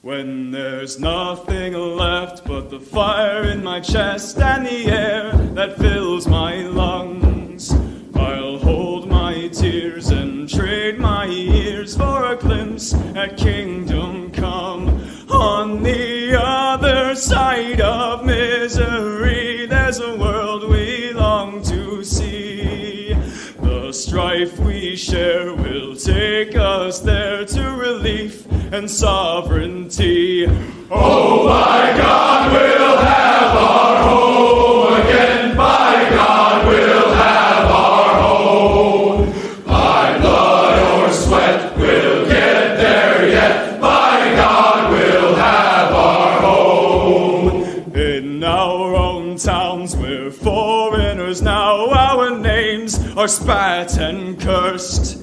When there's nothing left but the fire in my chest and the air that fills my lungs, I'll hold my tears and trade my ears for a glimpse at kingdom come. On the other side of misery, there's a world we long to see. The strife we share will take us there to relief and sovereignty. Oh, by God, we'll have our home again. By God, we'll have our home. By blood or sweat, we'll get there yet. By God, we'll have our home. In our own towns, we're foreigners now. Our names are spat and cursed.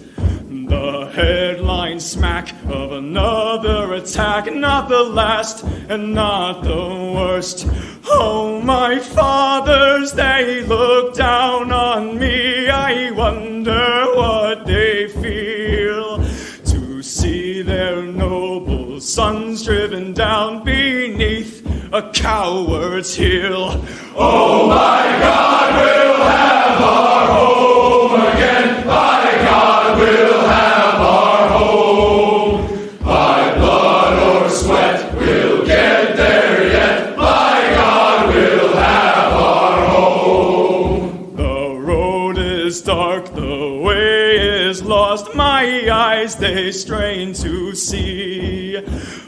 The headline smack of another attack, not the last and not the worst. Oh, my fathers, they look down on me. I wonder what they feel to see their noble sons driven down beneath a coward's heel. Oh, my God, we'll have our home again. By God, we'll have our home. By blood or sweat, we'll get there yet. By God, we'll have our home. The road is dark, the way is lost. My eyes, they strain to see.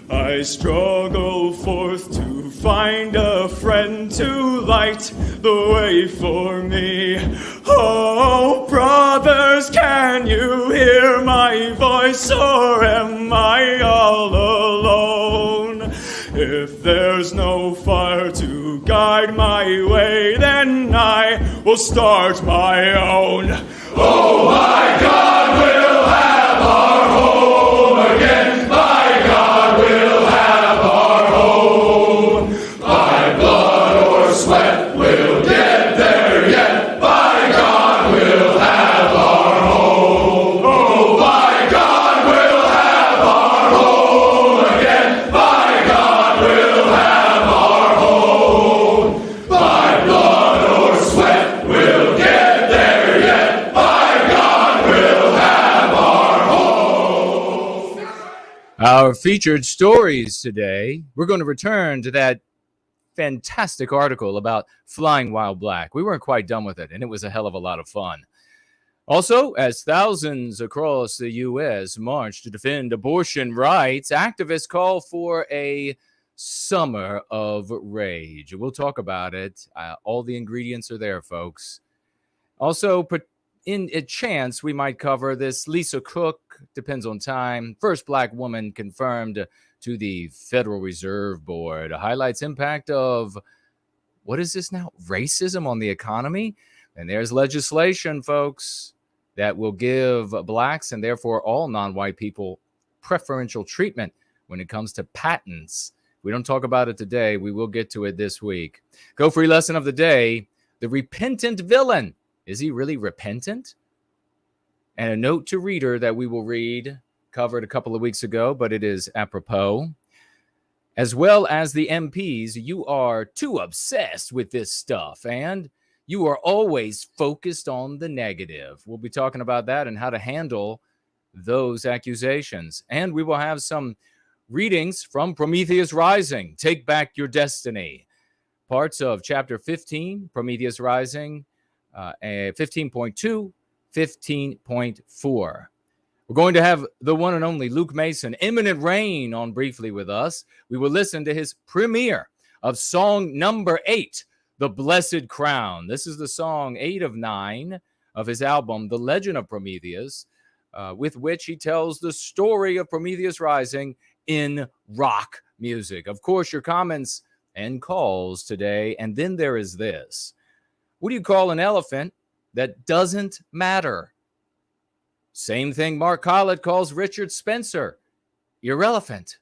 I struggle forth to find a friend to light the way for me. Oh, brothers, can you hear my voice, or am I all alone? If there's no fire to guide my way, then I will start my own. Oh, my God, we'll have our home again. By God, we'll have our home. By blood or sweat, we'll get there yet. By God, we'll have our home. Oh, by God, we'll have our home again. By God, we'll have our home. By blood or sweat, we'll get there yet. By God, we'll have our home. Our featured stories today, we're going to return to that fantastic article about flying while black. We weren't quite done with it, and it was a hell of a lot of fun. Also, as thousands across the U.S. march to defend abortion rights, activists call for a summer of rage. We'll talk about it. All the ingredients are there, folks. Also, in a chance, we might cover this. Lisa Cook, depends on time, first black woman confirmed to the Federal Reserve Board, highlights impact of, what is this now, racism on the economy? And there's legislation, folks, that will give blacks and therefore all non-white people preferential treatment when it comes to patents. We don't talk about it today. We will get to it this week. Go free lesson of the day, the repentant villain. Is he really repentant? And a note to reader that we will read, covered a couple of weeks ago, but it is apropos. As well as the MPs, you are too obsessed with this stuff, and you are always focused on the negative. We'll be talking about that and how to handle those accusations. And we will have some readings from Prometheus Rising, Take Back Your Destiny. Parts of Chapter 15, Prometheus Rising, 15.2, 15.4. We're going to have the one and only Luke Mason, Imminent Rain, on briefly with us. We will listen to his premiere of song number 8, The Blessed Crown. This is the song 8 of 9 of his album, The Legend of Prometheus, with which he tells the story of Prometheus Rising in rock music. Of course, your comments and calls today. And then there is this. What do you call an elephant that doesn't matter? Same thing Mark Collett calls Richard Spencer, irrelevant.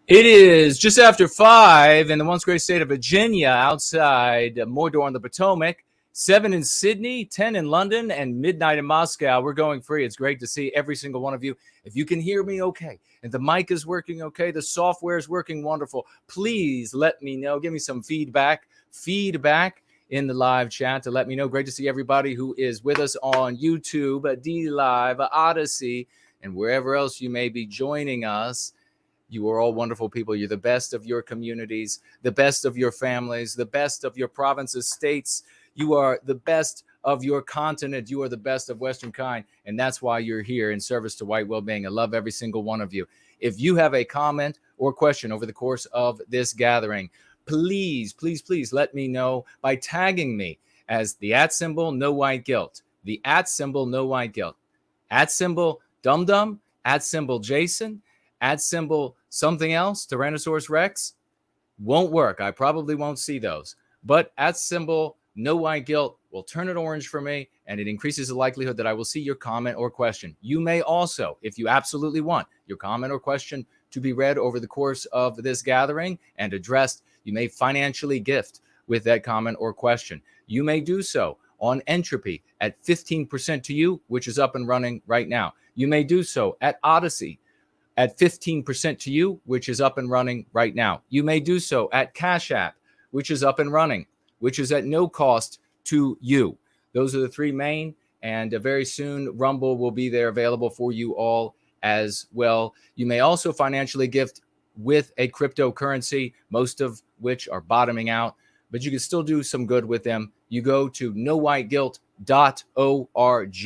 It is just after 5 in the once great state of Virginia, outside Mordor on the Potomac, 7 in Sydney, 10 in London, and midnight in Moscow. We're going free. It's great to see every single one of you. If you can hear me okay, and the mic is working okay, the software is working wonderful, please let me know. Give me some feedback in the live chat to let me know. Great to see everybody who is with us on YouTube, D Live, Odyssey, and wherever else you may be joining us. You are all wonderful people. You're the best of your communities, the best of your families, the best of your provinces, states. You are the best of your continent. You are the best of Western kind. And that's why you're here in service to white well-being. I love every single one of you. If you have a comment or question over the course of this gathering, please let me know by tagging me as the @ no white guilt, the @ no white guilt, @ dum dum, @ Jason, @ something else, Tyrannosaurus Rex, won't work. I probably won't see those. But @ no white guilt will turn it orange for me, and it increases the likelihood that I will see your comment or question. You may also, if you absolutely want your comment or question to be read over the course of this gathering and addressed, you may financially gift with that comment or question. You may do so on Entropy at 15% to you, which is up and running right now. You may do so at Odyssey at 15% to you, which is up and running right now. You may do so at Cash App, which is up and running, which is at no cost to you. Those are the three main, and very soon Rumble will be there available for you all as well. You may also financially gift with a cryptocurrency, most of which are bottoming out, but you can still do some good with them. You go to nowhiteguilt.org.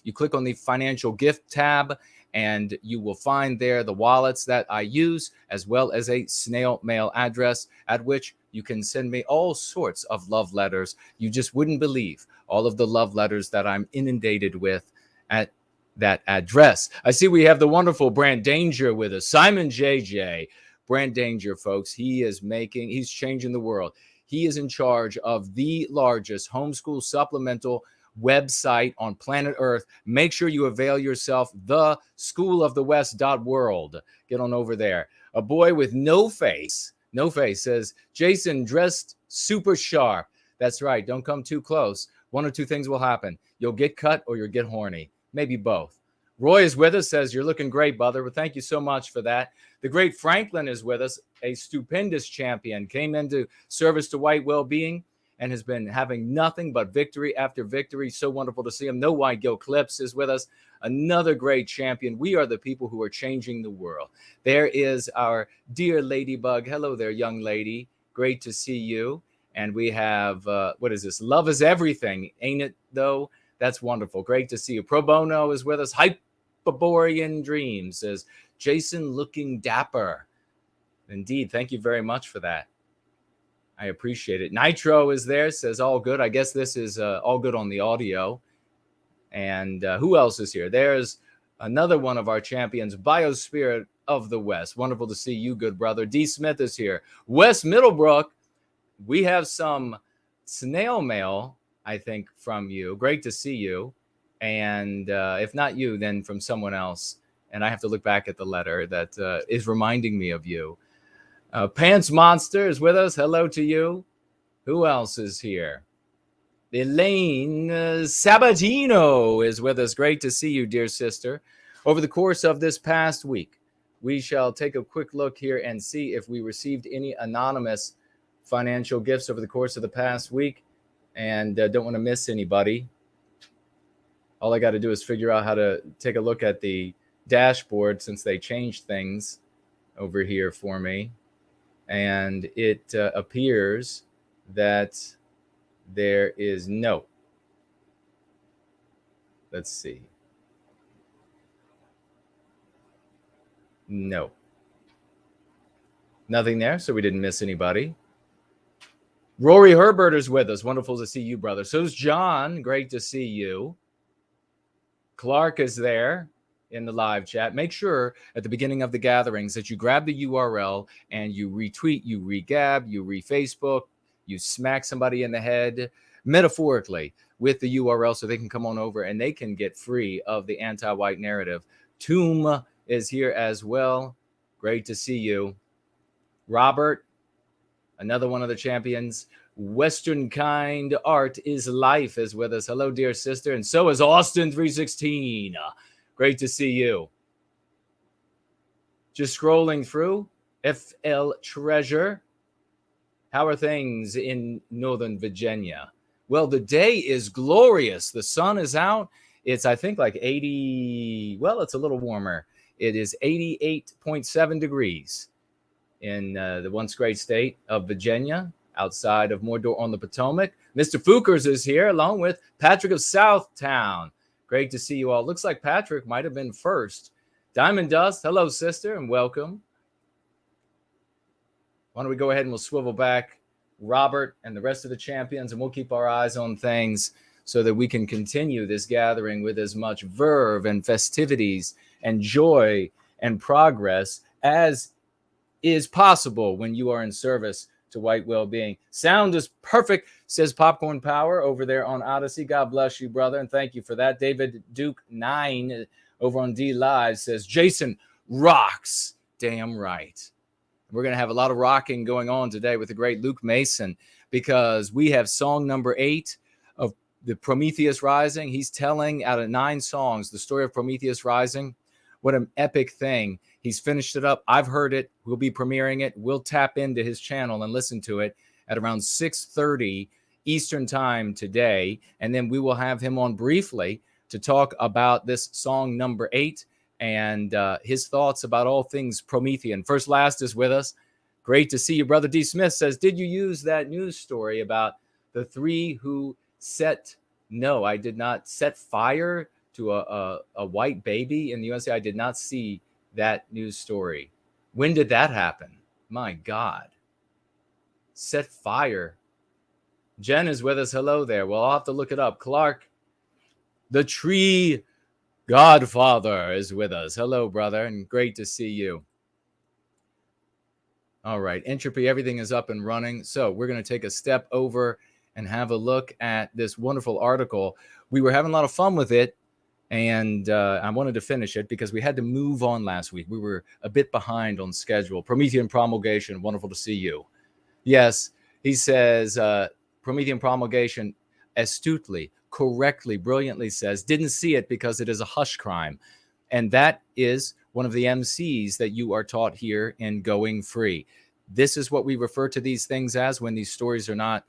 You click on the financial gift tab, and you will find there the wallets that I use, as well as a snail mail address at which you can send me all sorts of love letters. You just wouldn't believe all of the love letters that I'm inundated with at that address. I see we have the wonderful Brand Danger with us. Simon JJ. Brand Danger, folks. He's changing the world. He is in charge of the largest homeschool supplemental website on planet Earth. Make sure you avail yourself, theschoolofthewest.world. Get on over there. A boy with no face says, Jason dressed super sharp. That's right. Don't come too close. One or two things will happen. You'll get cut or you'll get horny. Maybe both. Roy is with us, says, you're looking great, brother. Well, thank you so much for that. The great Franklin is with us, a stupendous champion, came into service to white well-being and has been having nothing but victory after victory. So wonderful to see him. No White Guilt Clips is with us, another great champion. We are the people who are changing the world. There is our dear Ladybug. Hello there, young lady. Great to see you. And we have, what is this? Love is everything, ain't it, though? That's wonderful. Great to see you. Pro Bono is with us. Hyperborean Dreams says, Jason looking dapper. Indeed. Thank you very much for that. I appreciate it. Nitro is there, says all good. I guess this is all good on the audio. And who else is here? There's another one of our champions, Biospirit of the West. Wonderful to see you, good brother. D. Smith is here. Wes Middlebrook, we have some snail mail, I think, from you. Great to see you. And if not you, then from someone else. And I have to look back at the letter that is reminding me of you. Pants Monster is with us. Hello to you. Who else is here? Elaine Sabatino is with us. Great to see you, dear sister. Over the course of this past week, we shall take a quick look here and see if we received any anonymous financial gifts over the course of the past week. And don't want to miss anybody. All I got to do is figure out how to take a look at the dashboard since they changed things over here for me. And it appears that there is no. Let's see. No. Nothing there, so we didn't miss anybody. Rory Herbert is with us. Wonderful to see you, brother. So is John. Great to see you. Clark is there in the live chat. Make sure at the beginning of the gatherings that you grab the URL and you retweet, you regab, you refacebook, you smack somebody in the head, metaphorically, with the URL so they can come on over and they can get free of the anti-white narrative. Tomb is here as well. Great to see you. Robert, another one of the champions. Western Kind Art is Life is with us. Hello, dear sister. And so is Austin 316. Great to see you. Just scrolling through. FL Treasure. How are things in Northern Virginia? Well, the day is glorious. The sun is out. It's, I think, like 80. Well, it's a little warmer. It is 88.7 degrees in the once great state of Virginia, outside of Mordor on the Potomac. Mr. Fookers is here, along with Patrick of Southtown. Great to see you all. Looks like Patrick might have been first. Diamond Dust, hello, sister, and welcome. Why don't we go ahead and we'll swivel back Robert and the rest of the champions, and we'll keep our eyes on things so that we can continue this gathering with as much verve and festivities and joy and progress as is possible when you are in service to white well-being. Sound is perfect, says Popcorn Power over there on Odyssey. God bless you, brother, and thank you for that. David Duke 9 over on D Live says, Jason rocks. Damn right. We're going to have a lot of rocking going on today with the great Luke Mason, because we have song number 8 of the Prometheus Rising. He's telling out of 9 songs the story of Prometheus Rising. What an epic thing. He's finished it up. I've heard it. We'll be premiering it. We'll tap into his channel and listen to it at around 6:30 Eastern time today. And then we will have him on briefly to talk about this song number 8 and his thoughts about all things Promethean. First Last is with us. Great to see you. Brother D. Smith says, did you use that news story about the 3 who no, I did not set fire to a white baby in the USA? I did not see that news story. When did that happen? My God. Set fire. Jen is with us. Hello there. Well, I'll have to look it up. Clark, the tree Godfather, is with us. Hello, brother, and great to see you. All right, Entropy, everything is up and running. So we're going to take a step over and have a look at this wonderful article. We were having a lot of fun with it, and I wanted to finish it because we had to move on last week. We were a bit behind on schedule. Promethean Promulgation, wonderful to see you. Yes, he says, Promethean Promulgation astutely, correctly, brilliantly says, didn't see it because it is a hush crime. And that is one of the MCs that you are taught here in Going Free. This is what we refer to these things as when these stories are not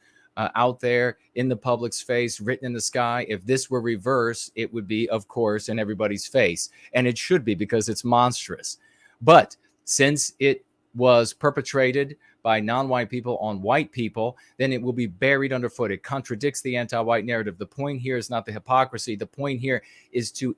out there in the public's face, written in the sky. If this were reverse, it would be, of course, in everybody's face. And it should be, because it's monstrous. But since it was perpetrated by non-white people on white people, then it will be buried underfoot. It contradicts the anti-white narrative. The point here is not the hypocrisy. The point here is to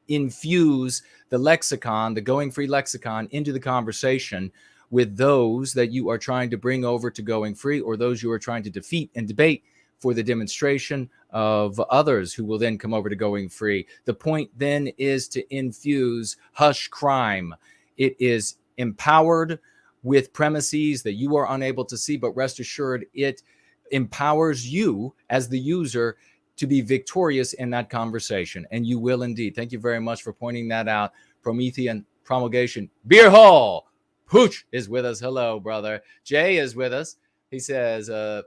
infuse the lexicon, the Going Free lexicon, into the conversation with those that you are trying to bring over to Going Free, or those you are trying to defeat and debate for the demonstration of others who will then come over to Going Free. The point then is to infuse hush crime. It is empowered with premises that you are unable to see, but rest assured, it empowers you as the user to be victorious in that conversation, and you will indeed. Thank you very much for pointing that out. Promethean Promulgation. Beer Hall Pooch is with us. Hello, brother. Jay is with us. He says, I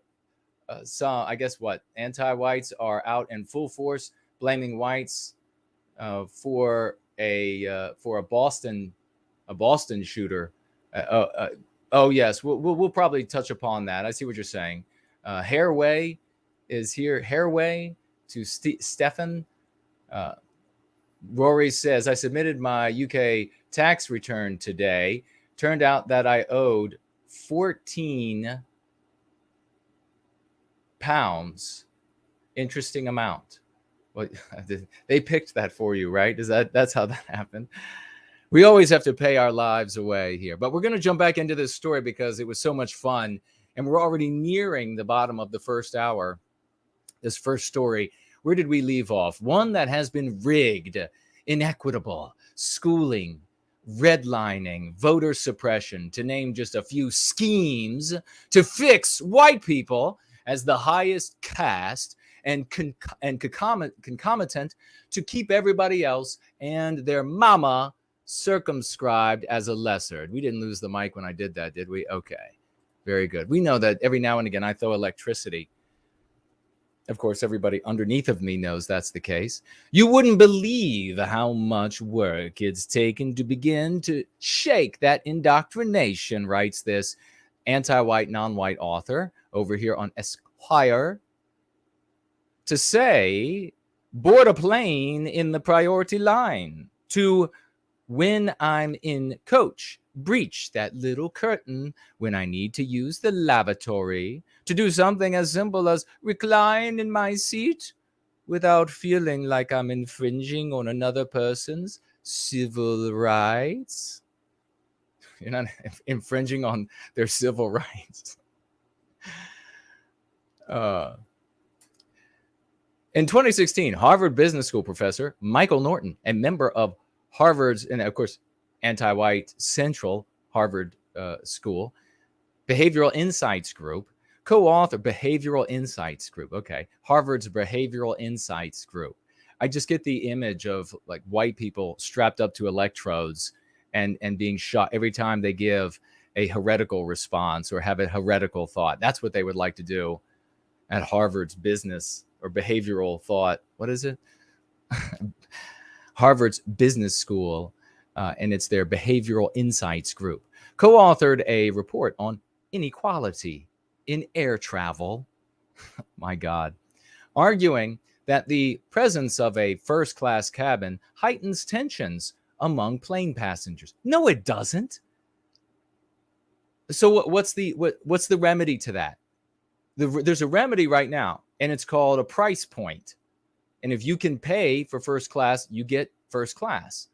guess what? Anti-whites are out in full force, blaming whites for a Boston shooter. Oh yes, we'll probably touch upon that. I see what you're saying. Hairway is here. Hairway to Stefan. Rory says, I submitted my UK tax return today. Turned out that I owed £14. Interesting amount. Well, they picked that for you, right? That's how that happened? We always have to pay our lives away here. But we're going to jump back into this story because it was so much fun. And we're already nearing the bottom of the first hour. This first story, where did we leave off? One that has been rigged, inequitable, schooling, redlining, voter suppression, to name just a few schemes to fix white people as the highest caste and concomitant to keep everybody else and their mama circumscribed as a lesser. We didn't lose the mic when I did that, did we? Okay. Very good. We know that every now and again I throw electricity. Of course, everybody underneath of me knows that's the case. You wouldn't believe how much work it's taken to begin to shake that indoctrination, writes this anti-white, non-white author over here on Esquire, to say, board a plane in the priority line, to when I'm in coach, breach that little curtain when I need to use the lavatory, to do something as simple as recline in my seat without feeling like I'm infringing on another person's civil rights. You're not infringing on their civil rights. In 2016, Harvard Business School professor Michael Norton, a member of Harvard's, and of course, anti-white Central Harvard School, Behavioral Insights Group, co-author Behavioral Insights Group. Okay, Harvard's Behavioral Insights Group. I just get the image of like white people strapped up to electrodes and being shot every time they give a heretical response or have a heretical thought. That's what they would like to do at Harvard's business or behavioral thought. What is it? Harvard's Business School, and it's their Behavioral Insights Group. Co-authored a report on inequality in air travel. My God. Arguing that the presence of a first-class cabin heightens tensions among plane passengers. No, it doesn't. So what's the remedy to that? There's a remedy right now, and it's called a price point. And if you can pay for first class, you get first class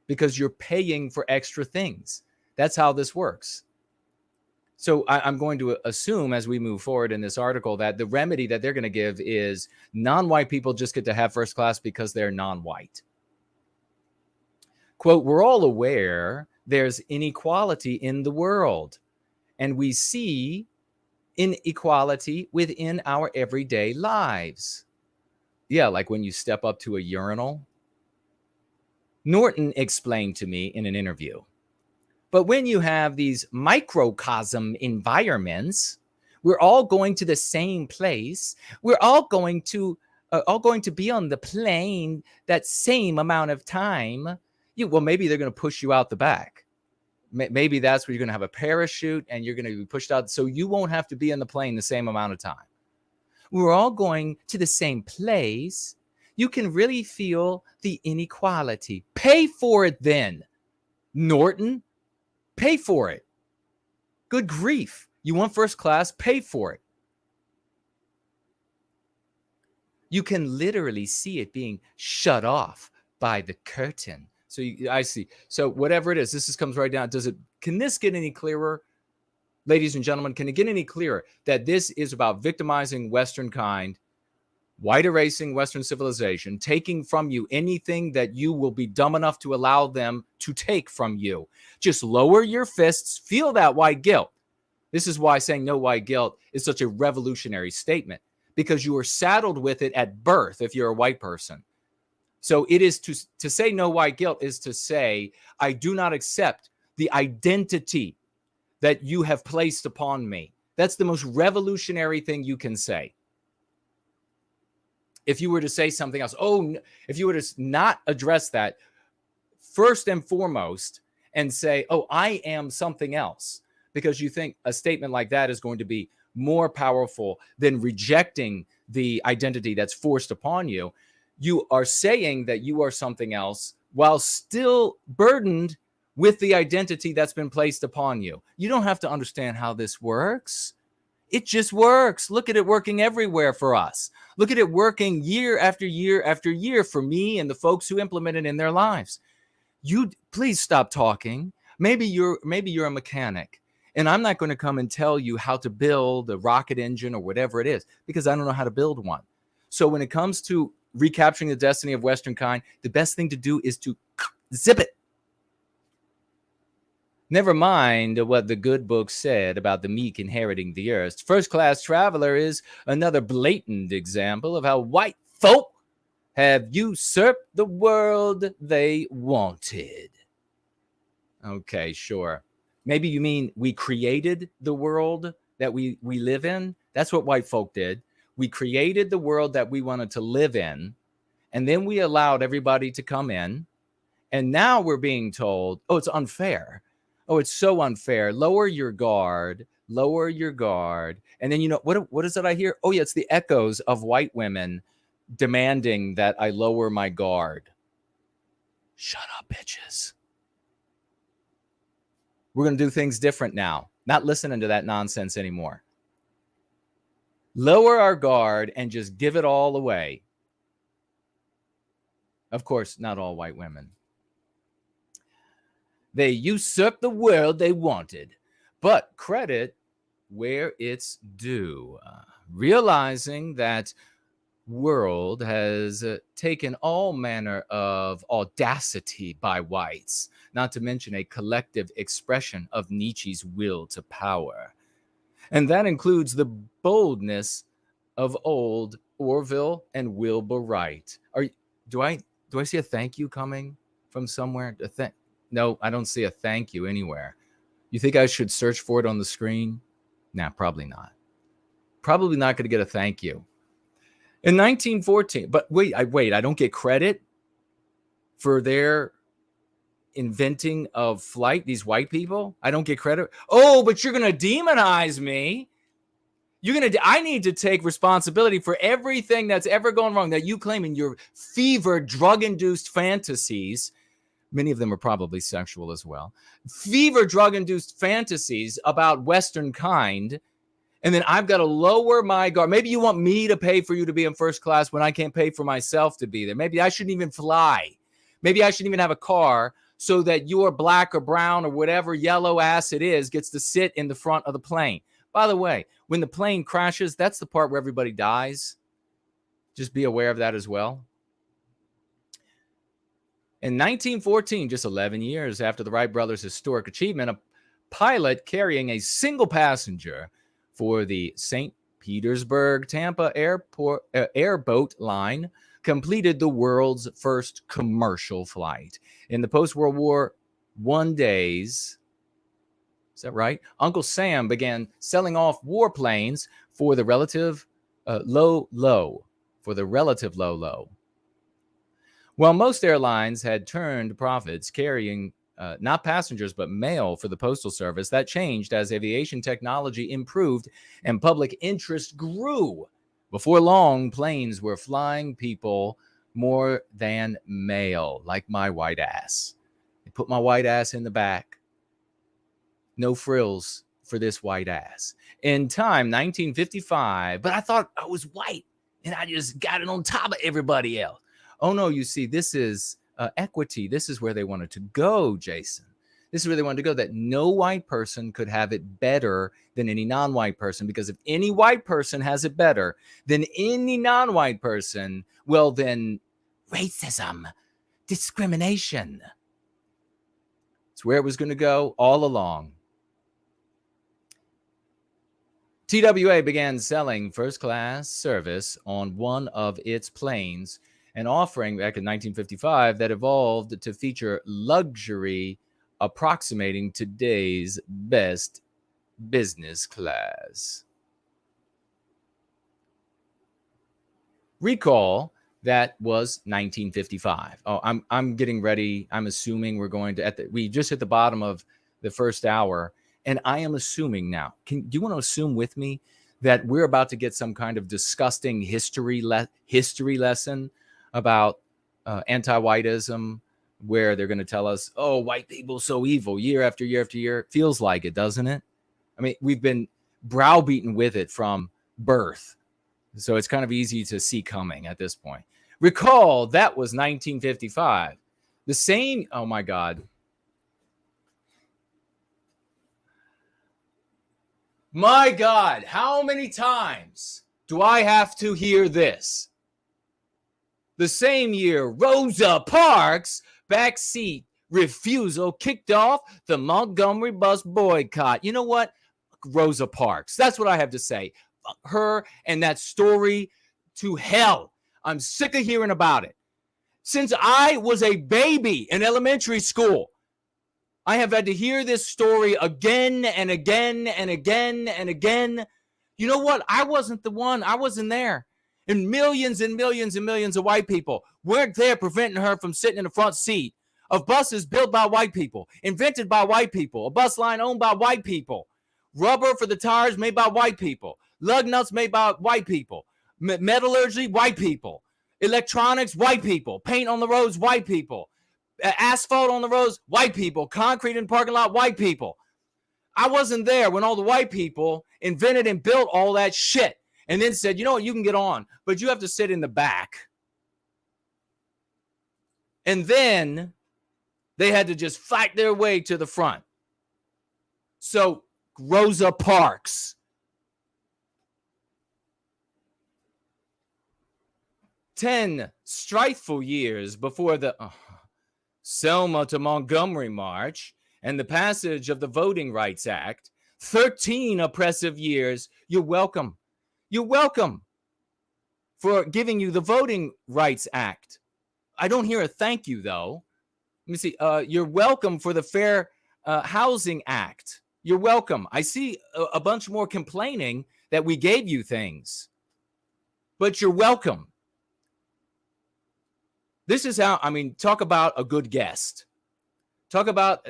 because you're paying for extra things. That's how this works. So I'm going to assume as we move forward in this article that the remedy that they're going to give is non-white people just get to have first class because they're non-white. Quote, we're all aware there's inequality in the world, and we see inequality within our everyday lives. Yeah, like when you step up to a urinal. Norton explained to me in an interview. But when you have these microcosm environments, we're all going to the same place. We're all going to be on the plane that same amount of time. Well, maybe they're going to push you out the back. Maybe that's where you're going to have a parachute and you're going to be pushed out. So you won't have to be in the plane the same amount of time. We're all going to the same place. You can really feel the inequality. Pay for it then, Norton. Pay for it. Good grief. You want first class? Pay for it. You can literally see it being shut off by the curtain. So I see. So whatever it is, comes right down. Can this get any clearer? Ladies and gentlemen, can it get any clearer that this is about victimizing Western kind, white erasing Western civilization, taking from you anything that you will be dumb enough to allow them to take from you? Just lower your fists, feel that white guilt. This is why saying no white guilt is such a revolutionary statement, because you are saddled with it at birth if you're a white person. So it is to say no white guilt is to say, I do not accept the identity that you have placed upon me. That's the most revolutionary thing you can say. If you were to say something else, if you were to not address that first and foremost and say, I am something else, because you think a statement like that is going to be more powerful than rejecting the identity that's forced upon you, you are saying that you are something else while still burdened with the identity that's been placed upon you. You don't have to understand how this works. It just works. Look at it working everywhere for us. Look at it working year after year after year for me and the folks who implement it in their lives. You please stop talking. Maybe you're a mechanic, and I'm not going to come and tell you how to build a rocket engine or whatever it is, because I don't know how to build one. So when it comes to recapturing the destiny of Western kind, the best thing to do is to zip it. Never mind what the good book said about the meek inheriting the earth. First-class traveler is another blatant example of how white folk have usurped the world they wanted. Okay, sure. Maybe you mean we created the world that we live in? That's what white folk did. We created the world that we wanted to live in, and then we allowed everybody to come in. And now we're being told, oh, it's unfair. Oh, it's so unfair. Lower your guard, lower your guard. And then, what is it I hear? Oh, yeah, it's the echoes of white women demanding that I lower my guard. Shut up, bitches. We're going to do things different now. Not listening to that nonsense anymore. Lower our guard and just give it all away. Of course, not all white women. They usurped the world they wanted, but credit where it's due. Realizing that world has taken all manner of audacity by whites, not to mention a collective expression of Nietzsche's will to power. And that includes the boldness of old Orville and Wilbur Wright. Do I see a thank you coming from somewhere? No, I don't see a thank you anywhere. You think I should search for it on the screen? Nah, probably not. Probably not going to get a thank you. In 1914, but wait, I don't get credit for their inventing of flight, these white people? I don't get credit. Oh, but you're going to demonize me. I need to take responsibility for everything that's ever gone wrong that you claim in your fevered, drug-induced fantasies. Many of them are probably sexual as well. Fever, drug-induced fantasies about Western kind. And then I've got to lower my guard. Maybe you want me to pay for you to be in first class when I can't pay for myself to be there. Maybe I shouldn't even fly. Maybe I shouldn't even have a car so that your black or brown or whatever yellow ass it is gets to sit in the front of the plane. By the way, when the plane crashes, that's the part where everybody dies. Just be aware of that as well. In 1914, just 11 years after the Wright brothers' historic achievement, a pilot carrying a single passenger for the St. Petersburg-Tampa airboat line completed the world's first commercial flight. In the post-World War I days, is that right? Uncle Sam began selling off warplanes for the relative low. While most airlines had turned profits carrying not passengers, but mail for the Postal Service, that changed as aviation technology improved and public interest grew. Before long, planes were flying people more than mail, like my white ass. They put my white ass in the back. No frills for this white ass. In time, 1955, but I thought I was white and I just got it on top of everybody else. Oh, no, you see, this is equity. This is where they wanted to go, Jason. This is where they wanted to go, that no white person could have it better than any non-white person, because if any white person has it better than any non-white person, well, then racism, discrimination. It's where it was going to go all along. TWA began selling first-class service on one of its planes, an offering back in 1955 that evolved to feature luxury approximating today's best business class. Recall that was 1955. Oh, I'm getting ready. I'm assuming we're going to we just hit the bottom of the first hour, and I am assuming now. Do you want to assume with me that we're about to get some kind of disgusting history lesson about anti-whiteism, where they're going to tell us, oh, white people so evil year after year after year? Feels like it, doesn't it? I mean, we've been browbeaten with it from birth. So it's kind of easy to see coming at this point. Recall, that was 1955. The same, oh my God. My God, how many times do I have to hear this? The same year, Rosa Parks' backseat refusal kicked off the Montgomery bus boycott. You know what? Rosa Parks. That's what I have to say. Fuck her and that story to hell. I'm sick of hearing about it. Since I was a baby in elementary school, I have had to hear this story again and again and again and again. You know what? I wasn't the one. I wasn't there. And millions and millions and millions of white people weren't there preventing her from sitting in the front seat of buses built by white people, invented by white people, a bus line owned by white people, rubber for the tires made by white people, lug nuts made by white people, metallurgy, white people, electronics, white people, paint on the roads, white people, asphalt on the roads, white people, concrete in the parking lot, white people. I wasn't there when all the white people invented and built all that shit and then said, you know what, you can get on, but you have to sit in the back. And then they had to just fight their way to the front. So Rosa Parks, ten strifeful years before the Selma to Montgomery March and the passage of the Voting Rights Act, 13 oppressive years. You're welcome. You're welcome for giving you the Voting Rights Act. I don't hear a thank you, though. Let me see. You're welcome for the Fair Housing Act. You're welcome. I see a bunch more complaining that we gave you things, but you're welcome. This is how, I mean, talk about a good guest. Talk about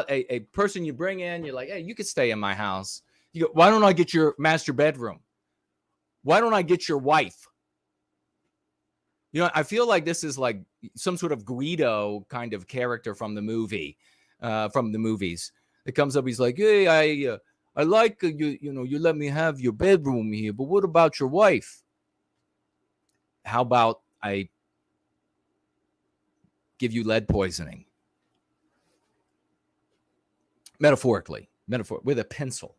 a person you bring in. You're like, hey, you could stay in my house. You go, why don't I get your master bedroom? Why don't I get your wife? You know, I feel like this is like some sort of Guido kind of character from the movie, from the movies. It comes up, he's like, hey, I like you. You know, you let me have your bedroom here, but what about your wife? How about I give you lead poisoning? Metaphorically, with a pencil.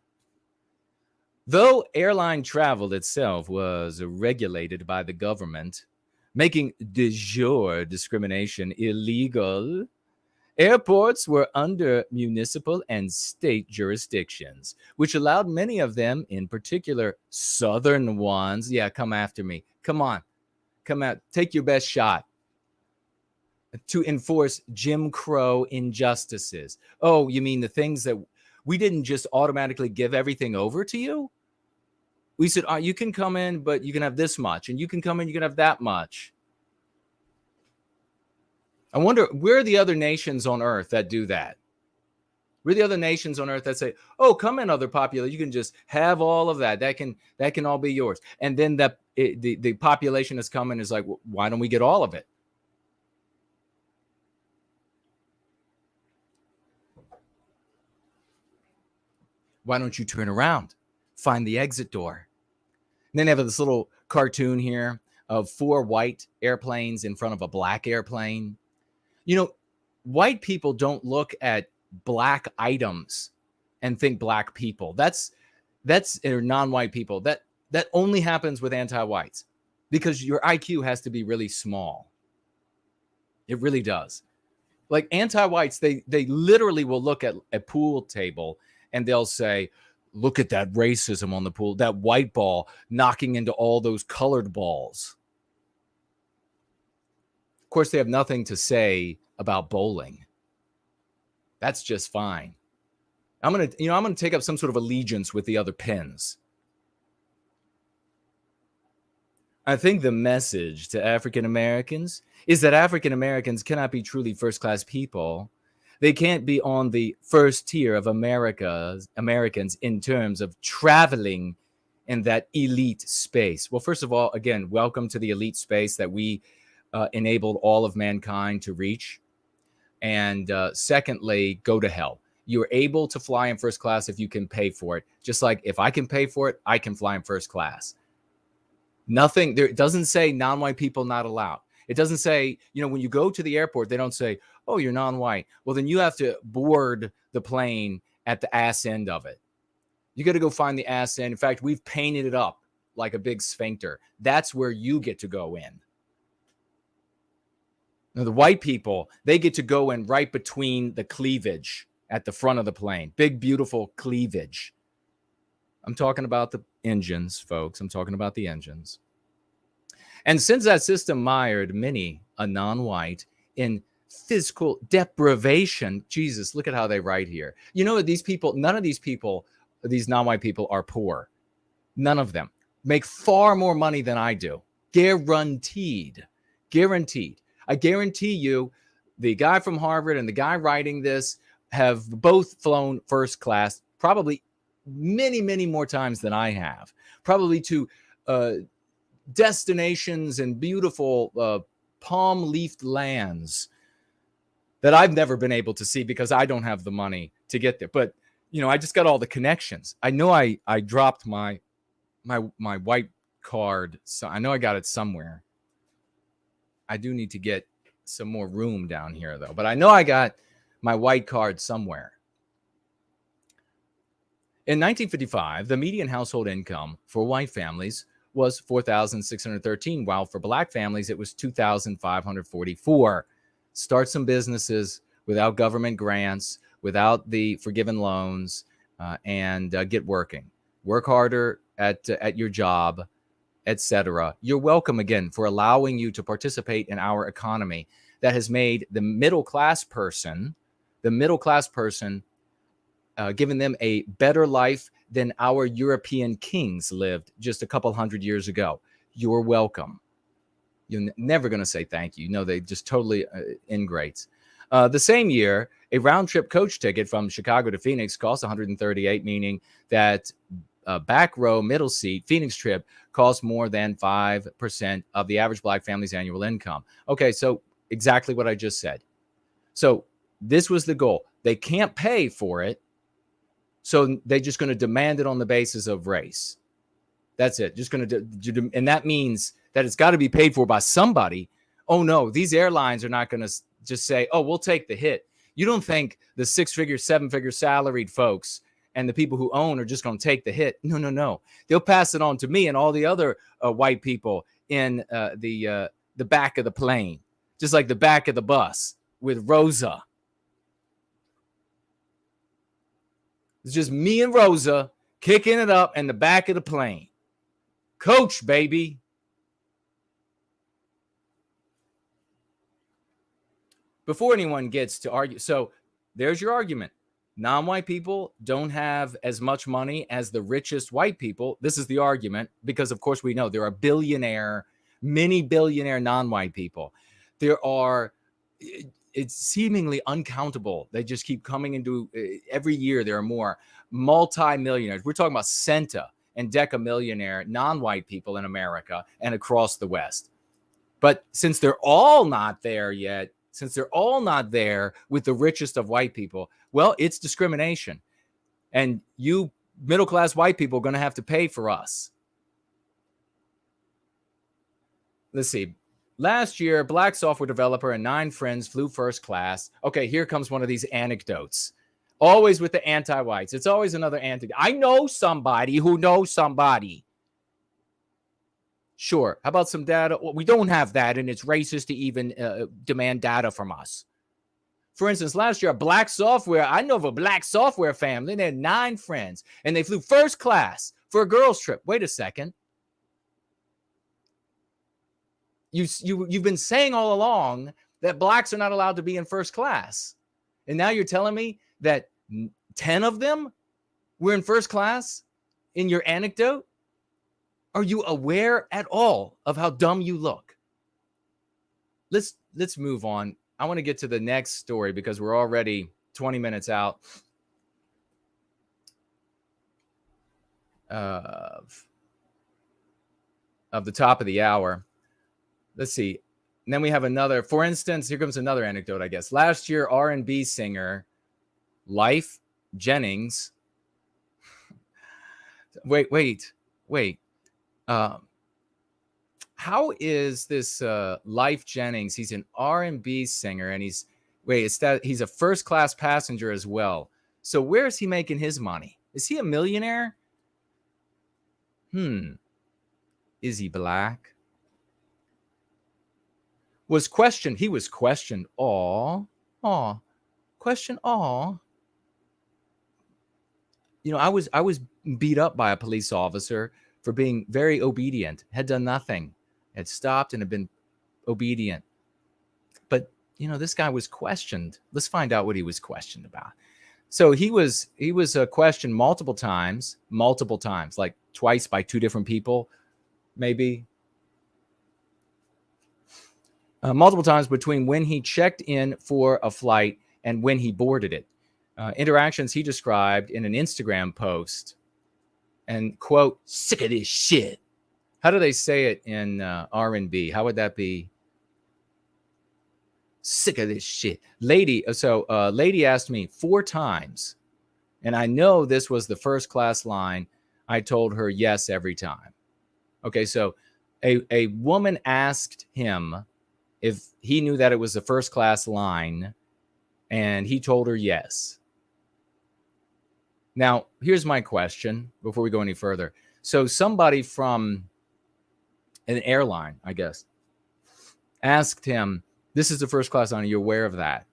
Though airline travel itself was regulated by the government, making de jure discrimination illegal, airports were under municipal and state jurisdictions, which allowed many of them, in particular southern ones, yeah, come after me, come on, come out, take your best shot, to enforce Jim Crow injustices. Oh, you mean the things that we didn't just automatically give everything over to you? We said, oh, you can come in, but you can have this much, and you can come in, you can have that much. I wonder, where are the other nations on earth that do that? Where are the other nations on earth that say, oh, come in, other population, you can just have all of that. That can all be yours. And then the population is coming is like, well, why don't we get all of it? Why don't you turn around, find the exit door? And then they have this little cartoon here of 4 white airplanes in front of a black airplane. You know, white people don't look at black items and think black people. That's or non-white people. That only happens with anti-whites because your IQ has to be really small. It really does. Like anti-whites, they literally will look at a pool table and they'll say, look at that racism on the pool, that white ball knocking into all those colored balls. Of course, they have nothing to say about bowling. That's just fine. I'm gonna take up some sort of allegiance with the other pins. I think the message to African Americans is that African Americans cannot be truly first-class people. They can't be on the first tier of Americans in terms of traveling in that elite space. Well, first of all, again, welcome to the elite space that we enabled all of mankind to reach. And secondly, go to hell. You're able to fly in first class if you can pay for it. Just like if I can pay for it, I can fly in first class. Nothing, there, it doesn't say non-white people not allowed. It doesn't say, when you go to the airport, they don't say, oh, you're non-white. Well, then you have to board the plane at the ass end of it. You got to go find the ass end. In fact, we've painted it up like a big sphincter. That's where you get to go in. Now, the white people, they get to go in right between the cleavage at the front of the plane. Big, beautiful cleavage. I'm talking about the engines, folks. I'm talking about the engines. And since that system mired many a non-white in physical deprivation. Jesus, look at how they write here. You know, these people, none of these people, these non-white people are poor. None of them make far more money than I do. Guaranteed. Guaranteed. I guarantee you, the guy from Harvard and the guy writing this have both flown first class, probably many, many more times than I have, probably to destinations and beautiful palm-leafed lands that I've never been able to see because I don't have the money to get there. But, you know, I just got all the connections. I know I dropped my white card. So I know I got it somewhere. I do need to get some more room down here, though. But I know I got my white card somewhere. In 1955, the median household income for white families was $4,613, while for black families, it was $2,544. Start some businesses without government grants, without the forgiven loans, and get working. Work harder at your job, etc. You're welcome again for allowing you to participate in our economy that has made the middle class person, given them a better life than our European kings lived just a couple hundred years ago. You're welcome. You're never going to say thank you. No, they just totally ingrates. The same year, a round-trip coach ticket from Chicago to Phoenix cost $138, meaning that a back row middle seat Phoenix trip costs more than 5% of the average black family's annual income. Okay, so exactly what I just said. So this was the goal. They can't pay for it, so they're just going to demand it on the basis of race. That's it. Just going to, and that means that it's got to be paid for by somebody. Oh no, these airlines are not going to just say, "Oh, we'll take the hit." You don't think the 6-figure, 7-figure salaried folks and the people who own are just going to take the hit? No. They'll pass it on to me and all the other white people in the back of the plane, just like the back of the bus with Rosa. It's just me and Rosa kicking it up in the back of the plane. Coach, baby. Before anyone gets to argue, so there's your argument. Non-white people don't have as much money as the richest white people. This is the argument because, of course, we know there are many billionaire non-white people. There are, it's seemingly uncountable. They just keep coming into, every year there are more multi-millionaires. We're talking about centa and deca-millionaire non-white people in America and across the West. But since they're all not there yet, since they're all not there with the richest of white people, well, it's discrimination. And you middle-class white people are going to have to pay for us. Let's see. Last year, a black software developer and 9 friends flew first class. Okay, here comes one of these anecdotes. Always with the anti-whites. It's always another anecdote. I know somebody who knows somebody. Sure. How about some data? Well, we don't have that, and it's racist to even demand data from us. For instance, last year, I know of a black software family. They had 9 friends, and they flew first class for a girls' trip. Wait a second. You've been saying all along that blacks are not allowed to be in first class. And now you're telling me that 10 of them were in first class in your anecdote? Are you aware at all of how dumb you look? Let's move on. I want to get to the next story because we're already 20 minutes out of the top of the hour. Let's see. And then we have another, for instance, here comes another anecdote, I guess. Last year, R&B singer Life Jennings. Wait. How is this Life Jennings? He's an R&B singer, and he's a first-class passenger as well. So where is he making his money? Is he a millionaire? Is he black? He was questioned. Question. You know, I was beat up by a police officer for being very obedient, had done nothing, had stopped and had been obedient. But this guy was questioned. Let's find out what he was questioned about. So he was questioned multiple times, like twice by two different people, maybe. Multiple times between when he checked in for a flight and when he boarded it. Interactions he described in an Instagram post, and quote, "Sick of this shit." How do they say it in R&B? How would that be? Sick of this shit. Lady asked me 4 times, and I know this was the first class line. I told her yes every time. Okay, so a woman asked him if he knew that it was the first class line, and he told her yes. Now, here's my question before we go any further. So somebody from an airline, I guess, asked him, "This is the first class line. Are you aware of that?"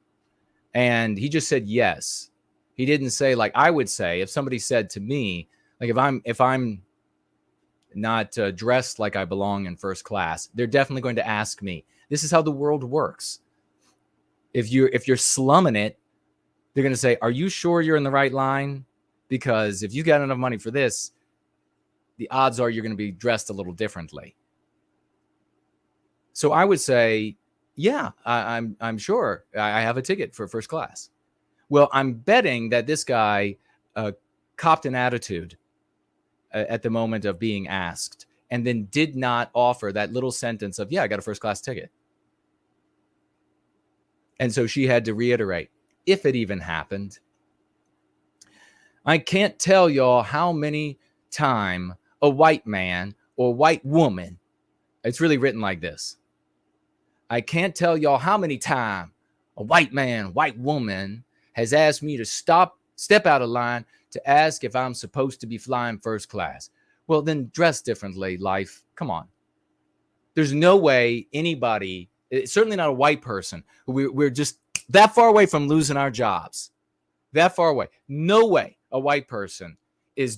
And he just said yes. He didn't say, like I would say, if somebody said to me, like if I'm not dressed like I belong in first class, they're definitely going to ask me. This is how the world works. If you're slumming it, they're going to say, "Are you sure you're in the right line? Because if you got enough money for this, the odds are you're going to be dressed a little differently." So I would say, yeah, I'm sure I have a ticket for first class. Well, I'm betting that this guy copped an attitude at the moment of being asked, and then did not offer that little sentence of, "Yeah, I got a first class ticket." And so she had to reiterate, if it even happened. I can't tell y'all how many times a white man or white woman, it's really written like this. I can't tell y'all how many times a white man, white woman has asked me to step out of line to ask if I'm supposed to be flying first class. Well, then dress differently, life. Come on. There's no way anybody, certainly not a white person, we're just that far away from losing our jobs. That far away. No way a white person is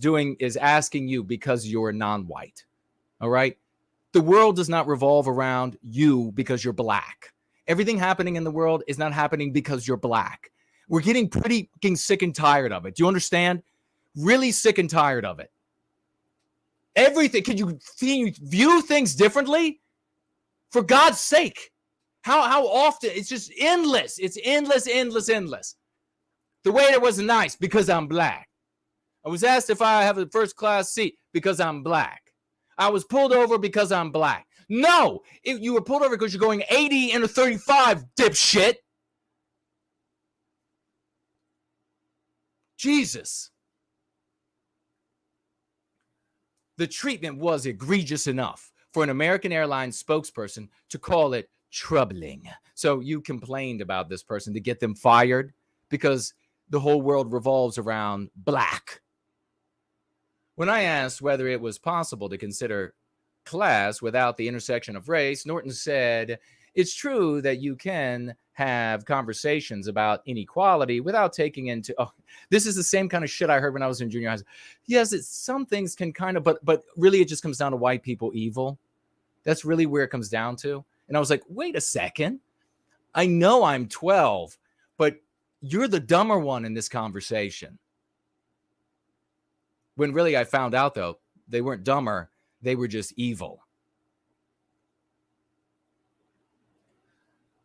asking you because you're non-white. All right? The world does not revolve around you because you're black. Everything happening in the world is not happening because you're black. We're getting pretty sick and tired of it. Do you understand? Really sick and tired of it. Everything. Can you view things differently? For God's sake. How often? It's just endless. It's endless. The waiter wasn't nice because I'm black. I was asked if I have a first class seat because I'm black. I was pulled over because I'm black. No, you were pulled over because you're going 80 in a 35, dipshit. Jesus. The treatment was egregious enough for an American Airlines spokesperson to call it troubling. So you complained about this person to get them fired because the whole world revolves around black. When I asked whether it was possible to consider class without the intersection of race, Norton said, "It's true that you can have conversations about inequality without taking into..." Oh, this is the same kind of shit I heard when I was in junior high. Yes, some things can kind of, but really it just comes down to white people evil. That's really where it comes down to. And I was like, wait a second. I know I'm 12, but you're the dumber one in this conversation. When really I found out, though, they weren't dumber. They were just evil.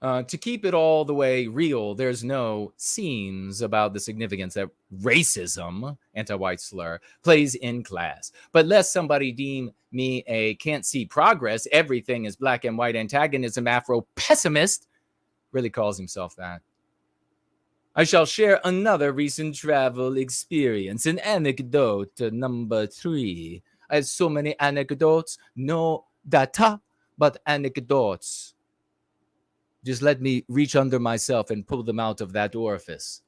To keep it all the way real, there's no scenes about the significance that racism, anti-white slur, plays in class. But lest somebody deem me a can't see progress, everything is black and white antagonism, Afro pessimist, really calls himself that. I shall share another recent travel experience, an anecdote number 3. I have so many anecdotes, no data, but anecdotes. Just let me reach under myself and pull them out of that orifice.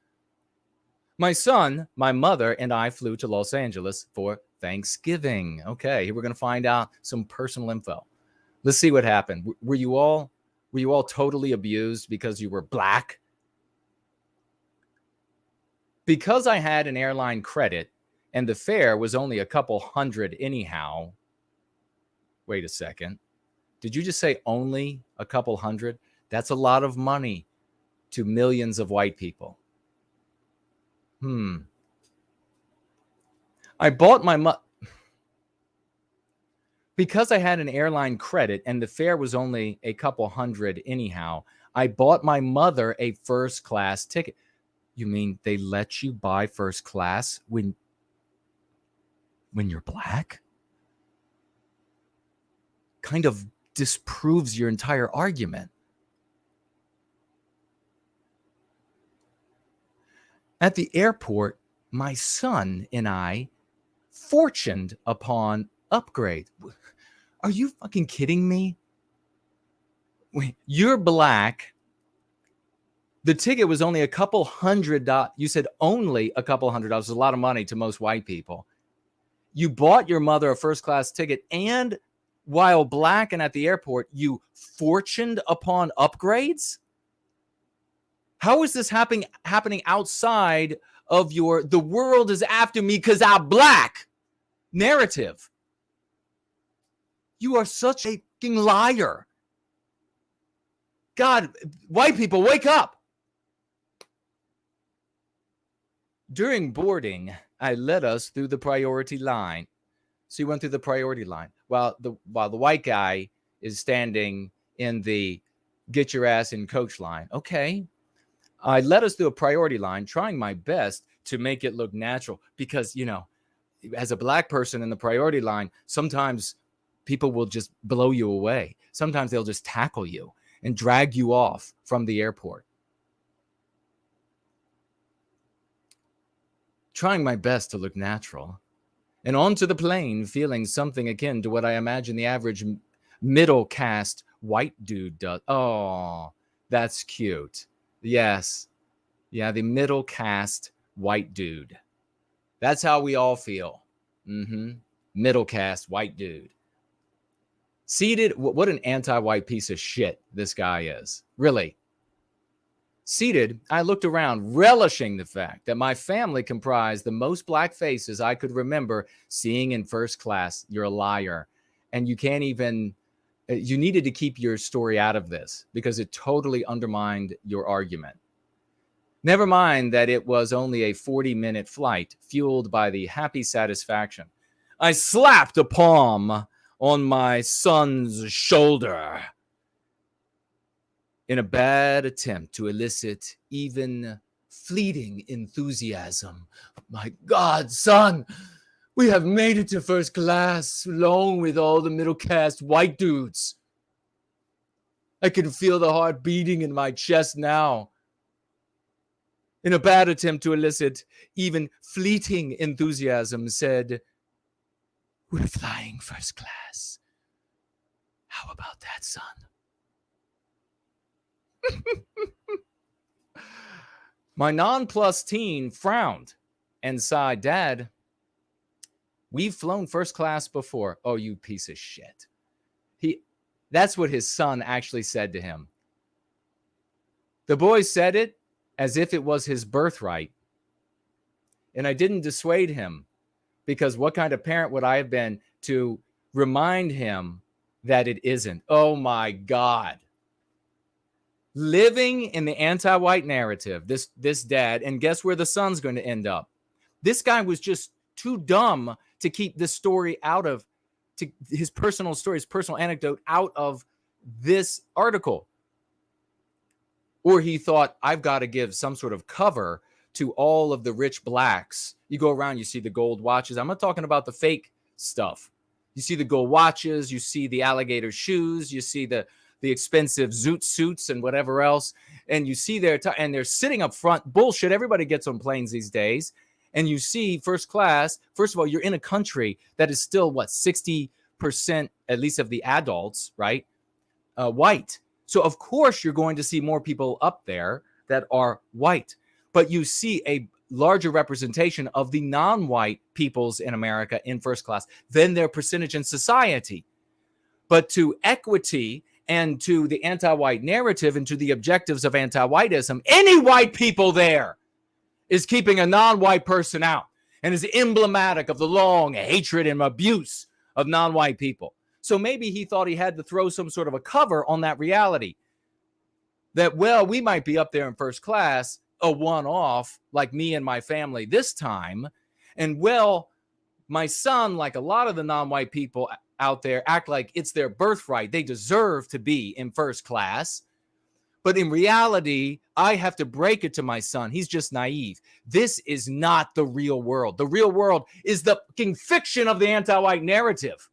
My son, my mother, and I flew to Los Angeles for Thanksgiving. Okay, here we're going to find out some personal info. Let's see what happened. Were you all totally abused because you were black? Because I had an airline credit and the fare was only a couple hundred anyhow. Wait a second. Did you just say only a couple hundred? That's a lot of money to millions of white people. I bought my because I had an airline credit and the fare was only a couple hundred anyhow, I bought my mother a first class ticket. You mean they let you buy first class when you're black? Kind of disproves your entire argument. At the airport, my son and I fortuned upon upgrade. Are you fucking kidding me? You're black. The ticket was only a couple $100. You said only a couple $100. It's a lot of money to most white people. You bought your mother a first class ticket, and while black and at the airport, you fortuned upon upgrades? How is this happening outside of your "the world is after me because I'm black" narrative? You are such a fucking liar. God, white people, wake up. During boarding, I led us through the priority line. So you went through the priority line while the white guy is standing in the get your ass in coach line. Okay. I led us through a priority line, trying my best to make it look natural because, as a black person in the priority line, sometimes people will just blow you away. Sometimes they'll just tackle you and drag you off from the airport. Trying my best to look natural. And onto the plane, feeling something akin to what I imagine the average middle caste white dude does. Oh, that's cute. Yes. Yeah, the middle caste white dude. That's how we all feel. Middle caste white dude. Seated, what an anti-white piece of shit this guy is. Really. Seated, I looked around, relishing the fact that my family comprised the most black faces I could remember seeing in first class. You're a liar. And you can't even, you needed to keep your story out of this because it totally undermined your argument. Never mind that it was only a 40-minute flight fueled by the happy satisfaction. I slapped a palm on my son's shoulder in a bad attempt to elicit even fleeting enthusiasm. My God, son, we have made it to first class along with all the middle caste white dudes. I can feel the heart beating in my chest now. In a bad attempt to elicit even fleeting enthusiasm, said, "We're flying first class. How about that, son?" My nonplussed teen frowned and sighed, "Dad, we've flown first class before." Oh, you piece of shit. That's what his son actually said to him. The boy said it as if it was his birthright. And I didn't dissuade him, because what kind of parent would I have been to remind him that it isn't? Oh my God. Living in the anti-white narrative, this dad, and guess where the son's going to end up? This guy was just too dumb to keep this story his personal story, his personal anecdote out of this article. Or he thought, I've got to give some sort of cover to all of the rich blacks. You go around, you see the gold watches. I'm not talking about the fake stuff. You see the gold watches, you see the alligator shoes, you see the expensive zoot suits and whatever else. And you see and they're sitting up front. Bullshit. Everybody gets on planes these days. And you see first class. First of all, you're in a country that is still, 60% at least of the adults, right? White. So of course you're going to see more people up there that are white. But you see a larger representation of the non-white peoples in America in first class than their percentage in society. But to equity and to the anti-white narrative and to the objectives of anti-whiteism, any white people there is keeping a non-white person out and is emblematic of the long hatred and abuse of non-white people. So maybe he thought he had to throw some sort of a cover on that reality. that, well, we might be up there in first class, a one-off, like me and my family this time. And, well, my son, like a lot of the non-white people out there, act like it's their birthright. They deserve to be in first class. But in reality, I have to break it to my son. He's just naive. This is not the real world. The real world is the fucking fiction of the anti-white narrative.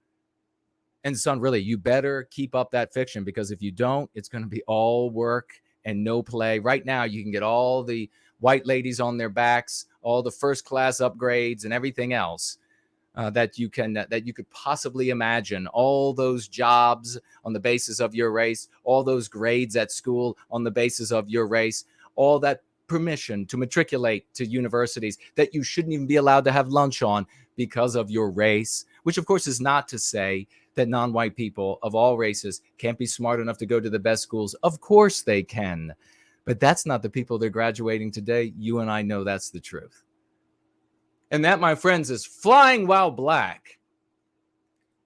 And son, really, you better keep up that fiction, because if you don't, it's going to be all work and no play. Right now, you can get all the white ladies on their backs, all the first class upgrades and everything else that you could possibly imagine. All those jobs on the basis of your race, all those grades at school on the basis of your race, all that permission to matriculate to universities that you shouldn't even be allowed to have lunch on because of your race, which of course is not to say that non-white people of all races can't be smart enough to go to the best schools. Of course they can. But that's not the people they're graduating today. You and I know that's the truth. And that, my friends, is Flying While Black.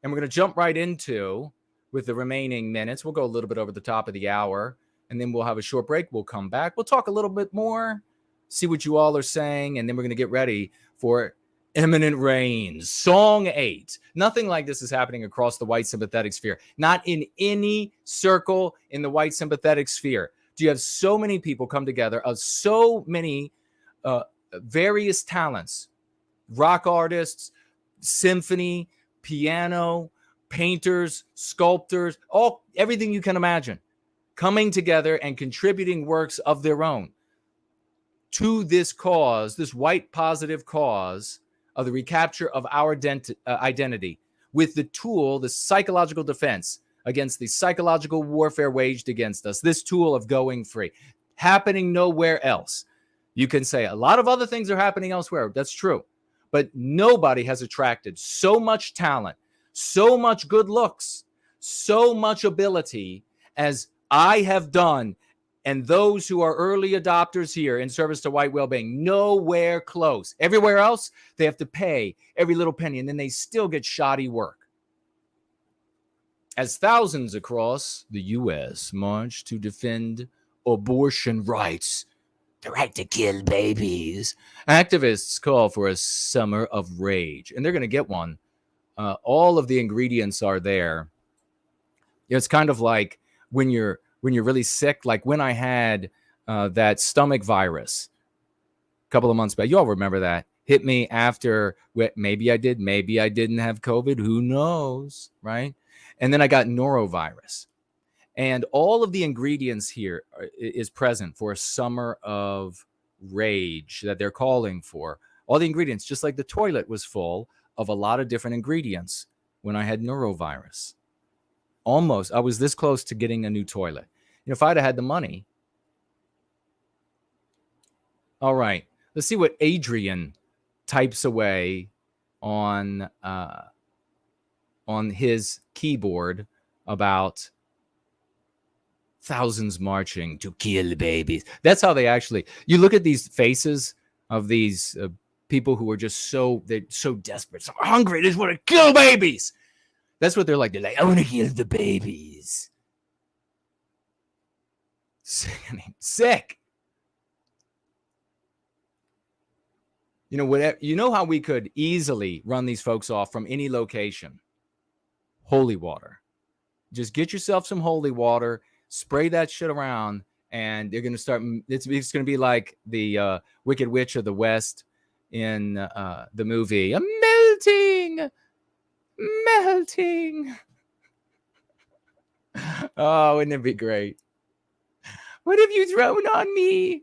And we're going to jump right into, with the remaining minutes, we'll go a little bit over the top of the hour, and then we'll have a short break. We'll come back. We'll talk a little bit more, see what you all are saying, and then we're going to get ready for Imminent Rains, Song 8. Nothing like this is happening across the white sympathetic sphere. Not in any circle in the white sympathetic sphere do you have so many people come together of so many various talents. Rock artists, symphony, piano, painters, sculptors, everything you can imagine, coming together and contributing works of their own to this cause, this white positive cause of the recapture of our identity, with the tool, the psychological defense against the psychological warfare waged against us, this tool of going free, happening nowhere else. You can say a lot of other things are happening elsewhere. That's true. But nobody has attracted so much talent, so much good looks, so much ability as I have done, and those who are early adopters here in service to white well-being. Nowhere close. Everywhere else, they have to pay every little penny, and then they still get shoddy work. As thousands across the U.S. march to defend abortion rights, the right to kill babies, activists call for a summer of rage, and they're going to get one. All of the ingredients are there. It's kind of like when you're really sick, like when I had that stomach virus a couple of months back. You all remember that? Hit me after, maybe I did, maybe I didn't have COVID. Who knows, right? And then I got norovirus. And all of the ingredients here is present for a summer of rage that they're calling for. All the ingredients, just like the toilet was full of a lot of different ingredients when I had norovirus. Almost, I was this close to getting a new toilet. If I'd have had the money. All right, let's see what Adrian types away on his keyboard about thousands marching to kill babies. That's how they actually, you look at these faces of these people who are just they're so desperate, so hungry, they just want to kill babies. That's what they're like. They're like, I want to kill the babies. Sick. Whatever. You know how we could easily run these folks off from any location? Holy water. Just get yourself some holy water, spray that shit around, and they're going to start. It's going to be like the Wicked Witch of the West in the movie. I'm melting. Oh, wouldn't it be great? What have you thrown on me?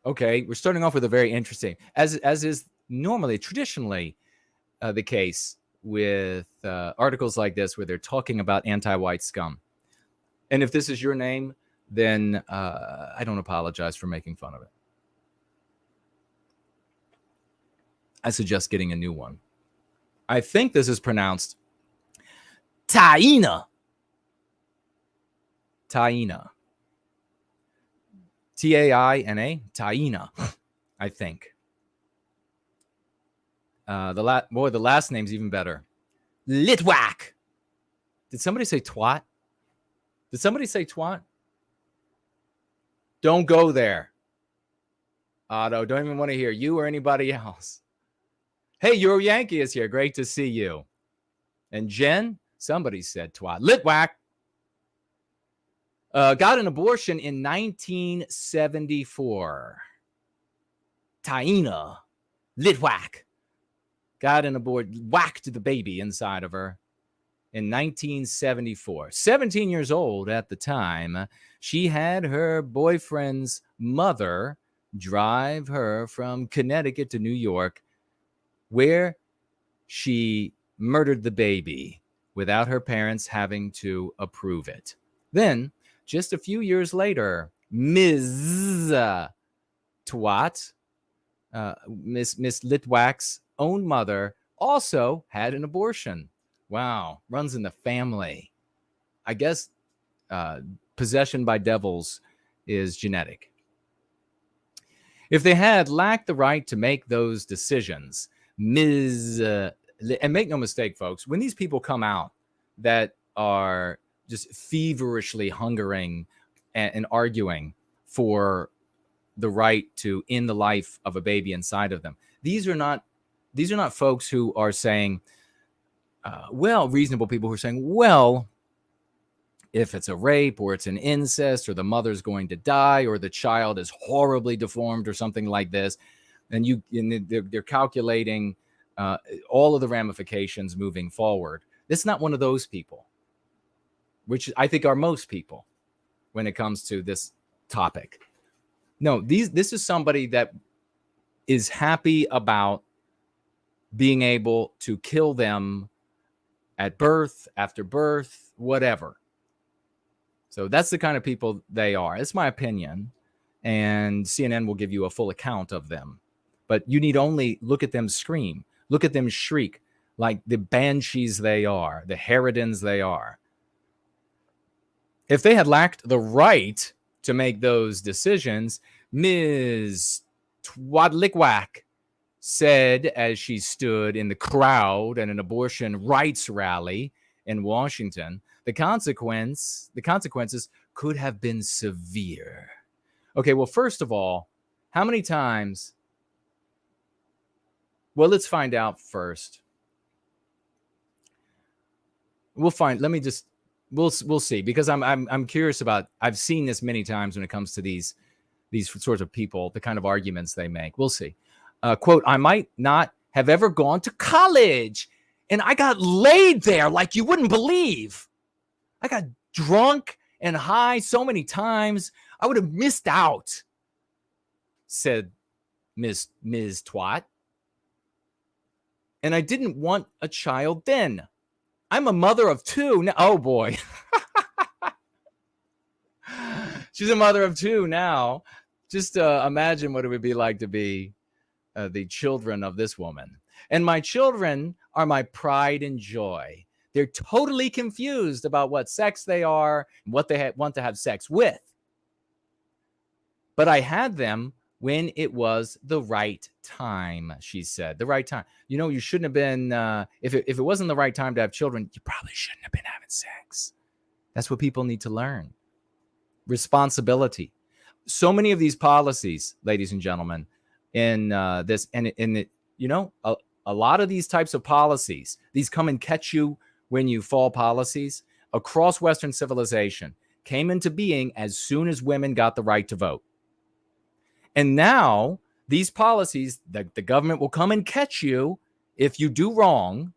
Okay, we're starting off with a very interesting, as is normally, traditionally, the case with articles like this where they're talking about anti-white scum. And if this is your name, then I don't apologize for making fun of it. I suggest getting a new one. I think this is pronounced Taina. Taina. Taina. Taina, I think. The last name's even better. Litwack. Did somebody say twat? Did somebody say twat? Don't go there. Otto, don't even want to hear you or anybody else. Hey, Euro Yankee is here. Great to see you. And Jen, somebody said twat. Litwack. Got an abortion in 1974. Taina. Litwack. Got an abortion. Whacked the baby inside of her in 1974. 17 years old at the time. She had her boyfriend's mother drive her from Connecticut to New York, where she murdered the baby without her parents having to approve it. Then, just a few years later, Ms. Twat, Miss Litwack's own mother, also had an abortion. Wow, runs in the family. I guess possession by devils is genetic. If they had lacked the right to make those decisions, and make no mistake, folks, when these people come out that are just feverishly hungering and arguing for the right to end the life of a baby inside of them, these are not folks who are saying, reasonable people who are saying, well, if it's a rape or it's an incest or the mother's going to die or the child is horribly deformed or something like this, and they're calculating all of the ramifications moving forward. This is not one of those people, which I think are most people when it comes to this topic. No, this is somebody that is happy about being able to kill them at birth, after birth, whatever. So that's the kind of people they are. It's my opinion. And CNN will give you a full account of them. But you need only look at them scream. Look at them shriek like the banshees they are, the harridans they are. If they had lacked the right to make those decisions, Ms. Twadlikwack said as she stood in the crowd at an abortion rights rally in Washington, the consequences could have been severe. Okay, well, first of all, how many times? Well, let's find out first. We'll see, because I'm curious about, I've seen this many times when it comes to these sorts of people, the kind of arguments they make. We'll see. Quote, I might not have ever gone to college, and I got laid there like you wouldn't believe. I got drunk and high so many times, I would have missed out, said Ms. Twat. And I didn't want a child then. I'm a mother of two now. Oh, boy. She's a mother of two now. Just imagine what it would be like to be the children of this woman. And my children are my pride and joy. They're totally confused about what sex they are and what they want to have sex with. But I had them when it was the right time, she said. The right time. You know, you shouldn't have been, if it wasn't the right time to have children, you probably shouldn't have been having sex. That's what people need to learn. Responsibility. So many of these policies, ladies and gentlemen, in this, and you know, a lot of these types of policies, these come and catch you when you fall policies across Western civilization came into being as soon as women got the right to vote. And now these policies that the government will come and catch you if you do wrong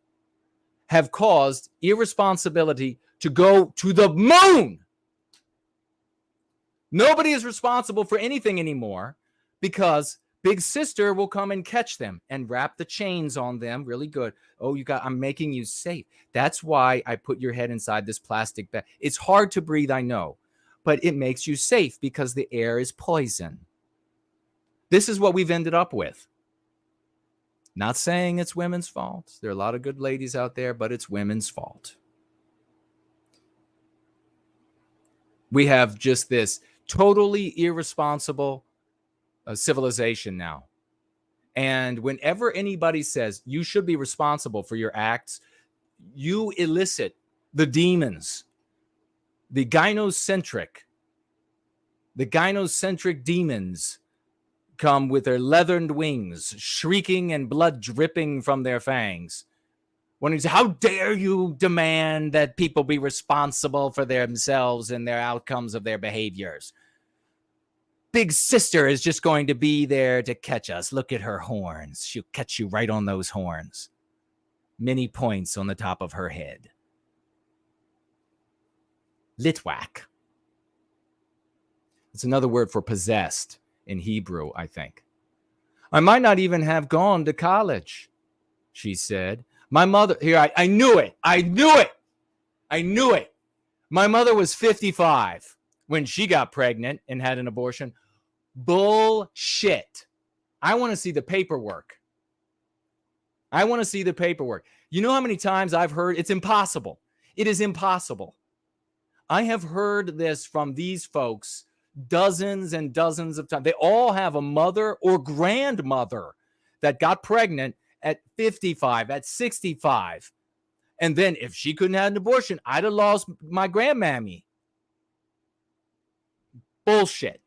have caused irresponsibility to go to the moon. Nobody is responsible for anything anymore because Big Sister will come and catch them and wrap the chains on them really good. Oh, I'm making you safe. That's why I put your head inside this plastic bag. It's hard to breathe, I know, but it makes you safe because the air is poison. This is what we've ended up with. Not saying it's women's fault. There are a lot of good ladies out there, but it's women's fault. We have just this totally irresponsible civilization now. And whenever anybody says you should be responsible for your acts, you elicit the demons, the gynocentric demons come with their leathered wings, shrieking and blood dripping from their fangs. When he says, how dare you demand that people be responsible for themselves and their outcomes of their behaviors? Big Sister is just going to be there to catch us. Look at her horns. She'll catch you right on those horns. Many points on the top of her head. Litwak. It's another word for possessed in Hebrew, I think. I might not even have gone to college, she said. My mother, here, I knew it. I knew it. My mother was 55 when she got pregnant and had an abortion. Bullshit. I want to see the paperwork. You know how many times I've heard it's impossible. It is impossible. I have heard this from these folks dozens and dozens of times. They all have a mother or grandmother that got pregnant at 55, at 65. And then if she couldn't have an abortion, I'd have lost my grandmammy. Bullshit.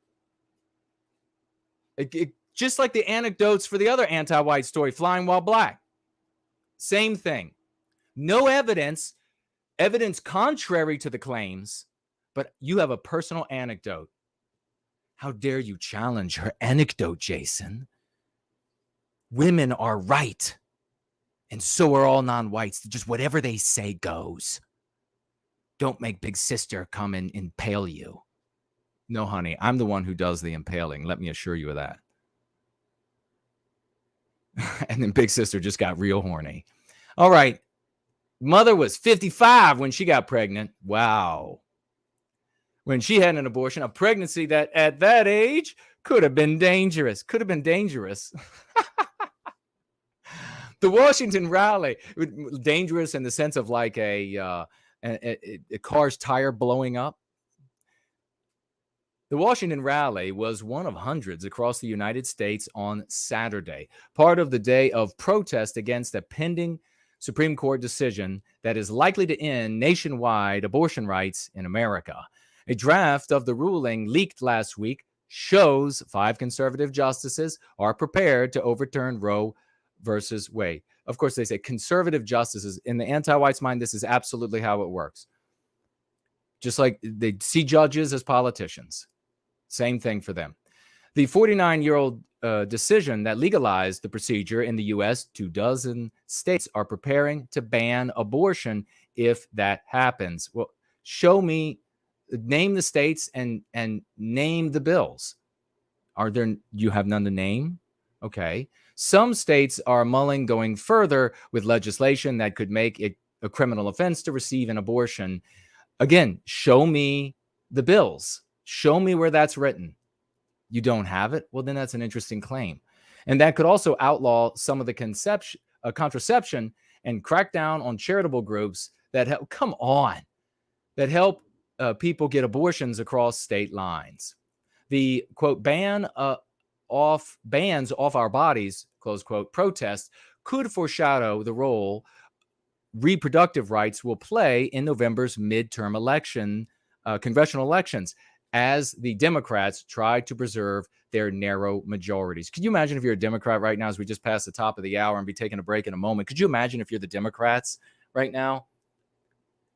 Just like the anecdotes for the other anti-white story, Flying While Black. Same thing. No evidence contrary to the claims, but you have a personal anecdote. How dare you challenge her anecdote, Jason? Women are right, and so are all non-whites. Just whatever they say goes. Don't make Big Sister come and impale you. No, honey, I'm the one who does the impaling. Let me assure you of that. And then Big Sister just got real horny. All right. Mother was 55 when she got pregnant. Wow. When she had an abortion, a pregnancy that at that age could have been dangerous. The Washington rally, dangerous in the sense of like a car's tire blowing up. The Washington rally was one of hundreds across the United States on Saturday, part of the day of protest against a pending Supreme Court decision that is likely to end nationwide abortion rights in America. A draft of the ruling leaked last week shows 5 conservative justices are prepared to overturn Roe versus Wade. Of course, they say conservative justices. In the anti-whites' mind, this is absolutely how it works. Just like they see judges as politicians. Same thing for them. The 49-year-old decision that legalized the procedure in the U.S., 24 states are preparing to ban abortion if that happens. Well, show me, name the states and name the bills. You have none to name? Okay. Some states are mulling going further with legislation that could make it a criminal offense to receive an abortion. Again, show me the bills. Show me where that's written. You don't have it? Well, then that's an interesting claim. And that could also outlaw some of the contraception and crack down on charitable groups that help, people get abortions across state lines. The, quote, bans off our bodies, close quote, protest could foreshadow the role reproductive rights will play in November's midterm congressional elections, as the Democrats try to preserve their narrow majorities. Could you imagine if you're a Democrat right now, as we just passed the top of the hour and be taking a break in a moment? Could you imagine if you're the Democrats right now?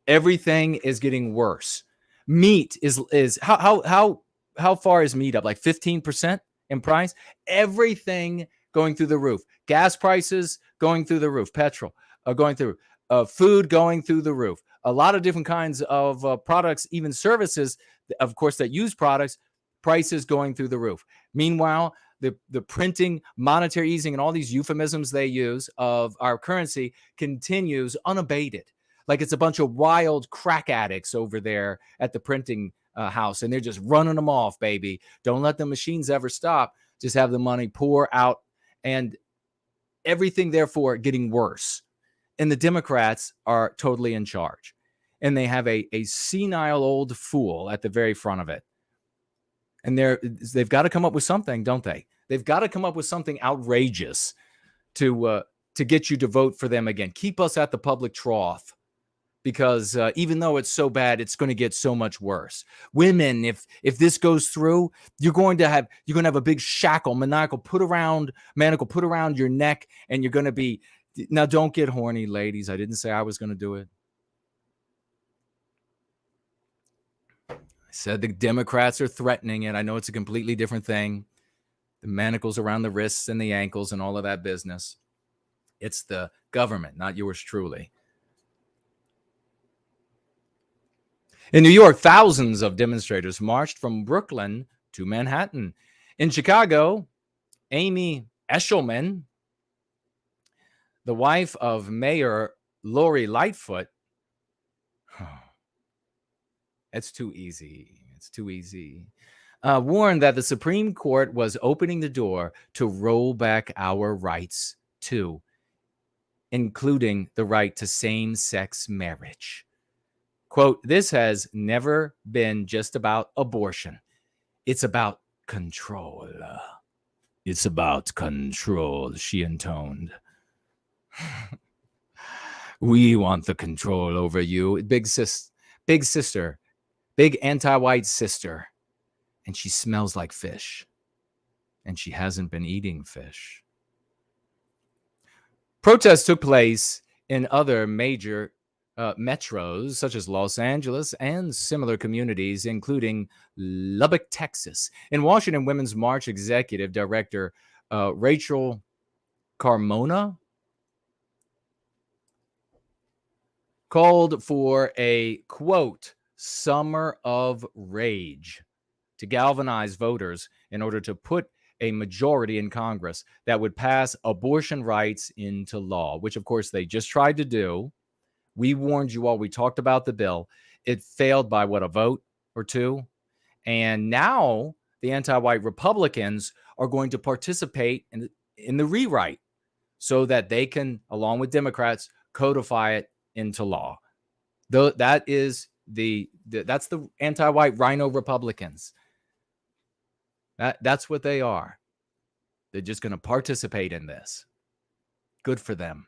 Everything is getting worse. Meat is how far is meat up? Like 15% in price? Everything going through the roof. Gas prices going through the roof. Petrol going through. Food going through the roof. A lot of different kinds of products, even services, of course, that use products, prices going through the roof. Meanwhile, the printing, monetary easing, and all these euphemisms they use of our currency continues unabated. Like it's a bunch of wild crack addicts over there at the printing house, and they're just running them off, baby. Don't let the machines ever stop. Just have the money pour out, and everything, therefore, getting worse. And the Democrats are totally in charge. And they have a senile old fool at the very front of it. And they've got to come up with something, don't they? They've got to come up with something outrageous to get you to vote for them again. Keep us at the public trough. because even though it's so bad, it's going to get so much worse. Women, if this goes through, you're going to have a big manacle put around your neck, and you're going to be. Now, don't get horny, ladies. I didn't say I was going to do it. I said the Democrats are threatening it. I know it's a completely different thing. The manacles around the wrists and the ankles and all of that business. It's the government, not yours truly. In New York, thousands of demonstrators marched from Brooklyn to Manhattan. In Chicago, Amy Eshelman, the wife of Mayor Lori Lightfoot, it's too easy. Warned that the Supreme Court was opening the door to roll back our rights too, including the right to same-sex marriage. Quote, this has never been just about abortion. It's about control. It's about control, she intoned. We want the control over you. Big sister, big anti-white sister. And she smells like fish. And she hasn't been eating fish. Protests took place in other major metros, such as Los Angeles and similar communities, including Lubbock, Texas. In Washington, Women's March Executive Director Rachel Carmona called for a, quote, summer of rage to galvanize voters in order to put a majority in Congress that would pass abortion rights into law, which, of course, they just tried to do. We warned you all. We talked about the bill. It failed by, a vote or two? And now the anti-white Republicans are going to participate in the rewrite so that they can, along with Democrats, codify it into law. That's the anti-white rhino Republicans. That's what they are. They're just going to participate in this. Good for them.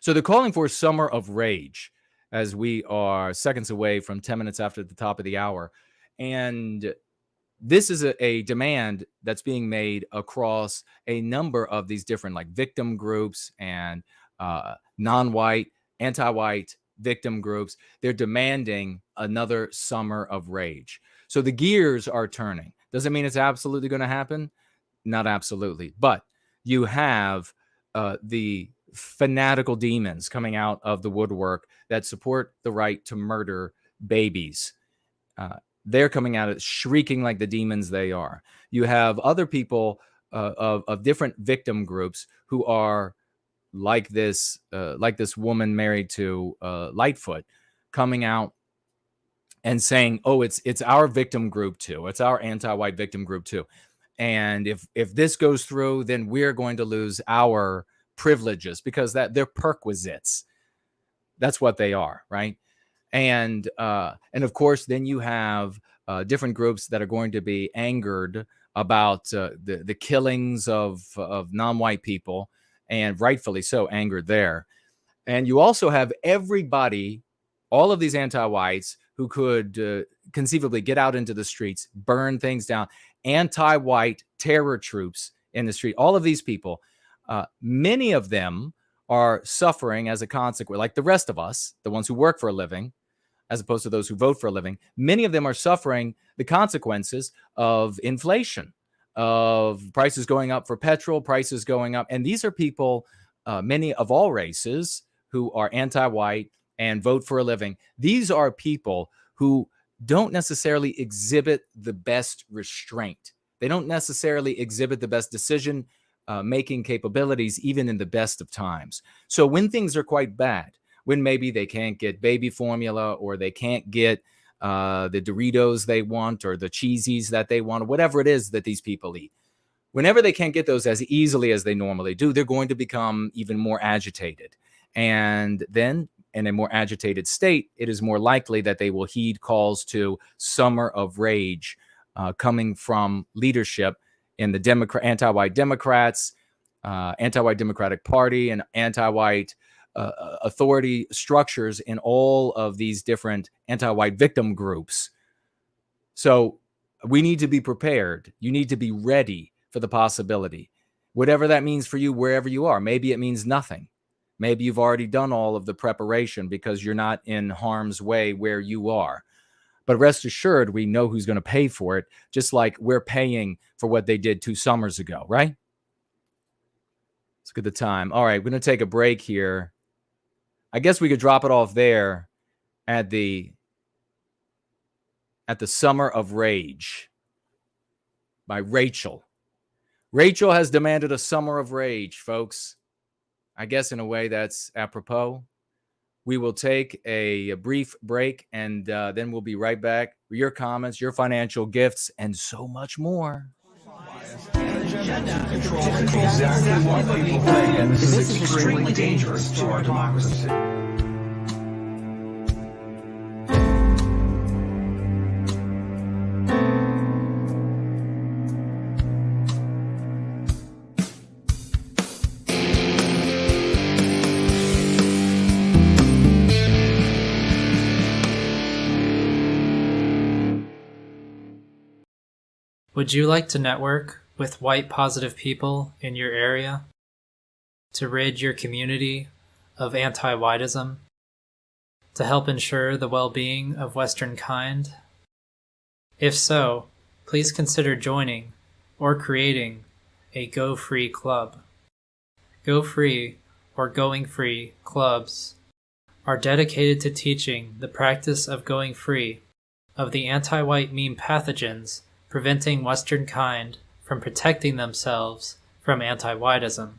So they're calling for a summer of rage as we are seconds away from 10 minutes after the top of the hour. And this is a demand that's being made across a number of these different victim groups and non-white, anti-white victim groups. They're demanding another summer of rage. So the gears are turning. Does it mean it's absolutely going to happen? Not absolutely. But you have the fanatical demons coming out of the woodwork that support the right to murder babies. They're coming out of shrieking like the demons they are. You have other people of different victim groups who are like this woman married to Lightfoot coming out and saying, oh, it's our victim group too. It's our anti-white victim group too. And if this goes through, then we're going to lose our privileges because they're perquisites. That's what they are, right? And of course, then you have different groups that are going to be angered about the killings of non-white people, and rightfully so angered there. And you also have everybody, all of these anti-whites who could conceivably get out into the streets, burn things down, anti-white terror troops in the street. All of these people, many of them are suffering as a consequence, like the rest of us, the ones who work for a living, as opposed to those who vote for a living. Many of them are suffering the consequences of inflation, of prices going up for petrol, prices going up. And these are people, many of all races, who are anti-white and vote for a living. These are people who don't necessarily exhibit the best restraint. They don't necessarily exhibit the best decision making capabilities, even in the best of times. So when things are quite bad, when maybe they can't get baby formula, or they can't get the Doritos they want, or the Cheezies that they want, or whatever it is that these people eat, whenever they can't get those as easily as they normally do, they're going to become even more agitated. And then in a more agitated state, it is more likely that they will heed calls to summer of rage coming from leadership in the anti-white Democrats, anti-white Democratic Party, and anti-white authority structures in all of these different anti-white victim groups. So we need to be prepared. You need to be ready for the possibility. Whatever that means for you, wherever you are. Maybe it means nothing. Maybe you've already done all of the preparation because you're not in harm's way where you are. But rest assured, we know who's going to pay for it, just like we're paying for what they did 2 summers ago, right? Let's look at the time. All right, we're going to take a break here. I guess we could drop it off there at the Summer of Rage by Rachel. Rachel has demanded a summer of rage, folks. I guess in a way that's apropos. We will take a brief break, and then we'll be right back with your comments, your financial gifts, and so much more. Control exactly what people think, and this is extremely dangerous to our democracy. Would you like to network with white positive people in your area to rid your community of anti-whiteism, to help ensure the well-being of Western kind? If so, please consider joining or creating a Go Free Club. Go Free or Going Free clubs are dedicated to teaching the practice of going free of the anti-white meme pathogens preventing Western kind from protecting themselves from anti-whiteism.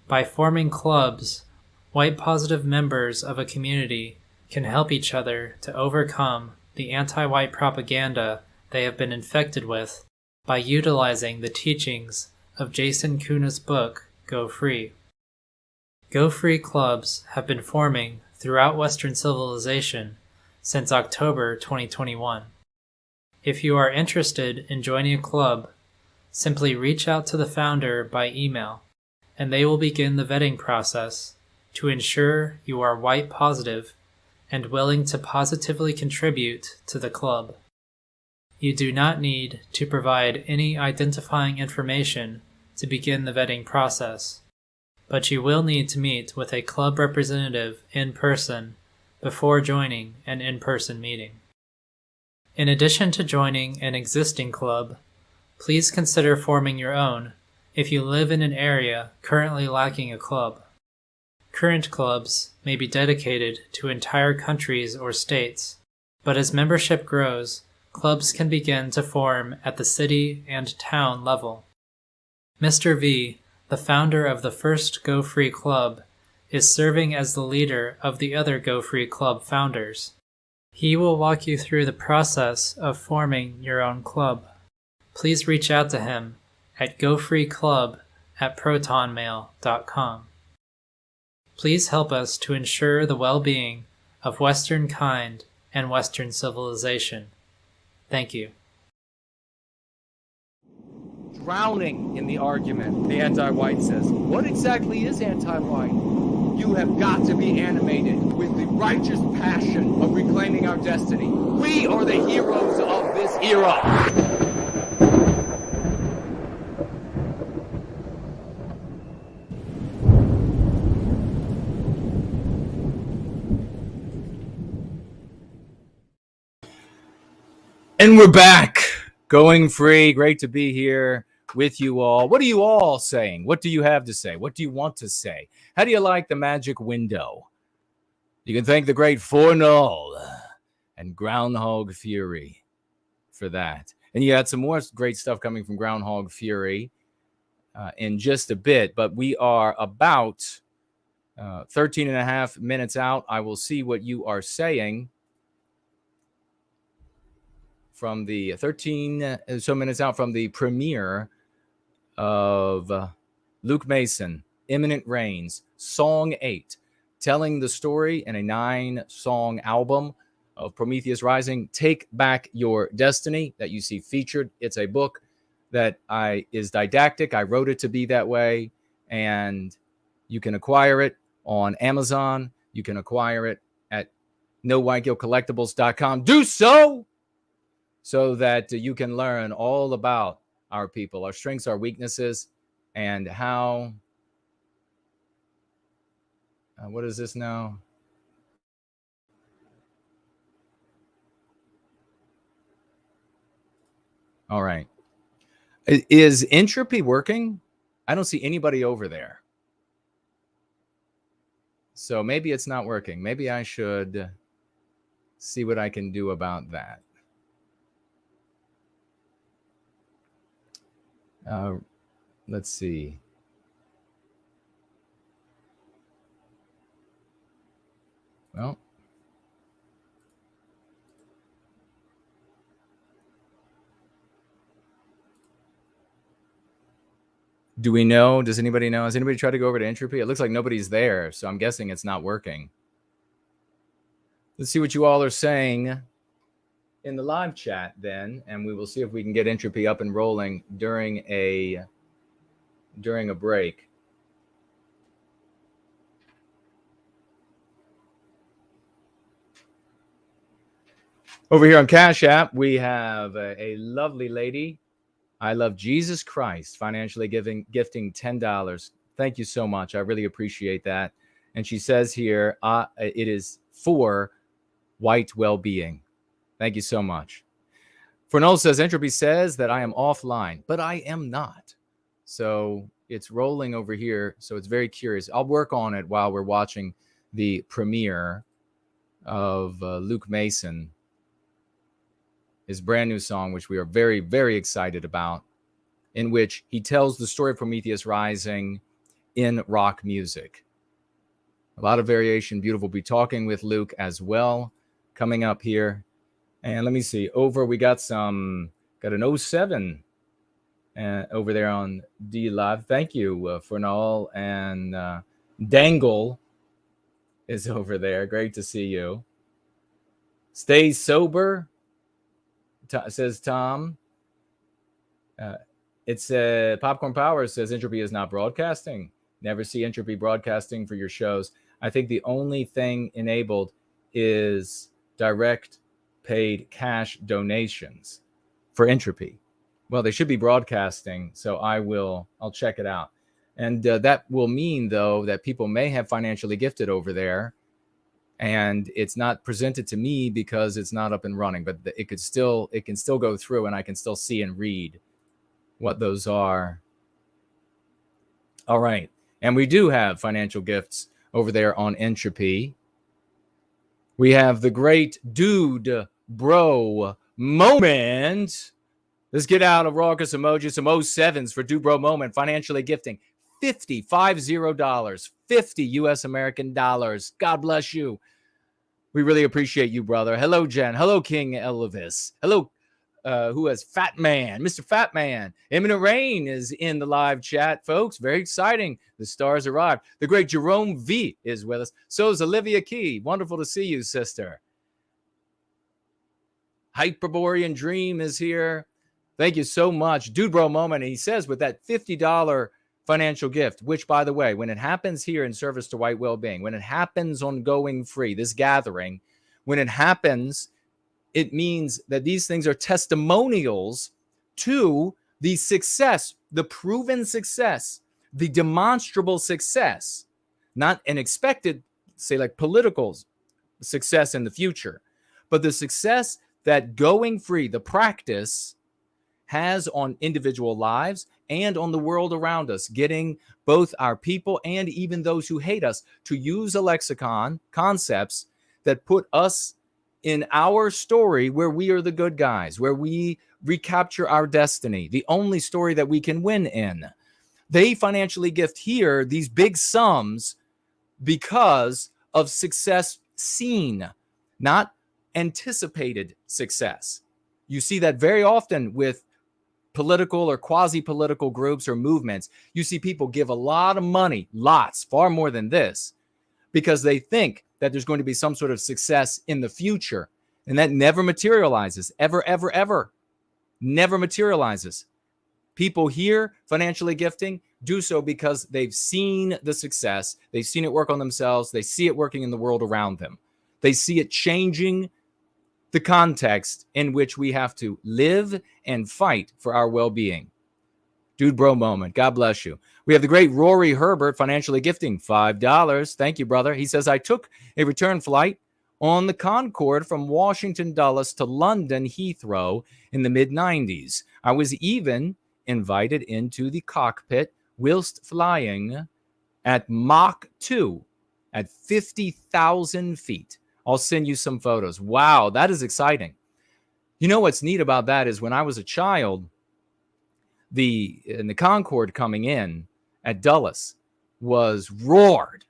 By forming clubs, white positive members of a community can help each other to overcome the anti-white propaganda they have been infected with by utilizing the teachings of Jason Kuna's book, Go Free. Go Free clubs have been forming throughout Western civilization since October 2021. If you are interested in joining a club, simply reach out to the founder by email, and they will begin the vetting process to ensure you are white positive and willing to positively contribute to the club. You do not need to provide any identifying information to begin the vetting process, but you will need to meet with a club representative in person before joining an in-person meeting. In addition to joining an existing club, please consider forming your own if you live in an area currently lacking a club. Current clubs may be dedicated to entire countries or states, but as membership grows, clubs can begin to form at the city and town level. Mr. V, the founder of the first Go Free Club, is serving as the leader of the other Go Free Club founders. He will walk you through the process of forming your own club. Please reach out to him at gofreeclub@protonmail.com. Please help us to ensure the well-being of Western kind and Western civilization. Thank you. Drowning in the argument, the anti-white says, what exactly is anti-white? You have got to be animated with the righteous passion of reclaiming our destiny. We are the heroes of this era. And we're back. Going free. Great to be here with you all. What are you all saying? What do you have to say? What do you want to say? How do you like the magic window? You can thank the great Fornal and Groundhog Fury for that. And you had some more great stuff coming from Groundhog Fury in just a bit. But we are about 13 and a half minutes out. I will see what you are saying from the 13 so minutes out from the premiere of Luke Mason, Imminent Rains, Song 8, telling the story in a 9-song album of Prometheus Rising, Take Back Your Destiny, that you see featured. It's a book that is didactic. I wrote it to be that way, and you can acquire it on Amazon. You can acquire it at nowhiteguildcollectibles.com. Do so that you can learn all about our people, our strengths, our weaknesses, and how... what is this now? All right. Is Entropy working? I don't see anybody over there. So maybe it's not working. Maybe I should see what I can do about that. Let's see. Well, do we know? Does anybody know? Has anybody tried to go over to Entropy? It looks like nobody's there, so I'm guessing it's not working. Let's see what you all are saying in the live chat then, and we will see if we can get Entropy up and rolling during a break. Over here on Cash App, we have a lovely lady. I love Jesus Christ, financially gifting $10. Thank you so much. I really appreciate that. And she says here, it is for white well-being. Thank you so much. Fernald says, Entropy says that I am offline, but I am not. So it's rolling over here. So it's very curious. I'll work on it while we're watching the premiere of Luke Mason, his brand new song, which we are very, very excited about, in which he tells the story of Prometheus rising in rock music. A lot of variation. Beautiful. We'll be talking with Luke as well coming up here. And let me see. We got an 07 over there on D Live. Thank you, Fernal. And Dangle is over there. Great to see you. Stay sober, says Tom. It's Popcorn Power says Entropy is not broadcasting. Never see Entropy broadcasting for your shows. I think the only thing enabled is direct paid cash donations for Entropy. Well, they should be broadcasting, so I'll check it out. And that will mean, though, that people may have financially gifted over there, and it's not presented to me because it's not up and running, but it can still go through, and I can still see and read what those are. All right. And we do have financial gifts over there on Entropy. We have the great Dude Bro Moment. Let's get out a raucous emoji, some 07s for Dude Bro Moment, financially gifting $50 US American dollars. God bless you. We really appreciate you, brother. Hello, Jen. Hello, King Elvis. Hello, who has Fat Man, Mr. Fat Man. Imminent Rain is in the live chat, folks. Very exciting. The stars arrived. The great Jerome V is with us. So is Olivia Key. Wonderful to see you, sister. Hyperborean Dream is here. Thank you so much. Dude Bro Moment. He says with that $50 financial gift, which, by the way, when it happens here in service to white well-being, when it happens on Going Free, this gathering, when it happens, it means that these things are testimonials to the success, the proven success, the demonstrable success, not an expected, say, like political success in the future, but the success that Going Free, the practice, has on individual lives and on the world around us, getting both our people and even those who hate us to use a lexicon, concepts that put us in our story where we are the good guys, where we recapture our destiny, the only story that we can win in. They financially gift here these big sums because of success seen, not anticipated success. You see that very often with political or quasi-political groups or movements. You see people give a lot of money, lots, far more than this, because they think that there's going to be some sort of success in the future. And that never materializes, ever, ever, ever. Never materializes. People here financially gifting do so because they've seen the success. They've seen it work on themselves. They see it working in the world around them. They see it changing the context in which we have to live and fight for our well-being. Dude bro moment. God bless you. We have the great Rory Herbert financially gifting $5. Thank you, brother. He says, I took a return flight on the Concord from Washington Dulles to London Heathrow in the mid-90s. I was even invited into the cockpit whilst flying at Mach 2 at 50,000 feet. I'll send you some photos. Wow, that is exciting. You know what's neat about that is when I was a child, the Concord coming in at Dulles was roared.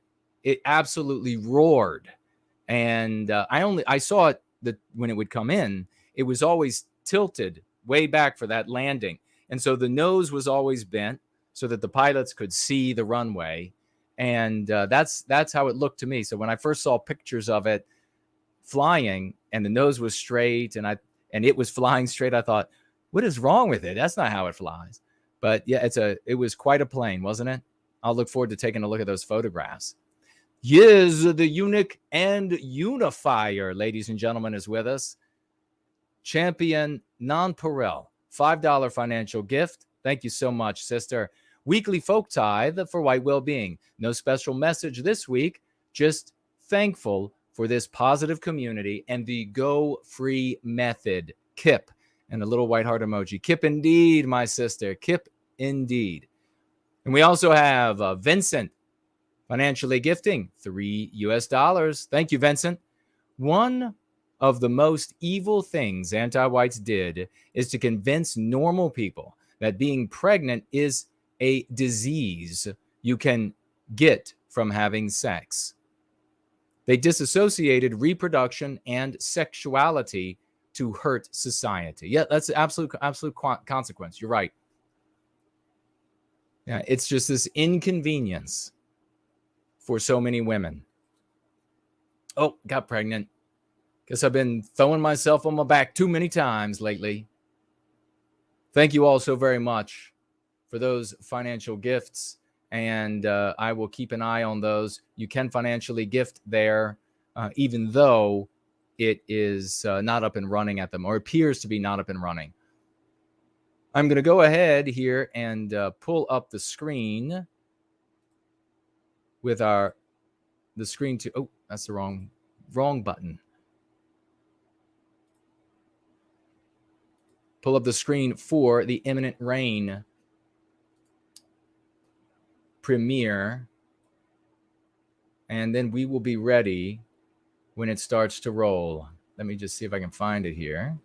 It absolutely roared. And I saw it that when it would come in, it was always tilted way back for that landing. And so the nose was always bent so that the pilots could see the runway. And that's how it looked to me. So when I first saw pictures of it flying and the nose was straight and it was flying straight, I thought, what is wrong with it? That's not how it flies. But yeah, it was quite a plane, wasn't it? I'll look forward to taking a look at those photographs. Yiz, the eunuch and unifier, ladies and gentlemen, is with us. Champion Nonpareil, $5 financial gift. Thank you so much, sister. Weekly folk tithe for white well-being. No special message this week, just thankful for this positive community and the Go Free method. Kip, and a little white heart emoji. Kip indeed, my sister. Kip indeed. And we also have Vincent financially gifting $3. Thank you, Vincent. One of the most evil things anti-whites did is to convince normal people that being pregnant is a disease you can get from having sex. They disassociated reproduction and sexuality to hurt society. Yeah, that's the absolute consequence. You're right. Yeah, it's just this inconvenience for so many women. Oh, got pregnant. Guess I've been throwing myself on my back too many times lately. Thank you all so very much for those financial gifts. And I will keep an eye on those. You can financially gift there, even though it is not up and running at them, or appears to be not up and running. I'm going to go ahead here and pull up the screen with the screen to, oh, that's the wrong button. Pull up the screen for the Imminent Rain premiere, and then we will be ready when it starts to roll. Let me just see if I can find it here.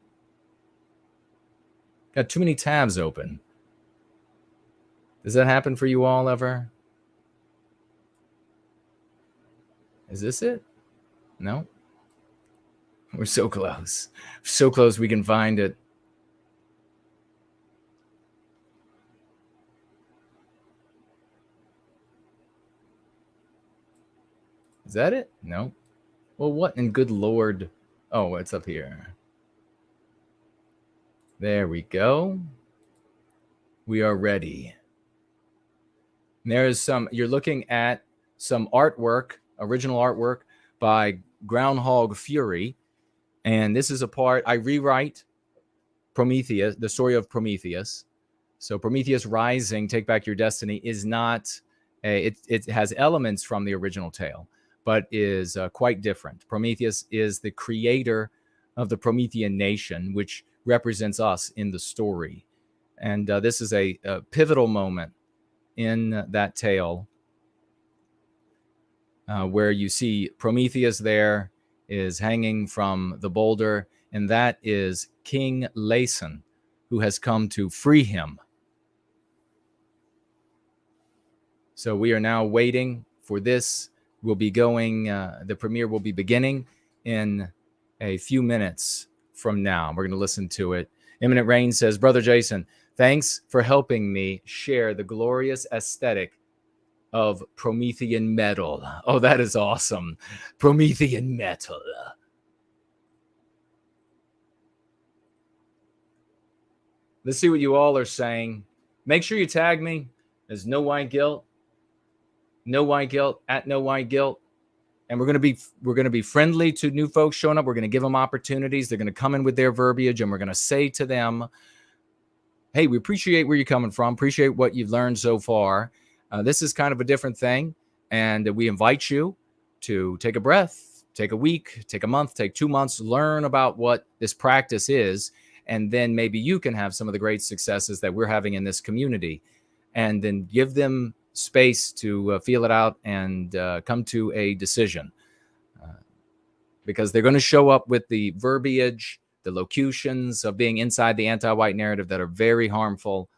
Got too many tabs open. Does that happen for you all ever? Is this it? No? We're so close. So close we can find it. Is that it? No. Well, what in good Lord? Oh, it's up here. There we go. We are ready. There's you're looking at some artwork, original artwork by Groundhog Fury. And this is a part, I rewrite Prometheus, the story of Prometheus. So Prometheus Rising, Take Back Your Destiny is not, it has elements from the original tale, but is quite different. Prometheus is the creator of the Promethean nation, which represents us in the story. And this is a pivotal moment in that tale where you see Prometheus there is hanging from the boulder, and that is King Layson, who has come to free him. So we are now waiting for this. We'll be going, the premiere will be beginning in a few minutes from now. We're going to listen to it. Imminent Rain says, Brother Jason, thanks for helping me share the glorious aesthetic of Promethean metal. Oh, that is awesome. Promethean metal. Let's see what you all are saying. Make sure you tag me. There's No White Guilt, No White Guilt, at No White Guilt. And we're going to be friendly to new folks showing up. We're going to give them opportunities. They're going to come in with their verbiage, and we're going to say to them, hey, we appreciate where you're coming from, appreciate what you've learned so far. This is kind of a different thing, and we invite you to take a breath, take a week, take a month, take 2 months, learn about what this practice is, and then maybe you can have some of the great successes that we're having in this community, and then give them space to feel it out and come to a decision, because they're going to show up with the verbiage, the locutions of being inside the anti-white narrative that are very harmful.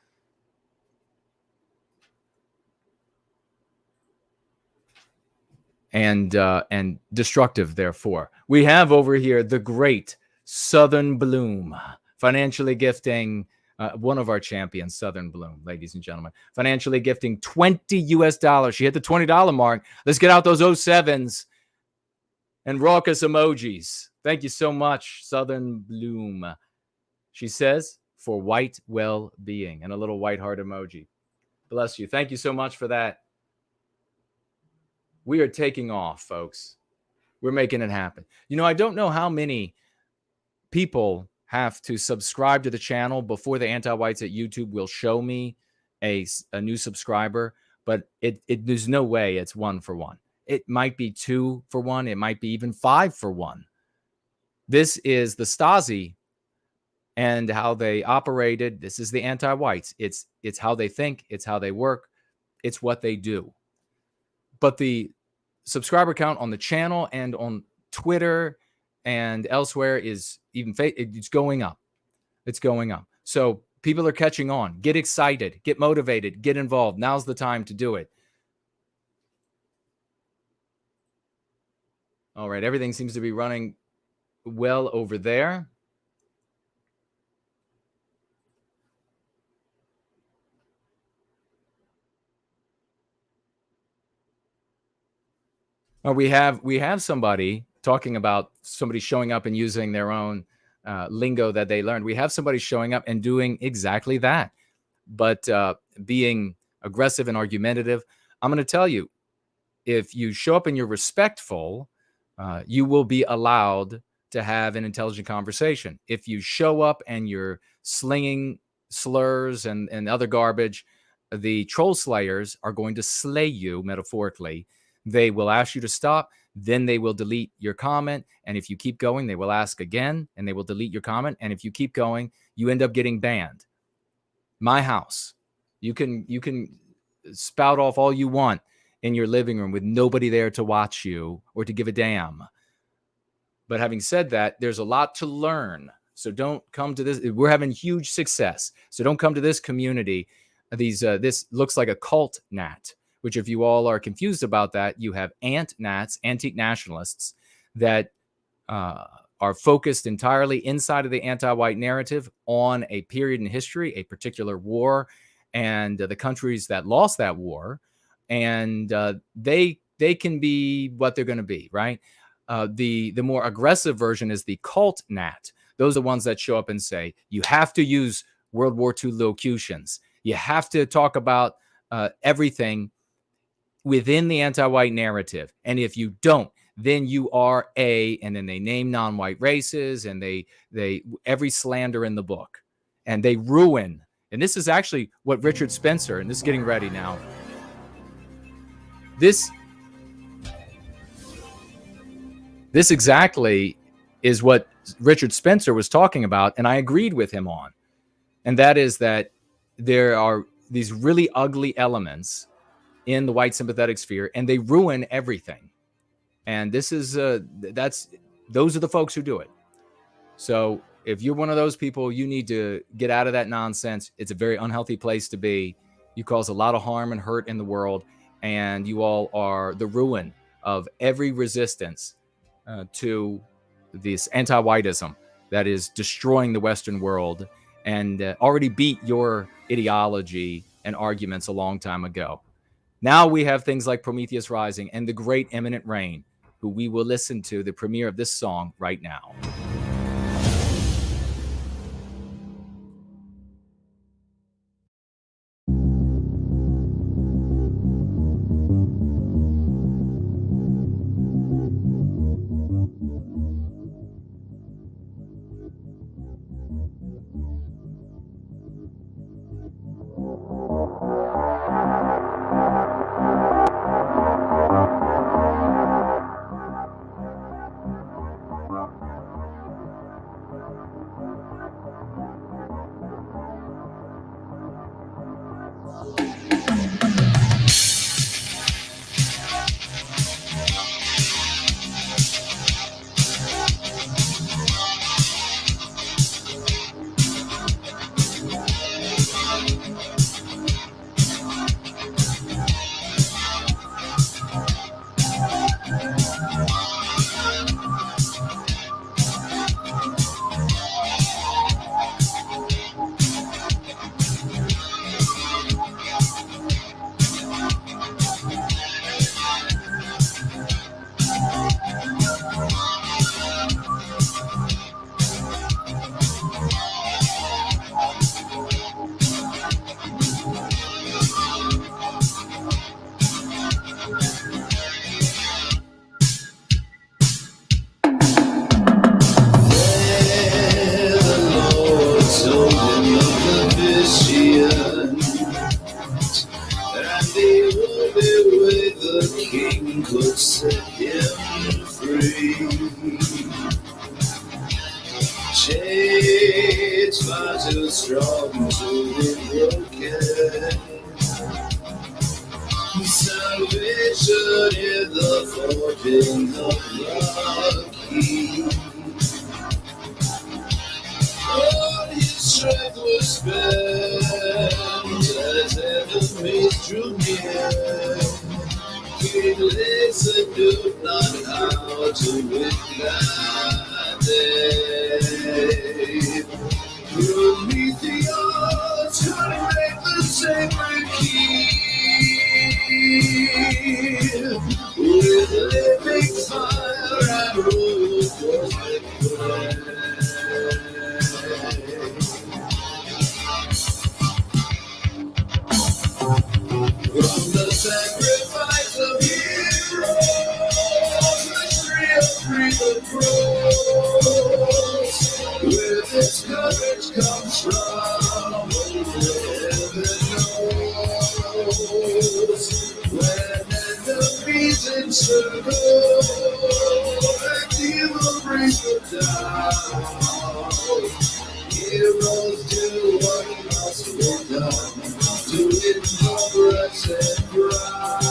And destructive, therefore. We have over here the great Southern Bloom, financially gifting one of our champions, Southern Bloom, ladies and gentlemen, financially gifting $20 US. She hit the $20 mark. Let's get out those 07s and raucous emojis. Thank you so much, Southern Bloom. She says, for white well-being, and a little white heart emoji. Bless you. Thank you so much for that. We are taking off, folks. We're making it happen. You know, I don't know how many people have to subscribe to the channel before the anti-whites at YouTube will show me a new subscriber, but there's no way it's 1 for 1. It might be 2 for 1. It might be even 5 for 1. This is the Stasi and how they operated. This is the anti-whites. It's how they think. It's how they work. It's what they do. But the subscriber count on the channel and on Twitter and elsewhere is it's going up. It's going up. So people are catching on. Get excited. Get motivated. Get involved. Now's the time to do it. All right. Everything seems to be running well over there. We have somebody talking about somebody showing up and using their own lingo that they learned. We have somebody showing up and doing exactly that, but being aggressive and argumentative. I'm going to tell you, if you show up and you're respectful, you will be allowed to have an intelligent conversation. If you show up and you're slinging slurs and other garbage, the troll slayers are going to slay you metaphorically. They will ask you to stop, then they will delete your comment. And if you keep going, they will ask again and they will delete your comment. And if you keep going, you end up getting banned. My house. You can spout off all you want in your living room with nobody there to watch you or to give a damn. But having said that, there's a lot to learn. So don't come to this. We're having huge success. So don't come to this community. This looks like a cult nat, which if you all are confused about that, you have ant-nats, antique nationalists, that are focused entirely inside of the anti-white narrative on a period in history, a particular war, and the countries that lost that war. And they can be what they're going to be, right? The more aggressive version is the cult nat. Those are the ones that show up and say, you have to use World War II locutions. You have to talk about everything within the anti-white narrative. And if you don't, then you are and then they name non-white races and they every slander in the book. And they ruin. And this is actually what Richard Spencer, and this is getting ready now. This exactly is what Richard Spencer was talking about, and I agreed with him on. And that is that there are these really ugly elements in the white sympathetic sphere, and they ruin everything. And this is those are the folks who do it. So if you're one of those people, you need to get out of that nonsense. It's a very unhealthy place to be. You cause a lot of harm and hurt in the world, and you all are the ruin of every resistance to this anti-whiteism that is destroying the Western world and already beat your ideology and arguments a long time ago. Now we have things like Prometheus Rising and the great Imminent Rain, who we will listen to the premiere of this song right now. too strong to be broken. Salvation in the forging of lucky. All his strength was spent as enemies drew near. King Listen knew not how to win that day. Prometheus could break the sacred key with living fire and royal cosmic flame. From the sacrifice of heroes, mystery of freedom grows. With its courage comes from heaven knows. When enemies encircle and evil brings them down, heroes do what must be done to win progress and ground.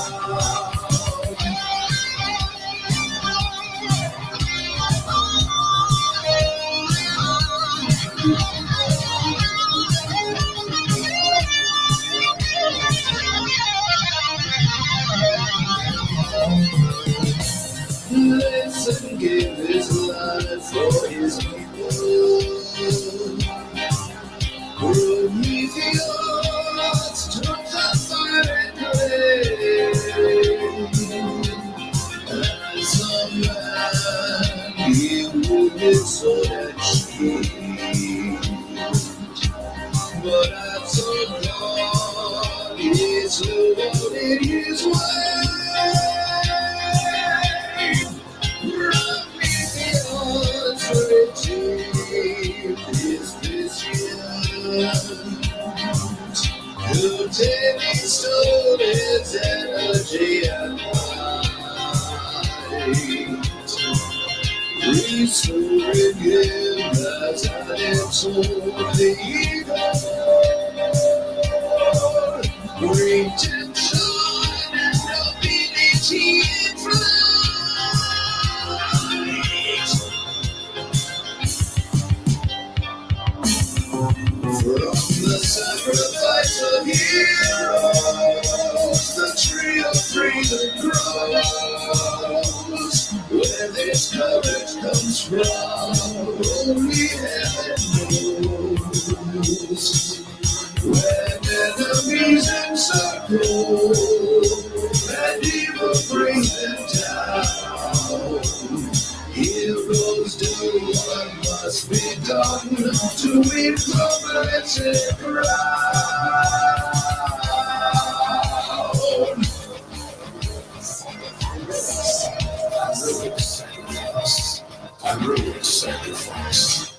Listen gave his life for his people. Prometheus took the fiery flame. As a man, he wounded so that she. But as a God, he slew out in his way. Prometheus redeemed his vision. To take stole his energy and light. Restoring him as an exalted the eagle. Redemption and nobility in flight. From the sacrifice of heroes, the tree of freedom grows. Where this courage comes from, only heaven knows. When enemies encircle and evil brings them down, heroes do what must be done to win progress and crown. Heroic sacrifice.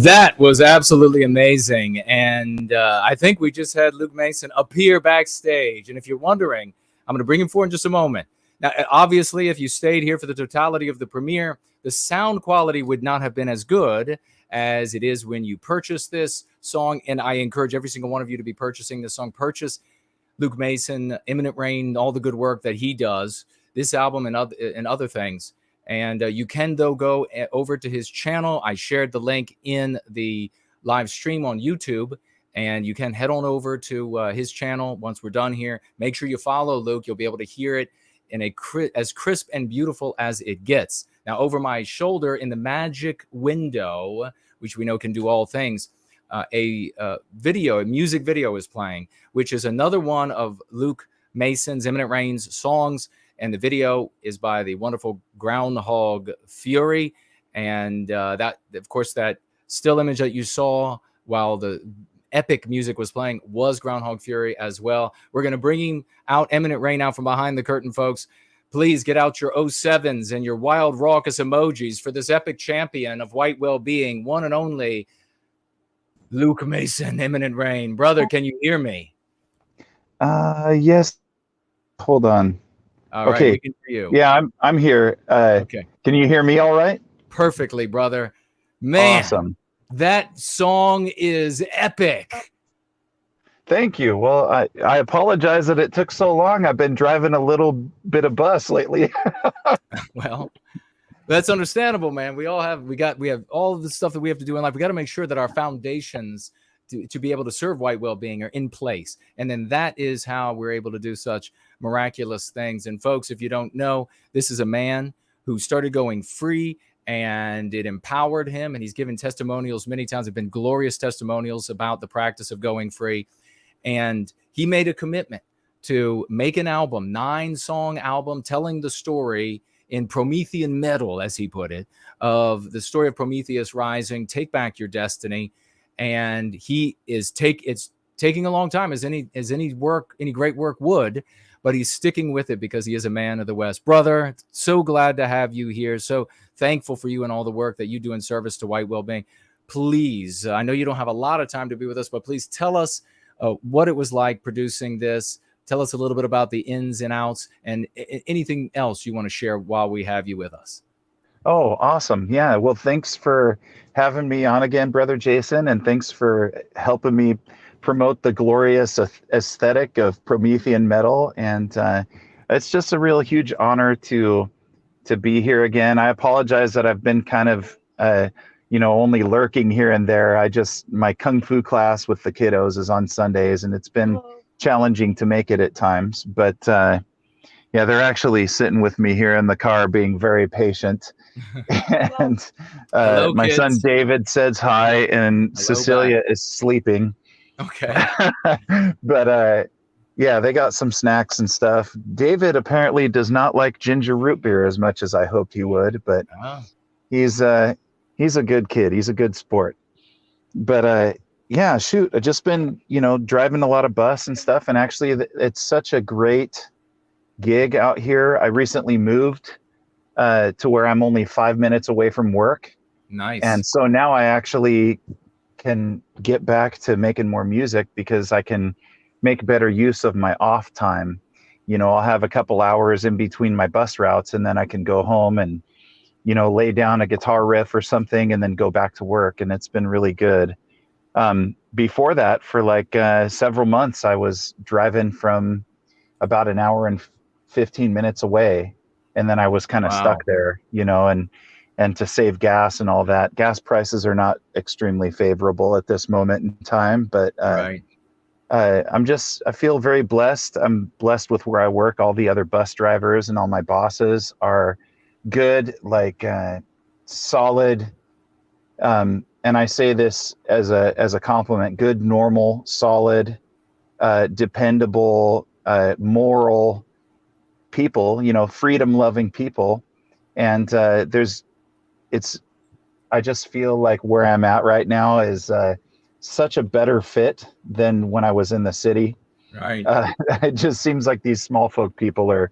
That was absolutely amazing. And I think we just had Luke Mason appear backstage. And if you're wondering, I'm going to bring him forward in just a moment. Now, obviously, if you stayed here for the totality of the premiere, the sound quality would not have been as good as it is when you purchase this song. And I encourage every single one of you to be purchasing this song. Purchase Luke Mason, Imminent Rain, all the good work that he does, this album and other things. And you can, though, go over to his channel. I shared the link in the live stream on YouTube, and you can head on over to his channel once we're done here. Make sure you follow Luke. You'll be able to hear it in as crisp and beautiful as it gets. Now, over my shoulder in the magic window, which we know can do all things, a music video is playing, which is another one of Luke Mason's, Imminent Rain's songs. And the video is by the wonderful Groundhog Fury. And that, of course, that still image that you saw while the epic music was playing was Groundhog Fury as well. We're going to bring him out, Imminent Rain, out from behind the curtain, folks. Please get out your 07s and your wild, raucous emojis for this epic champion of white well-being, one and only Luke Mason, Imminent Rain. Brother, can you hear me? Yes. Hold on. All right, okay. We can hear you. Yeah, I'm here. Okay. Can you hear me all right? Perfectly, brother. Man, awesome. That song is epic. Thank you. Well, I apologize that it took so long. I've been driving a little bit of bus lately. Well, that's understandable, man. We have all of the stuff that we have to do in life. We got to make sure that our foundations to be able to serve white well-being are in place. And then that is how we're able to do such miraculous things. And folks, if you don't know, this is a man who started going free, and it empowered him. And he's given testimonials many times. Have been glorious testimonials about the practice of going free. And he made a commitment to make an album, 9-song album, telling the story in Promethean metal, as he put it, of the story of Prometheus rising, take back your destiny. And he is it's taking a long time, as any great work would, but he's sticking with it because he is a man of the West. Brother, so glad to have you here. So thankful for you and all the work that you do in service to white well-being. Please, I know you don't have a lot of time to be with us, but please tell us what it was like producing this. Tell us a little bit about the ins and outs and anything else you want to share while we have you with us. Oh, awesome. Yeah. Well, thanks for having me on again, Brother Jason, and thanks for helping me promote the glorious aesthetic of Promethean metal. And it's just a real huge honor to be here again. I apologize that I've been kind of, only lurking here and there. My Kung Fu class with the kiddos is on Sundays, and it's been challenging to make it at times. But Yeah, they're actually sitting with me here in the car, being very patient. And Hello, my son kids. David says hi, and Hello back. Cecilia is sleeping. Okay. But yeah, they got some snacks and stuff. David apparently does not like ginger root beer as much as I hoped he would, but Ah, he's he's a good kid. He's a good sport. But yeah, shoot, I've just been, driving a lot of bus and stuff, and actually it's such a great gig out here. I recently moved to where I'm only 5 minutes away from work. nice. And so now I actually can get back to making more music because I can make better use of my off time. I'll have a couple hours in between my bus routes, and then I can go home and, lay down a guitar riff or something and then go back to work. And it's been really good. Before that, for like several months, I was driving from about an hour and 15 minutes away. And then I was kind of Wow. stuck there, and to save gas and all that. Gas prices are not extremely favorable at this moment in time, but Right. I feel very blessed. I'm blessed with where I work. All the other bus drivers and all my bosses are good, like solid. And I say this as a compliment: good, normal, solid, dependable, moral people. Freedom-loving people. And I just feel like where I'm at right now is such a better fit than when I was in the city. Right. It just seems like these small folk people are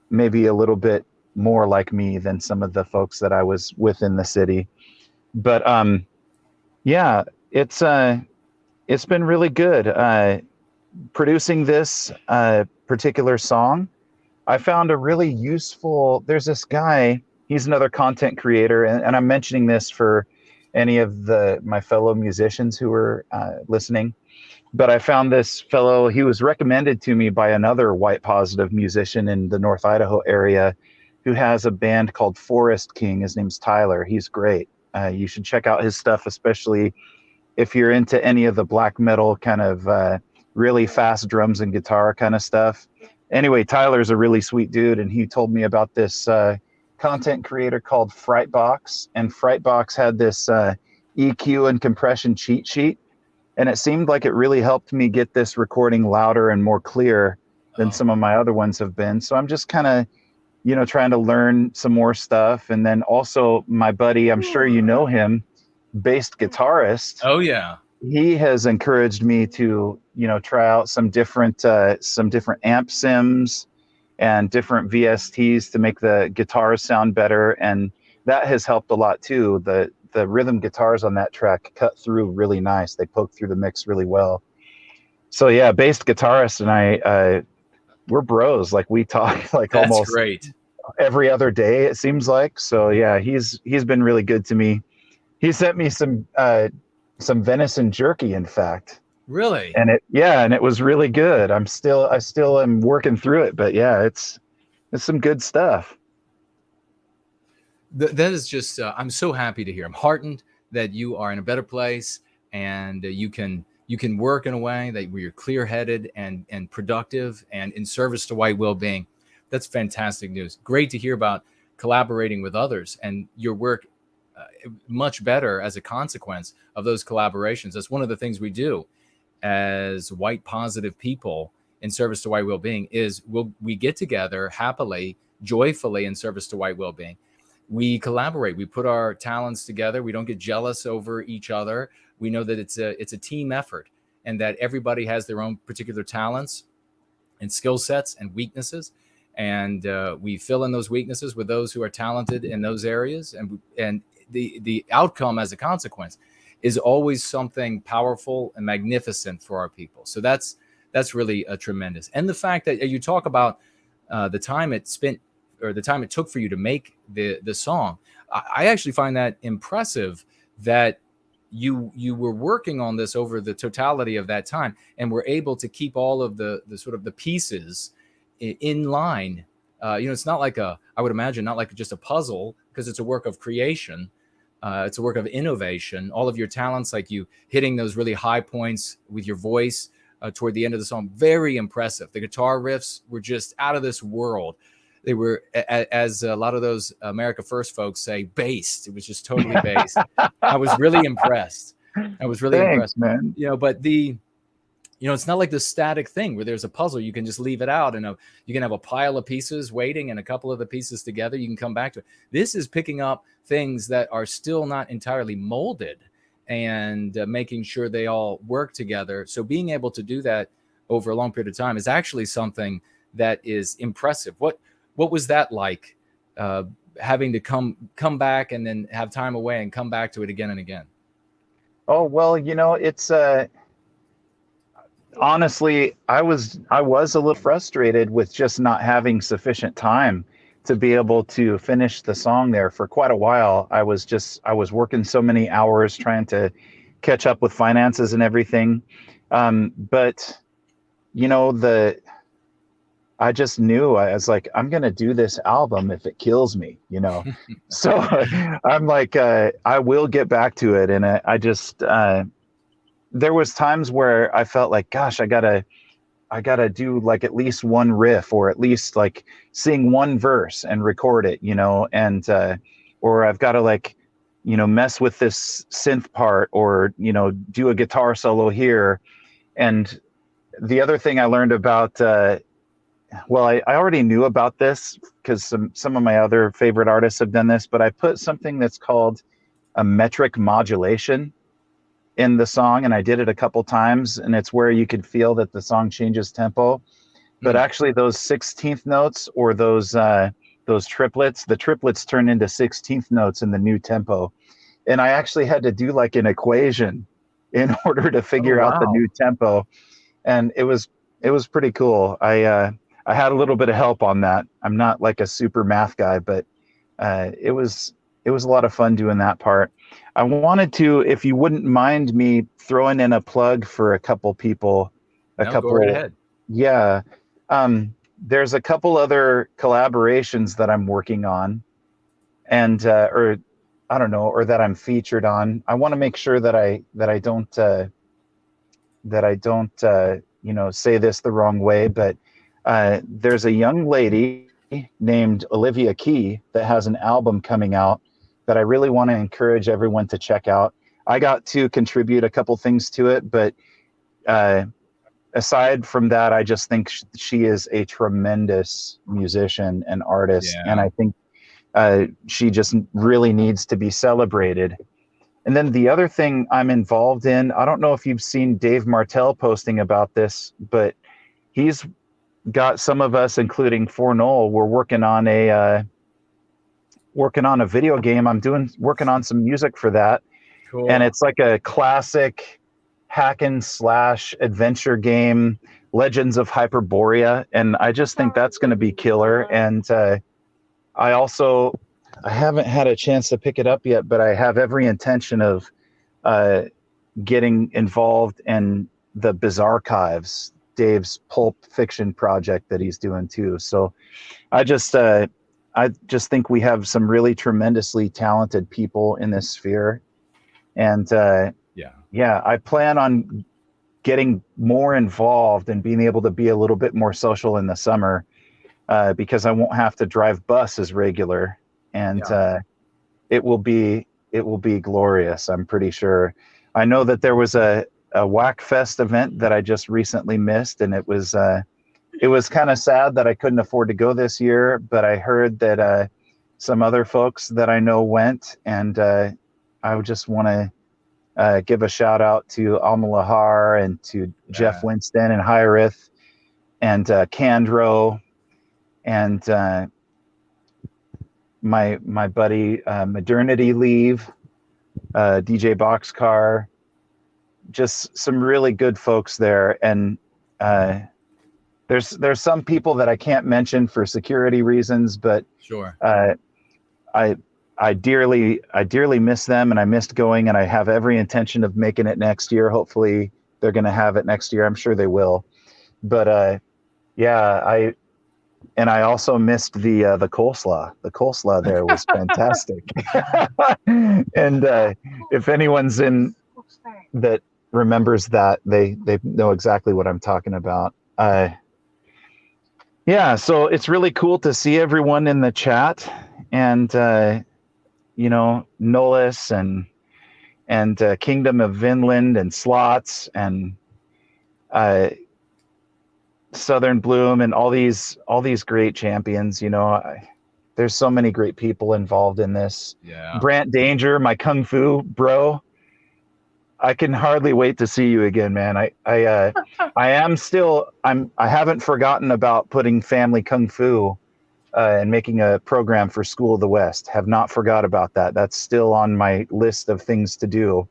maybe a little bit more like me than some of the folks that I was with in the city. But yeah, it's been really good. Producing this particular song, I found a really useful. There's this guy. He's another content creator, and I'm mentioning this for any of my fellow musicians who are listening. But I found this fellow. He was recommended to me by another white positive musician in the North Idaho area, who has a band called Forest King. His name's Tyler. He's great. You should check out his stuff, especially if you're into any of the black metal kind of really fast drums and guitar kind of stuff. Anyway, Tyler's a really sweet dude, and he told me about this content creator called Frightbox, and Frightbox had this EQ and compression cheat sheet, and it seemed like it really helped me get this recording louder and more clear than some of my other ones have been. So I'm just kind of, trying to learn some more stuff. And then also my buddy, I'm sure you know him, bass guitarist. Oh yeah. He has encouraged me to, try out some different amp sims and different VSTs to make the guitars sound better. And that has helped a lot too. The rhythm guitars on that track cut through really nice. They poke through the mix really well. So yeah, bass guitarist and I, we're bros. Like we talk like That's almost great. every other day, it seems like. So yeah, he's been really good to me. He sent me some venison jerky, in fact. Really? And it was really good. I still am working through it, but yeah, it's some good stuff. That is just, I'm so happy to hear. I'm heartened that you are in a better place, and you can work in a way that where you're clear-headed and productive and in service to white well-being. That's fantastic news. Great to hear about collaborating with others and your work much better as a consequence of those collaborations. That's one of the things we do as white positive people in service to white well-being is we get together happily, joyfully in service to white well-being. We collaborate. We put our talents together. We don't get jealous over each other. We know that it's a team effort, and that everybody has their own particular talents and skill sets and weaknesses. And we fill in those weaknesses with those who are talented in those areas. And the outcome as a consequence is always something powerful and magnificent for our people. So that's really tremendous. And the fact that you talk about the time it spent, or the time it took for you to make the song, I actually find that impressive that you were working on this over the totality of that time and were able to keep all of the sort of the pieces in line. It's not like I would imagine, not like just a puzzle, because it's a work of creation. It's a work of innovation. All of your talents, like you hitting those really high points with your voice, toward the end of the song. Very impressive. The guitar riffs were just out of this world. They were, as a lot of those America First folks say, based. It was just totally based. I was really impressed. Thanks, man. But it's not like this static thing where there's a puzzle. You can just leave it out, and you can have a pile of pieces waiting, and a couple of the pieces together. You can come back to it. This is picking up things that are still not entirely molded and making sure they all work together. So being able to do that over a long period of time is actually something that is impressive. What was that like, having to come back and then have time away and come back to it again and again? Oh, well, it's honestly, I was a little frustrated with just not having sufficient time to be able to finish the song there for quite a while. I was working so many hours trying to catch up with finances and everything. But I just knew, I was like, I'm going to do this album if it kills me, So I'm like, I will get back to it. And I just, there was times where I felt like, gosh, I gotta do like at least one riff, or at least like sing one verse and record it, and, or I've got to mess with this synth part, or, do a guitar solo here. And the other thing I learned about, I already knew about this because some of my other favorite artists have done this, but I put something that's called a metric modulation in the song, and I did it a couple times, and it's where you could feel that the song changes tempo. But actually those 16th notes, or those triplets, the triplets turn into 16th notes in the new tempo. And I actually had to do like an equation in order to figure out the new tempo. And it was pretty cool. I had a little bit of help on that. I'm not like a super math guy, but it was a lot of fun doing that part. I wanted to, if you wouldn't mind me throwing in a plug for a couple people, Go right ahead. Yeah. There's a couple other collaborations that I'm working on, and or I don't know, or that I'm featured on. I want to make sure that I don't say this the wrong way, but there's a young lady named Olivia Key that has an album coming out that I really want to encourage everyone to check out. I got to contribute a couple things to it, but aside from that, I just think she is a tremendous musician and artist. Yeah. And I think she just really needs to be celebrated. And then the other thing I'm involved in, I don't know if you've seen Dave Martell posting about this, but he's got some of us, including Fornol, we're working on a video game. I'm working on some music for that. Cool. And it's like a classic hack and slash adventure game, Legends of Hyperborea. And I just think that's going to be killer. And I haven't had a chance to pick it up yet, but I have every intention of getting involved in the Bizarchives, Dave's pulp fiction project that he's doing too. So I just think we have some really tremendously talented people in this sphere. And I plan on getting more involved and being able to be a little bit more social in the summer, because I won't have to drive bus as regular, and it will be glorious. I'm pretty sure. I know that there was a Whack Fest event that I just recently missed, and it was kind of sad that I couldn't afford to go this year, but I heard that some other folks that I know went, and I would just want to give a shout out to Alma Lahar and to Jeff Winston and Hyrith and Candro and my buddy Modernity Leave, DJ Boxcar, just some really good folks there. And there's some people that I can't mention for security reasons, but sure. I dearly miss them, and I missed going, and I have every intention of making it next year. Hopefully they're going to have it next year. I'm sure they will. But I also missed the coleslaw. The coleslaw there was fantastic. And if anyone's in that remembers that, they know exactly what I'm talking about. Yeah, so it's really cool to see everyone in the chat, and Nollis and Kingdom of Vinland and Slots and Southern Bloom and all these great champions. There's so many great people involved in this. Yeah. Brant Danger, my Kung Fu bro. I can hardly wait to see you again, man. I haven't forgotten about putting family Kung Fu and making a program for School of the West. Have not forgot about that. That's still on my list of things to do.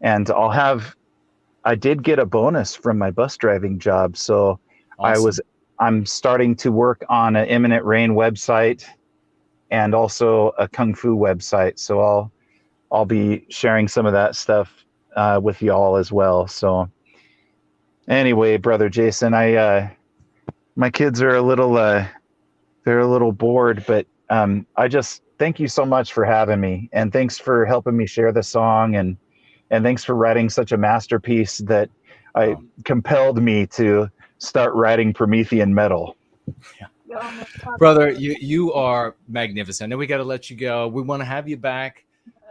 And I did get a bonus from my bus driving job. So Awesome. I'm starting to work on an Imminent Rain website and also a Kung Fu website. So I'll be sharing some of that stuff with y'all as well. So anyway, brother Jason, my kids are a little bored, but I just thank you so much for having me, and thanks for helping me share the song, and thanks for writing such a masterpiece that compelled me to start writing Promethean metal. Yeah. Brother, you are magnificent. And we got to let you go. We want to have you back.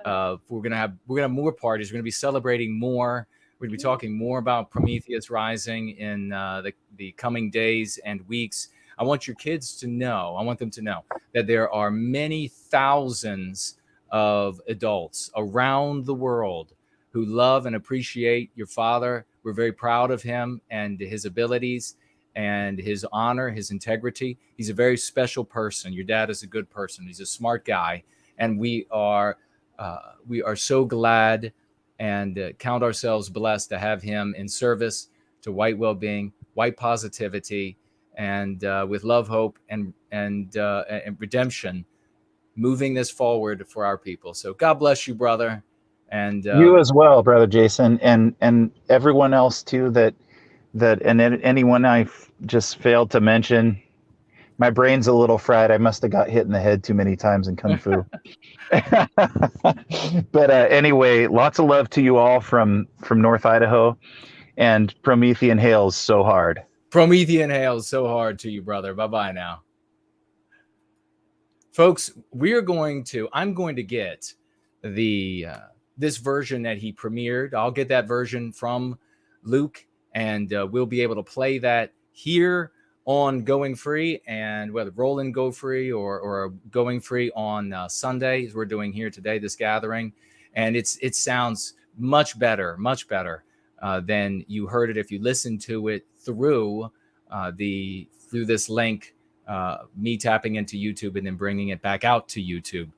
We're gonna have more parties. We're gonna be celebrating more. We're gonna be talking more about Prometheus Rising in the coming days and weeks. I want your kids to know. I want them to know that there are many thousands of adults around the world who love and appreciate your father. We're very proud of him and his abilities and his honor, his integrity. He's a very special person. Your dad is a good person. He's a smart guy, and we are so glad and count ourselves blessed to have him in service to white well-being, white positivity, and with love, hope, and redemption, moving this forward for our people. So God bless you, brother, and you as well, brother Jason, and everyone else too. And anyone I just failed to mention. My brain's a little fried. I must have got hit in the head too many times in Kung Fu. But anyway, lots of love to you all from North Idaho, and Promethean hails so hard. Promethean hails so hard to you, brother. Bye-bye now. Folks, I'm going to get this version that he premiered. I'll get that version from Luke, and we'll be able to play that here on Going Free, and whether Roland Go Free or Going Free on Sunday, as we're doing here today, this gathering. And it sounds much better than you heard it if you listened to it through this link, me tapping into YouTube and then bringing it back out to YouTube.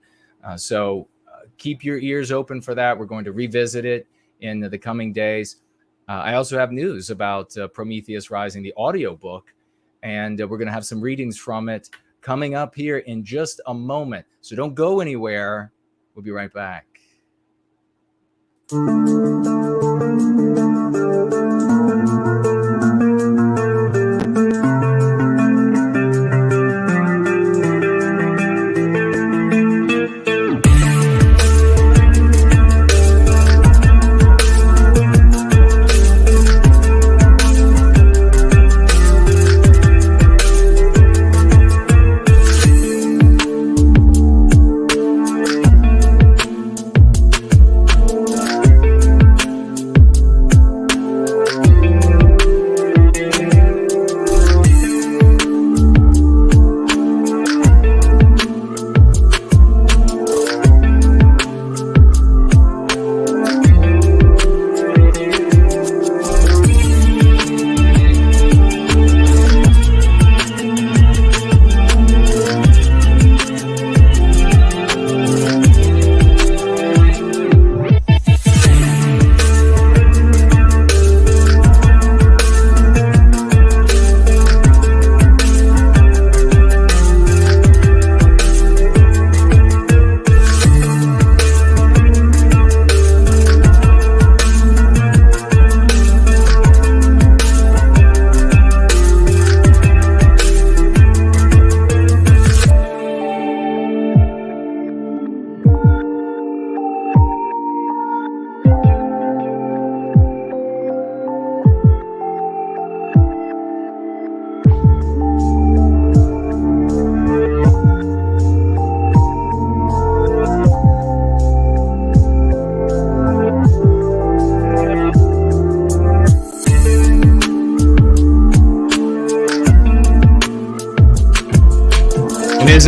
So keep your ears open for that. We're going to revisit it in the coming days. I also have news about Prometheus Rising, the audiobook, and we're going to have some readings from it coming up here in just a moment. So don't go anywhere. We'll be right back.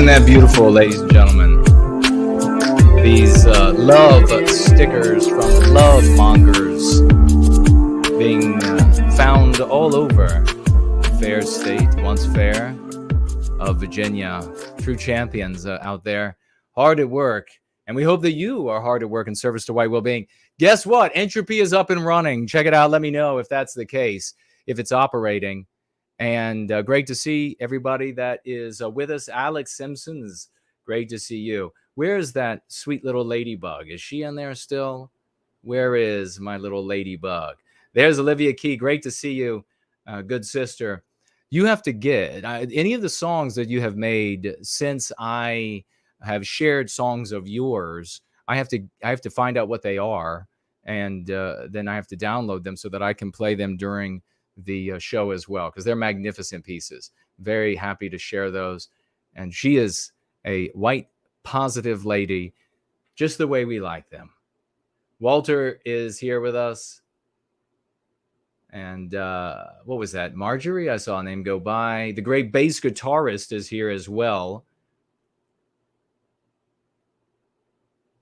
Isn't that beautiful, ladies and gentlemen? These love stickers from love mongers being found all over the fair state, once fair, of Virginia. True champions out there, hard at work. And we hope that you are hard at work in service to white well-being. Guess what? Entropy is up and running. Check it out. Let me know if that's the case, if it's operating. And great to see everybody that is with us. Alex Simpson's great to see you. Where is that sweet little ladybug? Is she in there still? Where is my little ladybug? There's Olivia Key. Great to see you, good sister. You have to get any of the songs that you have made since I have shared songs of yours. I have to find out what they are, and then I have to download them so that I can play them during the show as well, because they're magnificent pieces. Very happy to share those. And she is a white positive lady, just the way we like them. Walter is here with us. And what was that? Marjorie? I saw a name go by. The great bass guitarist is here as well.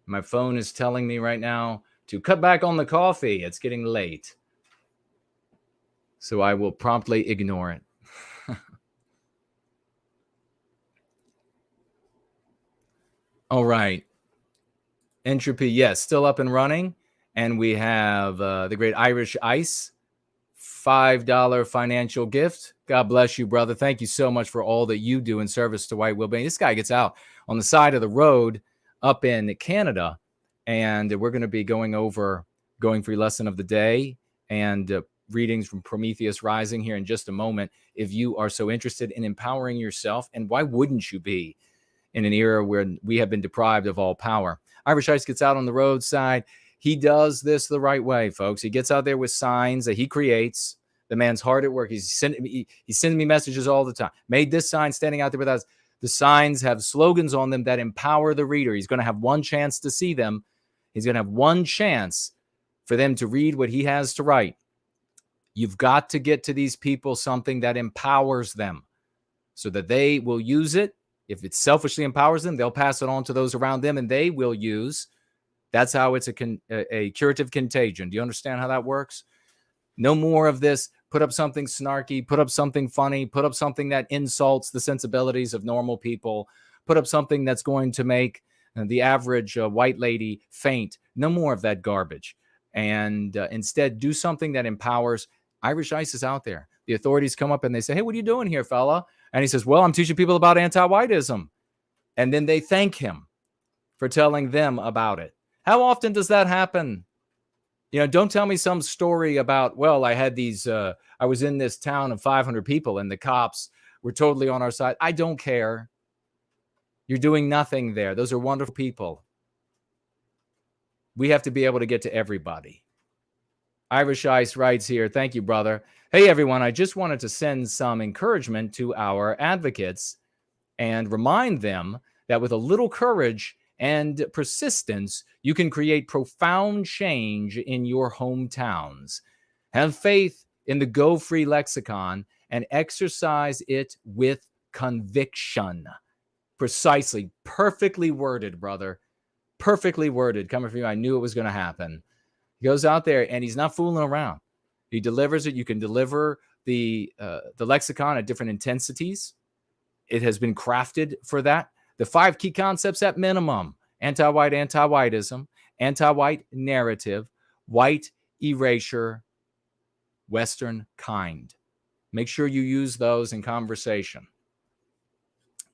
My phone is telling me right now to cut back on the coffee. It's getting late. So I will promptly ignore it. All right. Entropy, yes, still up and running. And we have the great Irish Ice, $5 financial gift. God bless you, brother. Thank you so much for all that you do in service to white well-being. This guy gets out on the side of the road up in Canada, and we're going to be going over Going Free Lesson of the Day and readings from Prometheus Rising here in just a moment. If you are so interested in empowering yourself, and why wouldn't you be in an era where we have been deprived of all power? Irish Ice gets out on the roadside. He does this the right way, folks. He gets out there with signs that he creates. The man's hard at work. He's sending me messages all the time. Made this sign, standing out there with us. The signs have slogans on them that empower the reader. He's going to have one chance to see them. He's going to have one chance for them to read what he has to write. You've got to get to these people something that empowers them so that they will use it. If it selfishly empowers them, they'll pass it on to those around them, and they will use. That's how it's a curative contagion. Do you understand how that works? No more of this. Put up something snarky, put up something funny, put up something that insults the sensibilities of normal people, put up something that's going to make the average white lady faint. No more of that garbage. And instead, do something that empowers. Irish Ice is out there. The authorities come up and they say, "Hey, what are you doing here, fella?" And he says, "Well, I'm teaching people about anti-whiteism." And then they thank him for telling them about it. How often does that happen? Don't tell me some story about, well, I had these, I was in this town of 500 people and the cops were totally on our side. I don't care. You're doing nothing there. Those are wonderful people. We have to be able to get to everybody. Irish Ice writes here, thank you, brother. Hey, everyone, I just wanted to send some encouragement to our advocates and remind them that with a little courage and persistence, you can create profound change in your hometowns. Have faith in the Go Free lexicon and exercise it with conviction. Precisely. Perfectly worded, brother. Perfectly worded. Coming from you, I knew it was going to happen. He goes out there and he's not fooling around. He delivers it. You can deliver the lexicon at different intensities. It has been crafted for that. The 5 key concepts at minimum: anti-white, anti-whiteism, anti-white narrative, white erasure, Western kind. Make sure you use those in conversation.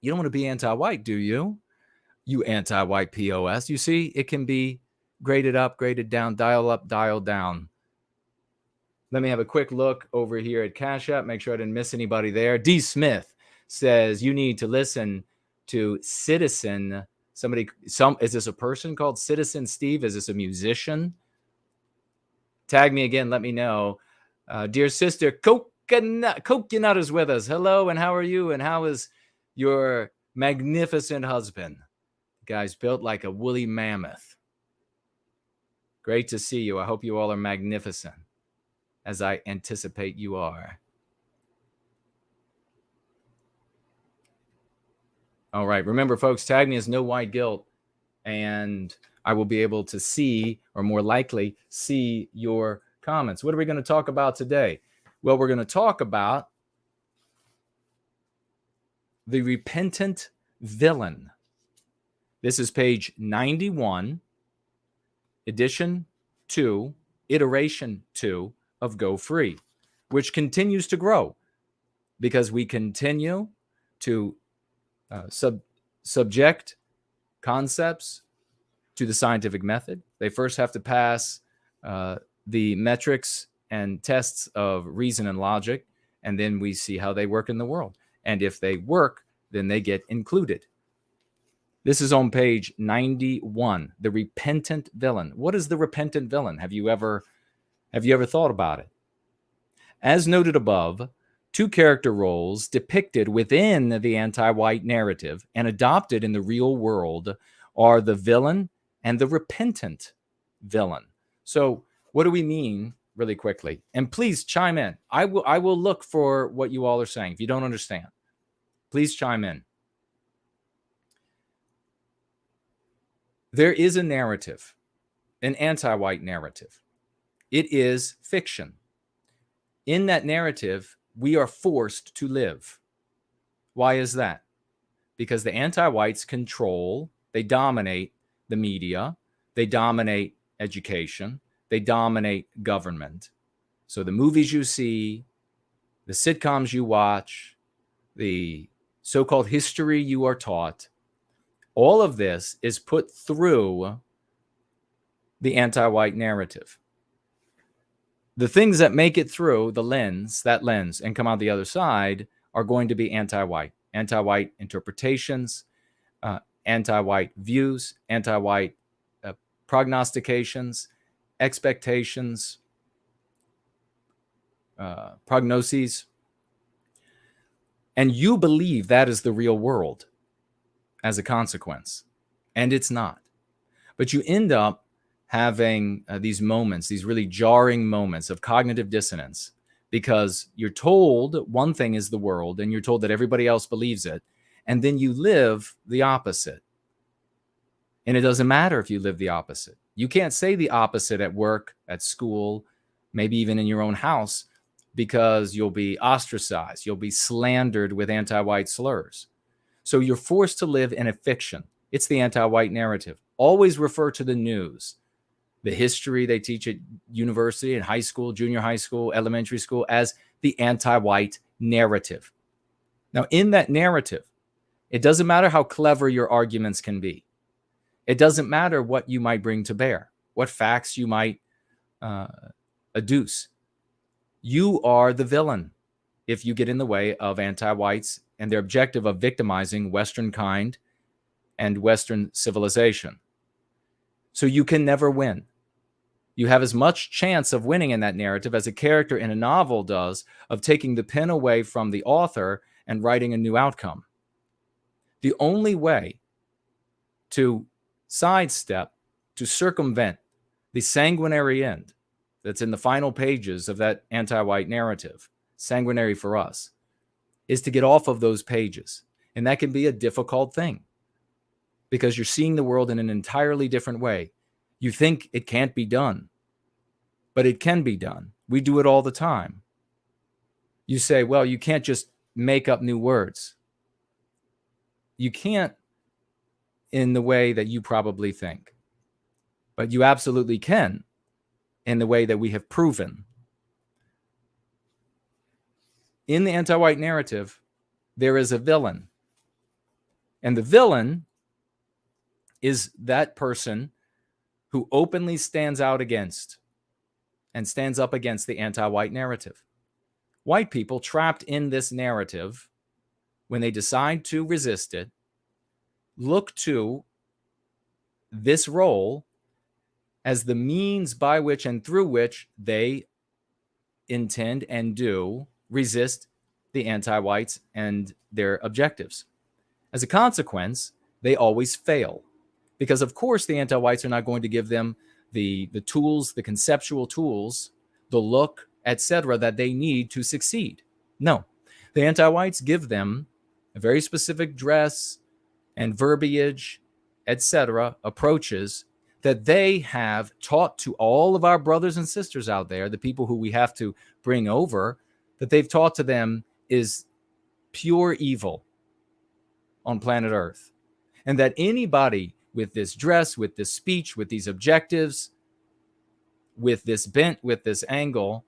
You don't want to be anti-white, do you? You anti-white POS. You see, it can be graded up, graded down, dial up, dial down. Let me have a quick look over here at Cash App. Make sure I didn't miss anybody there. D. Smith says you need to listen to Citizen. Is this a person called Citizen Steve? Is this a musician? Tag me again. Let me know. Dear sister, Coconut is with us. Hello, and how are you? And how is your magnificent husband? The guy's built like a woolly mammoth. Great to see you. I hope you all are magnificent, as I anticipate you are. All right. Remember, folks, tag me as No White Guilt, and I will be able to see, or more likely see, your comments. What are we going to talk about today? Well, we're going to talk about the repentant villain. This is page 91, edition 2, iteration 2 of Go Free, which continues to grow because we continue to subject concepts to the scientific method. They first have to pass the metrics and tests of reason and logic, and then we see how they work in the world. And if they work, then they get included. This is on page 91, the repentant villain. What is the repentant villain? Have you ever thought about it? As noted above, two character roles depicted within the anti-white narrative and adopted in the real world are the villain and the repentant villain. So what do we mean, really quickly? And please chime in. I will look for what you all are saying. If you don't understand, please chime in. There is a narrative, an anti-white narrative. It is fiction. In that narrative, we are forced to live. Why is that? Because the anti-whites control, they dominate the media, they dominate education, they dominate government. So the movies you see, the sitcoms you watch, the so-called history you are taught, all of this is put through the anti-white narrative. The things that make it through the lens, and come out the other side are going to be anti-white interpretations, anti-white views, anti-white prognostications, expectations, prognoses. And you believe that is the real world as a consequence. And it's not. But you end up having these moments, these really jarring moments of cognitive dissonance, because you're told one thing is the world and you're told that everybody else believes it. And then you live the opposite. And it doesn't matter if you live the opposite. You can't say the opposite at work, at school, maybe even in your own house, because you'll be ostracized. You'll be slandered with anti-white slurs. So you're forced to live in a fiction. It's the anti-white narrative. Always refer to the news, the history they teach at university and high school, junior high school, elementary school, as the anti-white narrative. Now, in that narrative, it doesn't matter how clever your arguments can be. It doesn't matter what you might bring to bear, what facts you might adduce. You are the villain if you get in the way of anti-whites and their objective of victimizing Western kind and Western civilization. So you can never win. You have as much chance of winning in that narrative as a character in a novel does of taking the pen away from the author and writing a new outcome. The only way to sidestep, to circumvent the sanguinary end that's in the final pages of that anti-white narrative, sanguinary for us, is to get off of those pages. And that can be a difficult thing because you're seeing the world in an entirely different way. You think it can't be done, but it can be done. We do it all the time. You say, well, you can't just make up new words. You can't in the way that you probably think, but you absolutely can in the way that we have proven. In the anti-white narrative, there is a villain. And the villain is that person who openly stands out against and stands up against the anti-white narrative. White people trapped in this narrative, when they decide to resist it, look to this role as the means by which and through which they intend and do resist the anti-whites and their objectives. As a consequence, they always fail because, of course, the anti-whites are not going to give them the tools, the conceptual tools, the look, etc., that they need to succeed. No, the anti-whites give them a very specific dress, and verbiage, etc., approaches that they have taught to all of our brothers and sisters out there, the people who we have to bring over, that they've taught to them is pure evil on planet Earth. And that anybody with this dress, with this speech, with these objectives, with this bent, with this angle,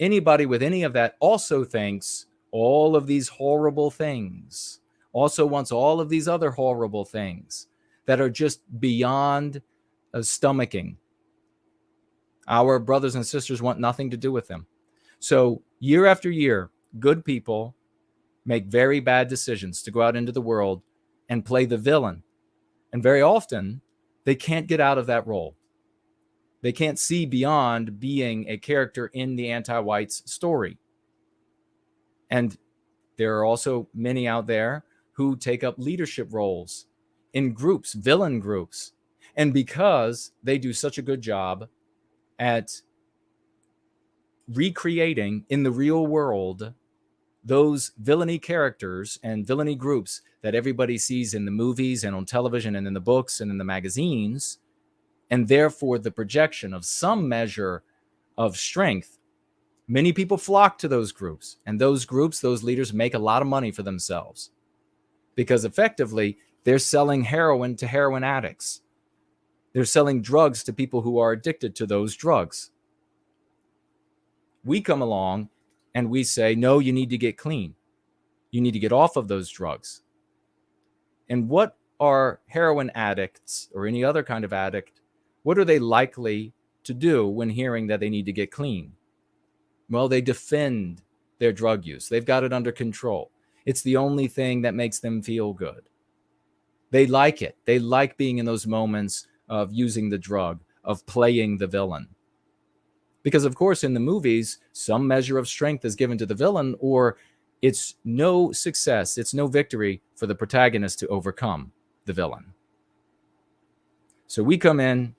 anybody with any of that also thinks all of these horrible things, also wants all of these other horrible things that are just beyond stomaching. Our brothers and sisters want nothing to do with them. So year after year, good people make very bad decisions to go out into the world and play the villain. And very often, they can't get out of that role. They can't see beyond being a character in the anti-whites story. And there are also many out there who take up leadership roles in groups, villain groups. And because they do such a good job at recreating in the real world those villainy characters and villainy groups that everybody sees in the movies and on television and in the books and in the magazines, and therefore the projection of some measure of strength, many people flock to those groups. And those groups, those leaders make a lot of money for themselves because effectively they're selling heroin to heroin addicts. They're selling drugs to people who are addicted to those drugs. We come along and we say, no, you need to get clean. You need to get off of those drugs. And what are heroin addicts or any other kind of addict, what are they likely to do when hearing that they need to get clean? Well, they defend their drug use. They've got it under control. It's the only thing that makes them feel good. They like it. They like being in those moments of using the drug, of playing the villain. Because, of course, in the movies, some measure of strength is given to the villain, or it's no success, it's no victory for the protagonist to overcome the villain. So we come in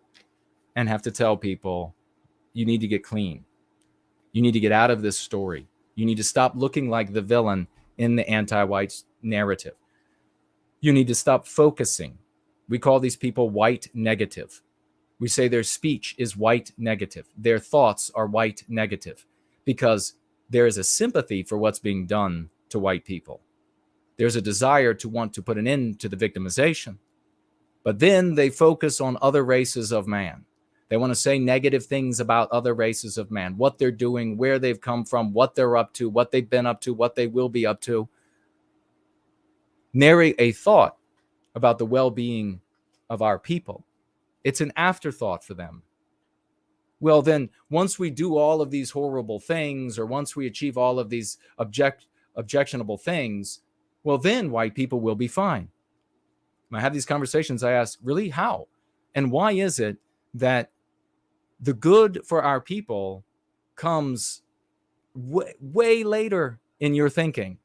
and have to tell people, you need to get clean. You need to get out of this story. You need to stop looking like the villain in the anti-white narrative. You need to stop focusing. We call these people white negative. We say their speech is white negative. Their thoughts are white negative because there is a sympathy for what's being done to white people. There's a desire to want to put an end to the victimization. But then they focus on other races of man. They want to say negative things about other races of man, what they're doing, where they've come from, what they're up to, what they've been up to, what they will be up to. Nary a thought about the well-being of our people. It's an afterthought for them. Well, then, once we do all of these horrible things, or once we achieve all of these objectionable things, well, then white people will be fine. When I have these conversations, I ask, really, how? And why is it that the good for our people comes way later in your thinking?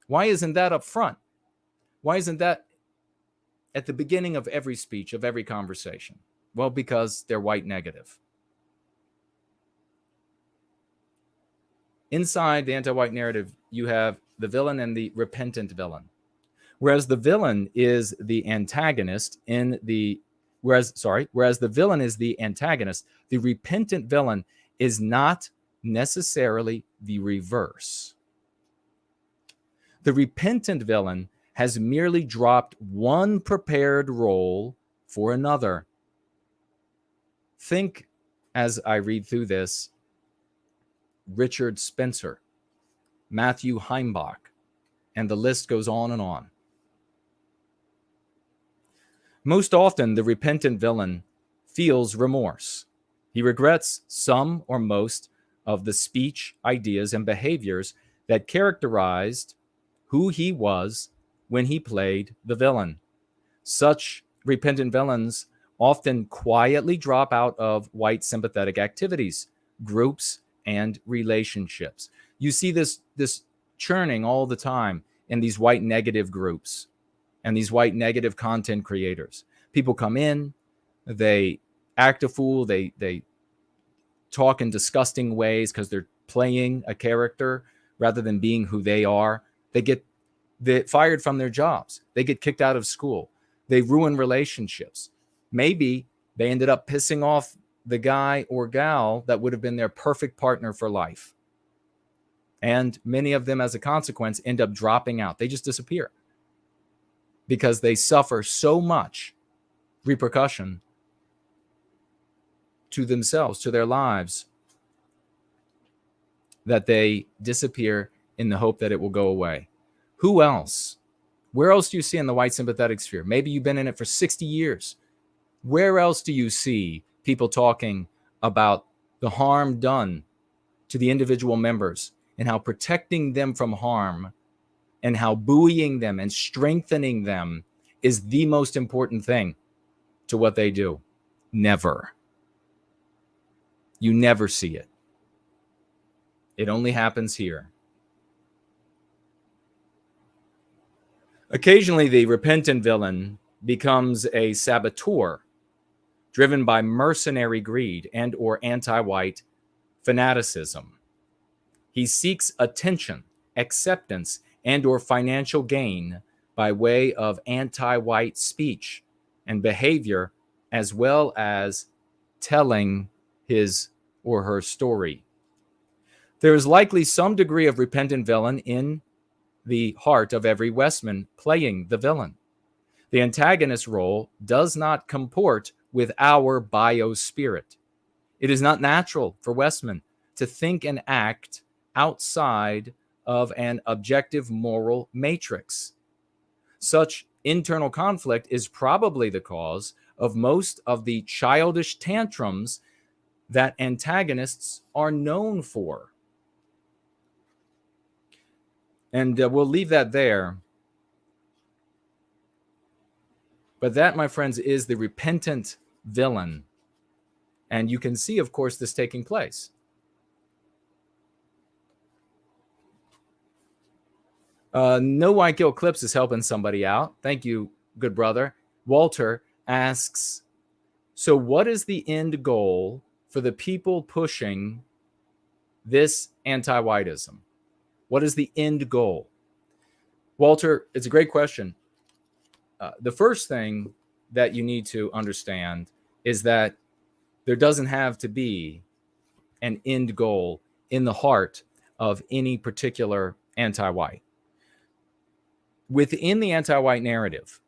Why isn't that up front? Why isn't that at the beginning of every speech, of every conversation? Well, because they're white negative. Inside the anti-white narrative, you have the villain and the repentant villain. Whereas the villain is the antagonist whereas the villain is the antagonist, the repentant villain is not necessarily the reverse. The repentant villain has merely dropped one prepared role for another. Think, as I read through this, Richard Spencer, Matthew Heimbach, and the list goes on and on. Most often, the repentant villain feels remorse. He regrets some or most of the speech, ideas, and behaviors that characterized who he was when he played the villain. Such repentant villains often quietly drop out of white sympathetic activities, groups, and relationships. You see this churning all the time in these white negative groups and these white negative content creators. People come in, they act a fool, they talk in disgusting ways because they're playing a character rather than being who they are. They get They fired from their jobs. They get kicked out of school. They ruin relationships. Maybe they ended up pissing off the guy or gal that would have been their perfect partner for life. And many of them, as a consequence, end up dropping out. They just disappear because they suffer so much repercussion to themselves, to their lives, that they disappear in the hope that it will go away. Who else? Where else do you see in the white sympathetic sphere? Maybe you've been in it for 60 years. Where else do you see people talking about the harm done to the individual members and how protecting them from harm and how buoying them and strengthening them is the most important thing to what they do? Never. You never see it. It only happens here. Occasionally, the repentant villain becomes a saboteur driven by mercenary greed and or anti-white fanaticism. He seeks attention, acceptance, and or financial gain by way of anti-white speech and behavior, as well as telling his or her story. There is likely some degree of repentant villain in the heart of every Westman playing the villain. The antagonist role does not comport with our biospirit. It is not natural for Westman to think and act outside of an objective moral matrix. Such internal conflict is probably the cause of most of the childish tantrums that antagonists are known for. And we'll leave that there. But that, my friends, is the repentant villain. And you can see, of course, this taking place. No White Guilt Clips is helping somebody out. Thank you, good brother. Walter asks, so what is the end goal for the people pushing this anti-whiteism? What is the end goal? Walter, it's a great question. The first thing that you need to understand is that there doesn't have to be an end goal in the heart of any particular anti-white. Within the anti-white narrative,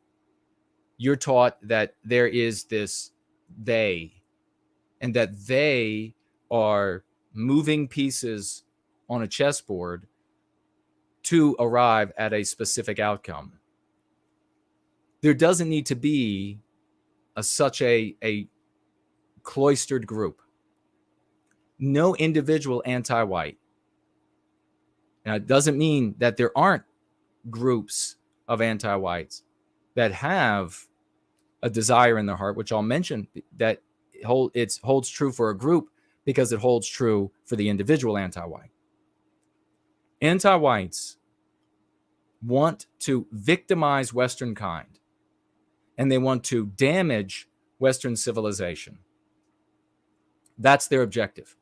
you're taught that there is this they, and that they are moving pieces on a chessboard to arrive at a specific outcome. There doesn't need to be such a cloistered group. No individual anti-white. Now, it doesn't mean that there aren't groups of anti-whites that have a desire in their heart, which I'll mention that it holds true for a group because it holds true for the individual anti-white. Anti-whites want to victimize Western kind, and they want to damage Western civilization. That's their objective.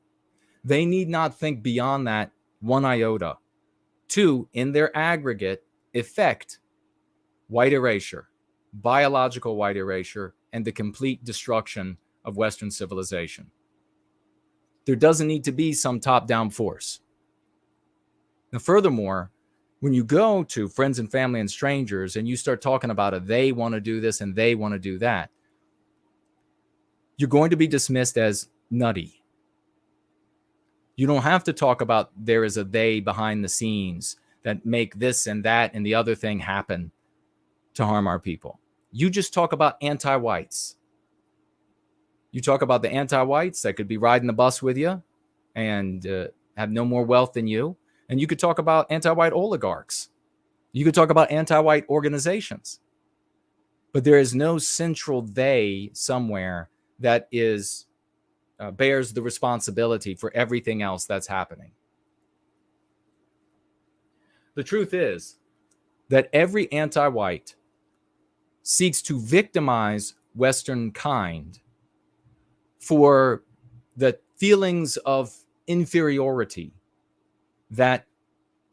They need not think beyond that one iota to, in their aggregate, effect white erasure, biological white erasure, and the complete destruction of Western civilization. There doesn't need to be some top-down force. Now, furthermore, when you go to friends and family and strangers and you start talking about they want to do this and they want to do that, you're going to be dismissed as nutty. You don't have to talk about there is a they behind the scenes that make this and that and the other thing happen to harm our people. You just talk about anti-whites. You talk about the anti-whites that could be riding the bus with you and have no more wealth than you. And you could talk about anti-white oligarchs. You could talk about anti-white organizations. But there is no central they somewhere that is bears the responsibility for everything else that's happening. The truth is that every anti-white seeks to victimize Western kind for the feelings of inferiority that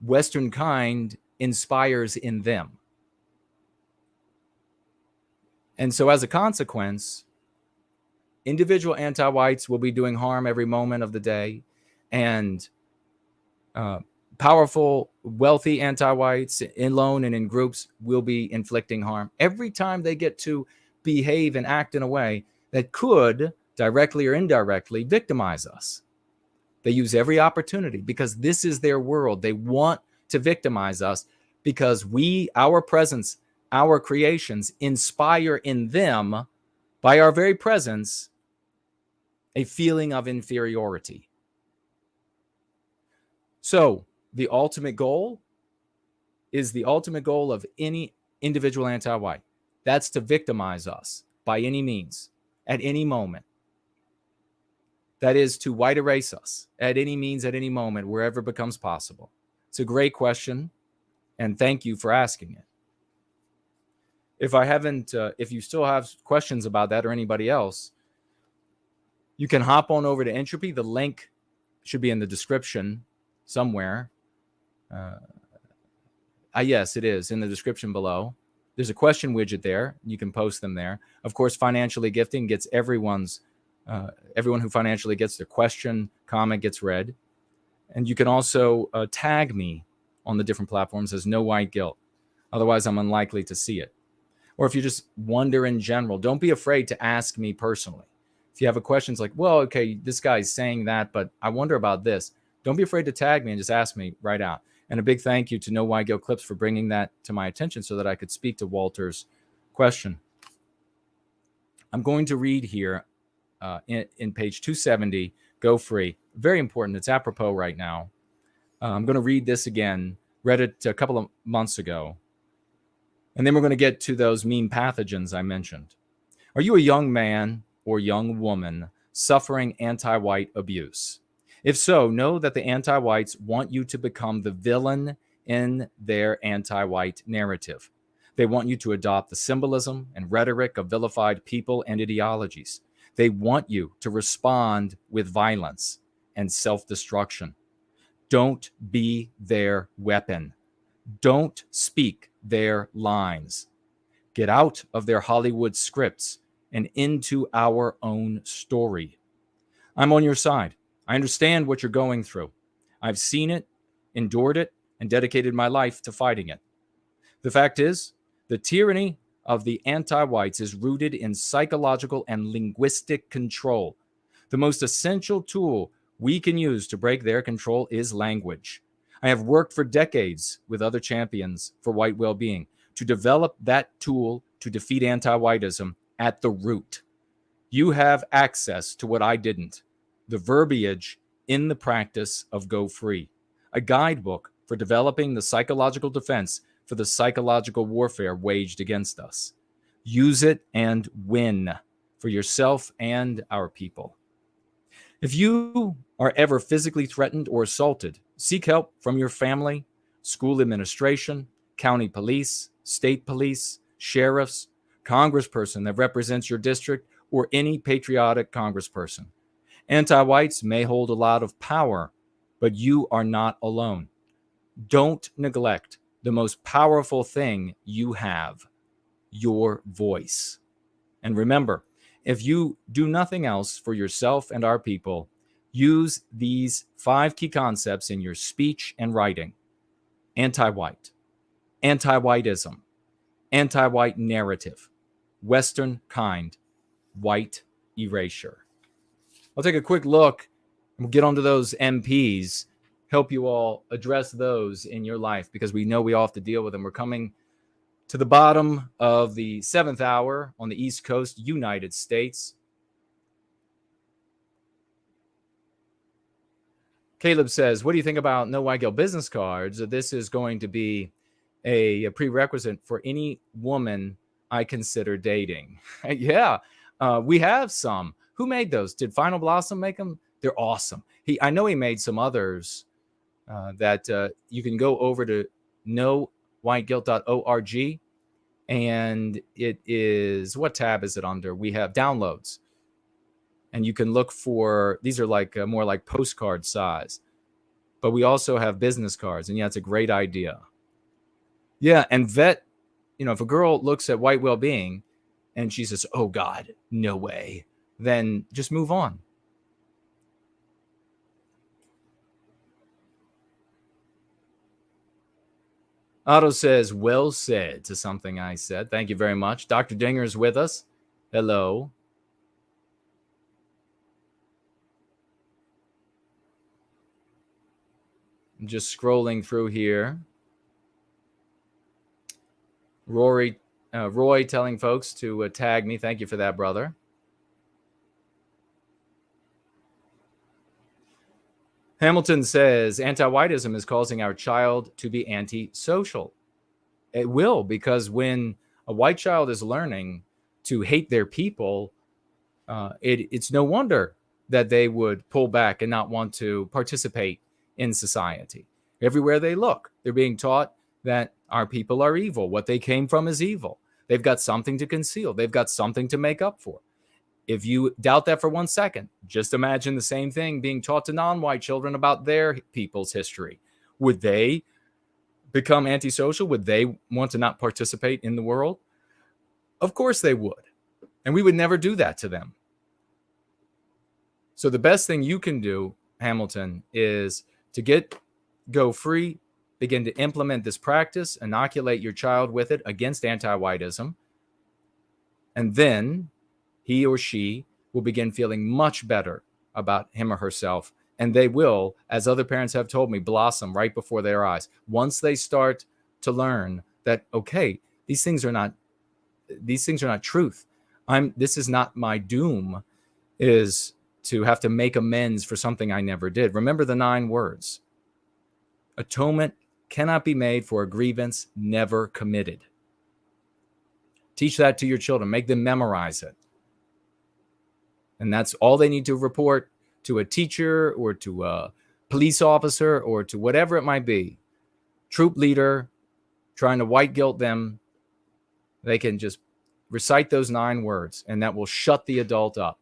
Western kind inspires in them. And so as a consequence, individual anti-whites will be doing harm every moment of the day, and powerful, wealthy anti-whites alone and in groups will be inflicting harm every time they get to behave and act in a way that could directly or indirectly victimize us. They use every opportunity because this is their world. They want to victimize us because our presence, our creations inspire in them, by our very presence, a feeling of inferiority. So the ultimate goal is the ultimate goal of any individual anti-white. That's to victimize us by any means, at any moment. That is to white erase us at any means, at any moment, wherever it becomes possible. It's a great question, and thank you for asking it. If you still have questions about that or anybody else, you can hop on over to Entropy. The link should be in the description somewhere. Yes, it is in the description below. There's a question widget there. You can post them there. Of course, Financially Gifting gets everyone who financially gets their question, comment gets read. And you can also tag me on the different platforms as No White Guilt. Otherwise, I'm unlikely to see it. Or if you just wonder in general, don't be afraid to ask me personally. If you have a question, it's like, well, okay, this guy's saying that, but I wonder about this. Don't be afraid to tag me and just ask me right out. And a big thank you to No White Guilt Clips for bringing that to my attention so that I could speak to Walter's question. I'm going to read here in page 270, Go Free. Very important. It's apropos right now. I'm going to read this again. Read it a couple of months ago. And then we're going to get to those mean pathogens I mentioned. Are you a young man or young woman suffering anti-white abuse? If so, know that the anti-whites want you to become the villain in their anti-white narrative. They want you to adopt the symbolism and rhetoric of vilified people and ideologies. They want you to respond with violence and self-destruction. Don't be their weapon. Don't speak their lines. Get out of their Hollywood scripts and into our own story. I'm on your side. I understand what you're going through. I've seen it, endured it, and dedicated my life to fighting it. The fact is, the tyranny of the anti-whites is rooted in psychological and linguistic control. The most essential tool we can use to break their control is language. I have worked for decades with other champions for white well-being to develop that tool to defeat anti-whiteism at the root. You have access to what I didn't, the verbiage in the practice of Go Free, a guidebook for developing the psychological defense for the psychological warfare waged against us. Use it and win for yourself and our people. If you are ever physically threatened or assaulted, seek help from your family, school administration, county police, state police, sheriffs, congressperson that represents your district, or any patriotic congressperson. Anti-whites may hold a lot of power, but you are not alone. Don't neglect the most powerful thing you have, your voice. And remember, if you do nothing else for yourself and our people, use these 5 key concepts in your speech and writing. Anti-white, anti-whiteism, anti-white narrative, Western kind, white erasure. I'll take a quick look and we'll get onto those MPs, help you all address those in your life because we know we all have to deal with them. We're coming to the bottom of the 7th hour on the East Coast, United States. Caleb says, what do you think about No White Guilt business cards? This is going to be a prerequisite for any woman I consider dating. Yeah, we have some. Who made those? Did Final Blossom make them? They're awesome. I know he made some others that you can go over to nowhiteguilt.org, and it is, what tab is it under? We have downloads, and you can look for, these are like more like postcard size, but we also have business cards, and yeah, it's a great idea. Yeah, and vet, if a girl looks at white well-being and she says, "Oh God, no way," then just move on. Otto says, "Well said," to something I said. Thank you very much. Dr. Dinger is with us. Hello. I'm just scrolling through here. Rory, Roy telling folks to tag me. Thank you for that, brother. Hamilton says, anti-whiteism is causing our child to be anti-social. It will, because when a white child is learning to hate their people, it's no wonder that they would pull back and not want to participate in society. Everywhere they look, they're being taught that our people are evil. What they came from is evil. They've got something to conceal. They've got something to make up for. If you doubt that for 1 second, just imagine the same thing being taught to non-white children about their people's history. Would they become antisocial? Would they want to not participate in the world? Of course they would. And we would never do that to them. So the best thing you can do, Hamilton, is to go free, begin to implement this practice, inoculate your child with it against anti-whiteism, and then he or she will begin feeling much better about him or herself. And they will, as other parents have told me, blossom right before their eyes. Once they start to learn that, okay, these things are not truth. This is not my doom, is to have to make amends for something I never did. Remember the 9 words. Atonement cannot be made for a grievance never committed. Teach that to your children. Make them memorize it. And that's all they need to report to a teacher or to a police officer or to whatever it might be. Troop leader trying to white guilt them. They can just recite those 9 words, and that will shut the adult up.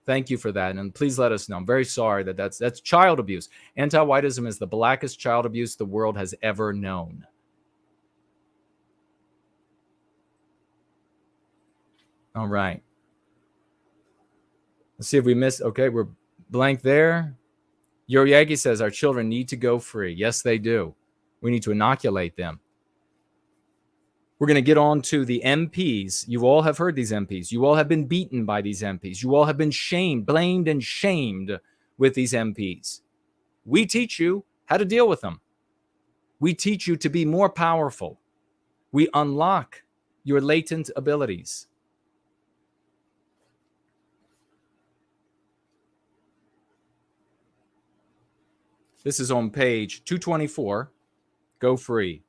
Thank you for that. And please let us know. I'm very sorry that's child abuse. Anti-whiteism is the blackest child abuse the world has ever known. All right. Let's see if we missed. Okay, we're blank there. Euro Yankee says our children need to go free. Yes, they do. We need to inoculate them. We're going to get on to the MPs. You all have heard these MPs. You all have been beaten by these MPs. You all have been shamed, blamed, and shamed with these MPs. We teach you how to deal with them. We teach you to be more powerful. We unlock your latent abilities. This is on page 224. Go free.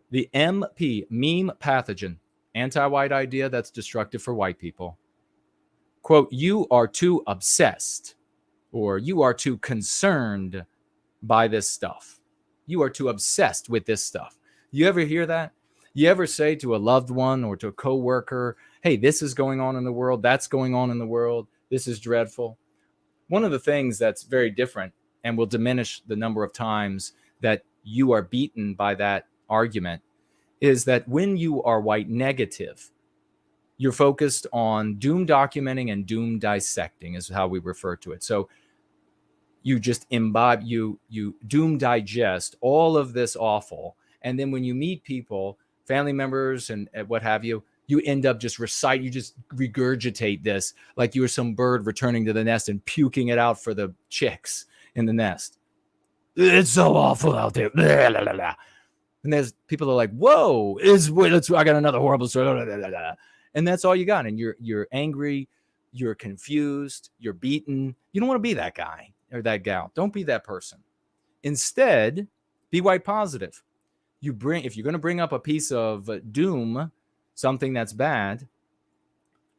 The MP, meme pathogen, anti-white idea that's destructive for white people. Quote, you are too obsessed, or you are too concerned by this stuff. You are too obsessed with this stuff. You ever hear that? You ever say to a loved one or to a coworker, hey, this is going on in the world, that's going on in the world, this is dreadful. One of the things that's very different and will diminish the number of times that you are beaten by that argument is that when you are white negative, you're focused on doom documenting and doom dissecting is how we refer to it. So you just imbibe, you doom digest all of this awful. And then when you meet people, family members and what have you, you end up just you just regurgitate this like you were some bird returning to the nest and puking it out for the chicks in the nest. It's so awful out there. Blah, blah, blah, blah. And there's people are like, whoa, I got another horrible story. Blah, blah, blah, blah. And that's all you got. And you're angry, you're confused, you're beaten. You don't want to be that guy or that gal. Don't be that person. Instead, be white positive. If you're going to bring up a piece of doom, something that's bad,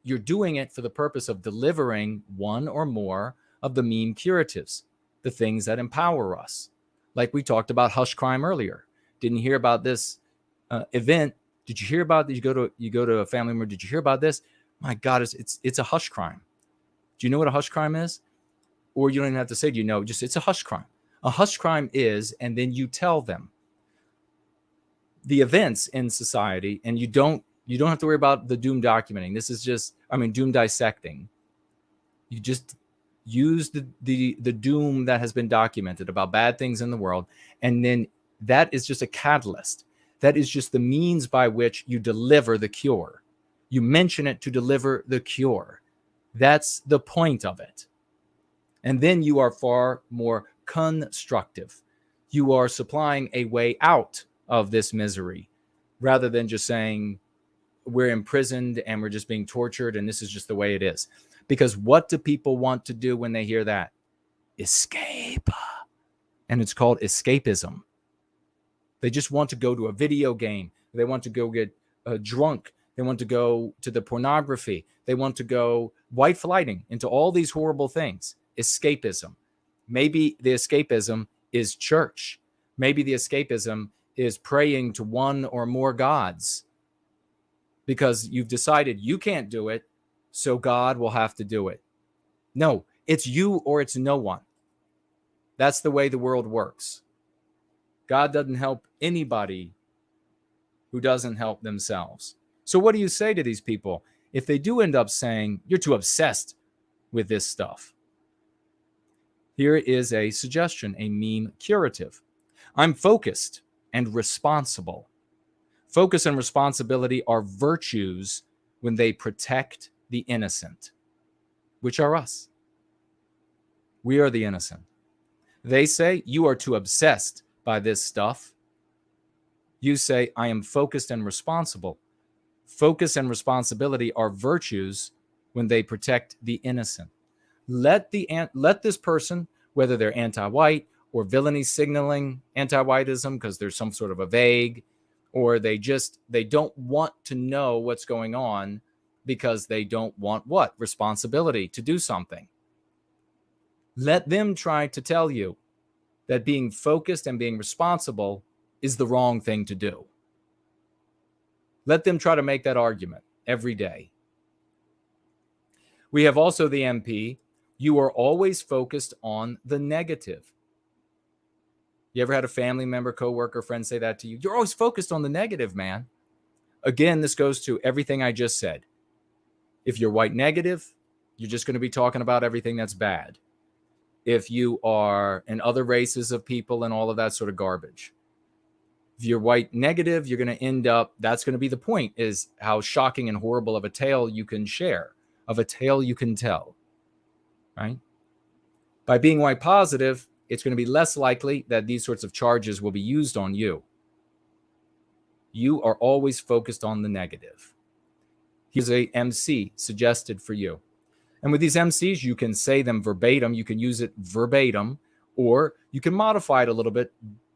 you're doing it for the purpose of delivering one or more of the meme curatives, the things that empower us. Like we talked about hush crime earlier. Didn't hear about this event. Did you hear about this? You go to a family member. Did you hear about this? My God, it's a hush crime. Do you know what a hush crime is? Or you don't even have to say, do you know? Just it's a hush crime. A hush crime is, and then you tell them the events in society, and you don't have to worry about the doom documenting. This is just, doom dissecting. You just use the doom that has been documented about bad things in the world, and then that is just a catalyst. That is just the means by which you deliver the cure. You mention it to deliver the cure. That's the point of it. And then you are far more constructive. You are supplying a way out of this misery, rather than just saying we're imprisoned and we're just being tortured and this is just the way it is. Because what do people want to do when they hear that? Escape. And it's called escapism. They just want to go to a video game. They want to go get drunk. They want to go to the pornography. They want to go white flighting into all these horrible things. Escapism. Maybe the escapism is church. Maybe the escapism is praying to one or more gods, because you've decided you can't do it, so God will have to do it. No, it's you or it's no one. That's the way the world works. God doesn't help anybody who doesn't help themselves. So what do you say to these people if they do end up saying, you're too obsessed with this stuff? Here is a suggestion, a meme curative. I'm focused and responsible. Focus and responsibility are virtues when they protect the innocent, which are us. We are the innocent. They say, you are too obsessed by this stuff. You say, I am focused and responsible. Focus and responsibility are virtues when they protect the innocent. Let this person, whether they're anti-white or villainy signaling anti-whiteism because there's some sort of a vague, or they don't want to know what's going on because they don't want what? Responsibility to do something. Let them try to tell you that being focused and being responsible is the wrong thing to do. Let them try to make that argument every day. We have also the MP, you are always focused on the negative. You ever had a family member, coworker, friend say that to you? You're always focused on the negative, man. Again, this goes to everything I just said. If you're white negative, you're just going to be talking about everything that's bad. If you are in other races of people and all of that sort of garbage. If you're white negative, you're going to end up, that's going to be the point, is how shocking and horrible of a tale you can share, of a tale you can tell, right? By being white positive, it's going to be less likely that these sorts of charges will be used on you. You are always focused on the negative. Here's a MC suggested for you. And with these MCs, you can say them verbatim. You can use it verbatim, or you can modify it a little bit.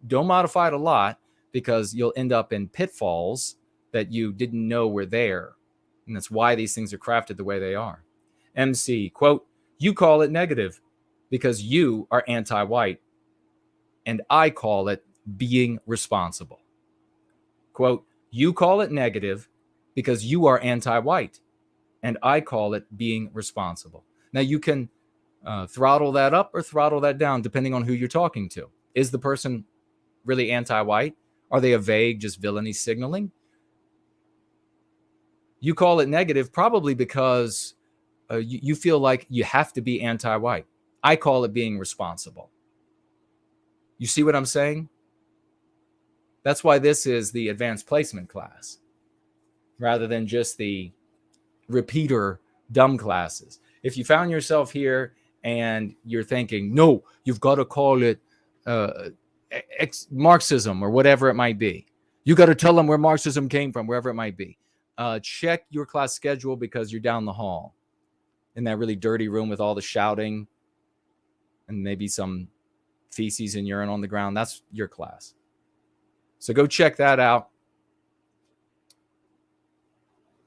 Don't modify it a lot, because you'll end up in pitfalls that you didn't know were there. And that's why these things are crafted the way they are. MC, quote, you call it negative because you are anti-white, and I call it being responsible. Quote, you call it negative because you are anti-white, and I call it being responsible. Now, you can throttle that up or throttle that down, depending on who you're talking to. Is the person really anti-white? Are they a vague, just villainy signaling? You call it negative probably because you feel like you have to be anti-white. I call it being responsible. You see what I'm saying? That's why this is the advanced placement class, rather than just the repeater dumb classes. If you found yourself here and you're thinking, no, you've got to call it Marxism or whatever it might be. You got to tell them where Marxism came from, wherever it might be. Check your class schedule, because you're down the hall in that really dirty room with all the shouting and maybe some feces and urine on the ground. That's your class. So go check that out.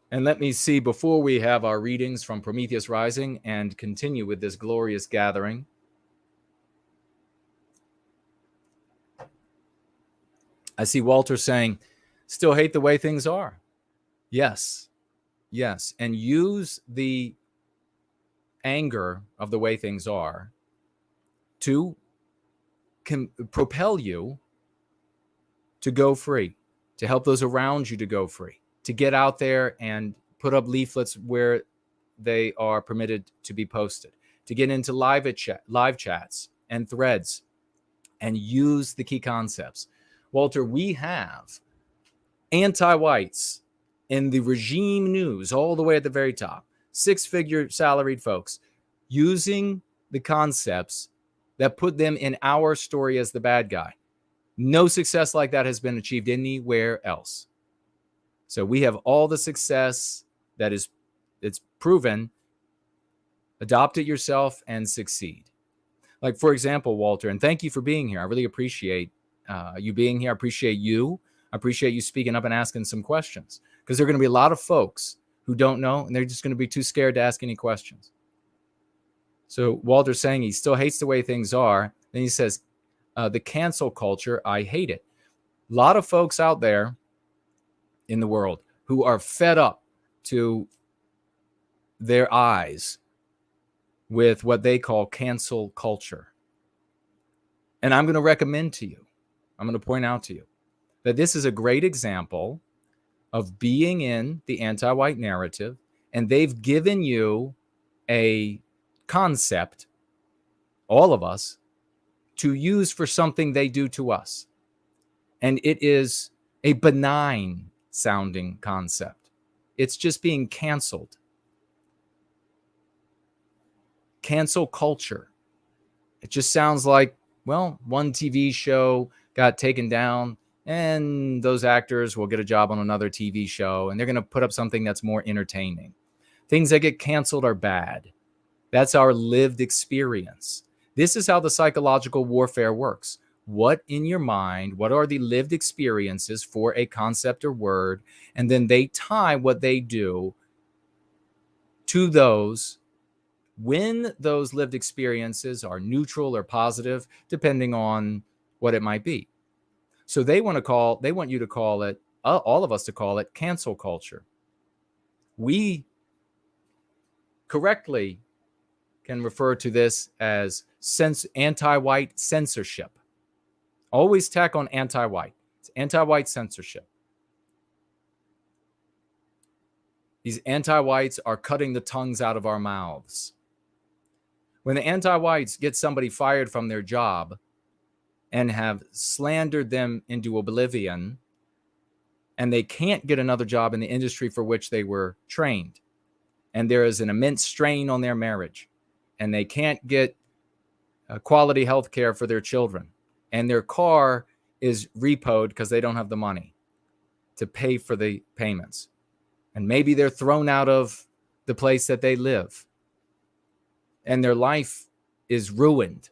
And let me see, before we have our readings from Prometheus Rising and continue with this glorious gathering, I see Walter saying, still hate the way things are. Yes. Yes. And use the anger of the way things are to propel you to go free, to help those around you to go free, to get out there and put up leaflets where they are permitted to be posted, to get into live chats and threads and use the key concepts. Walter, we have anti-whites in the regime news all the way at the very top, 6-figure salaried folks using the concepts that put them in our story as the bad guy. No success like that has been achieved anywhere else. So we have all the success that is, it's proven. Adopt it yourself and succeed. Like, for example, Walter, and thank you for being here. I really appreciate you being here. I appreciate you. I appreciate you speaking up and asking some questions, because there are going to be a lot of folks who don't know, and they're just going to be too scared to ask any questions. So Walter's saying he still hates the way things are. Then he says, the cancel culture, I hate it. A lot of folks out there in the world who are fed up to their eyes with what they call cancel culture. And I'm going to recommend to you, I'm going to point out to you that this is a great example of being in the anti-white narrative, and they've given you a concept, all of us, to use for something they do to us. And it is a benign sounding concept. It's just being canceled. Cancel culture. It just sounds like, well, one TV show got taken down and those actors will get a job on another TV show and they're going to put up something that's more entertaining. Things that get canceled are bad. That's our lived experience. This is how the psychological warfare works. What in your mind, what are the lived experiences for a concept or word? And then they tie what they do to those when those lived experiences are neutral or positive, depending on what it might be. So they want you to call it, all of us to call it cancel culture. We correctly can refer to this as anti-white censorship. Always tack on anti-white. It's anti-white censorship. These anti-whites are cutting the tongues out of our mouths. When the anti-whites get somebody fired from their job and have slandered them into oblivion, and they can't get another job in the industry for which they were trained, and there is an immense strain on their marriage, and they can't get quality health care for their children, and their car is repoed because they don't have the money to pay for the payments, and maybe they're thrown out of the place that they live, and their life is ruined.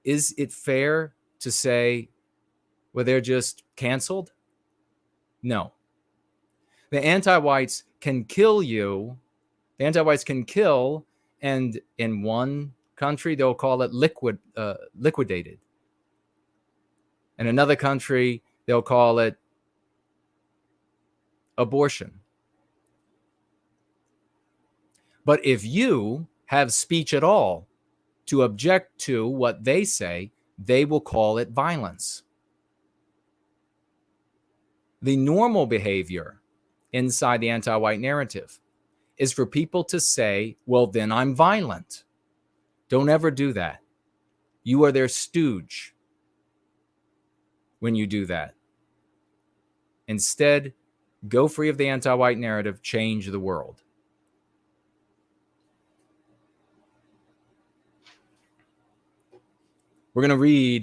Is it fair to say, well, they're just canceled? No. The anti-whites can kill you. The anti-whites can kill, and in one country, they'll call it liquidated. In another country, they'll call it abortion. But if you have speech at all to object to what they say, they will call it violence. The normal behavior inside the anti-white narrative is for people to say, well, then I'm violent. Don't ever do that. You are their stooge when you do that. Instead, go free of the anti-white narrative, change the world. We're going to read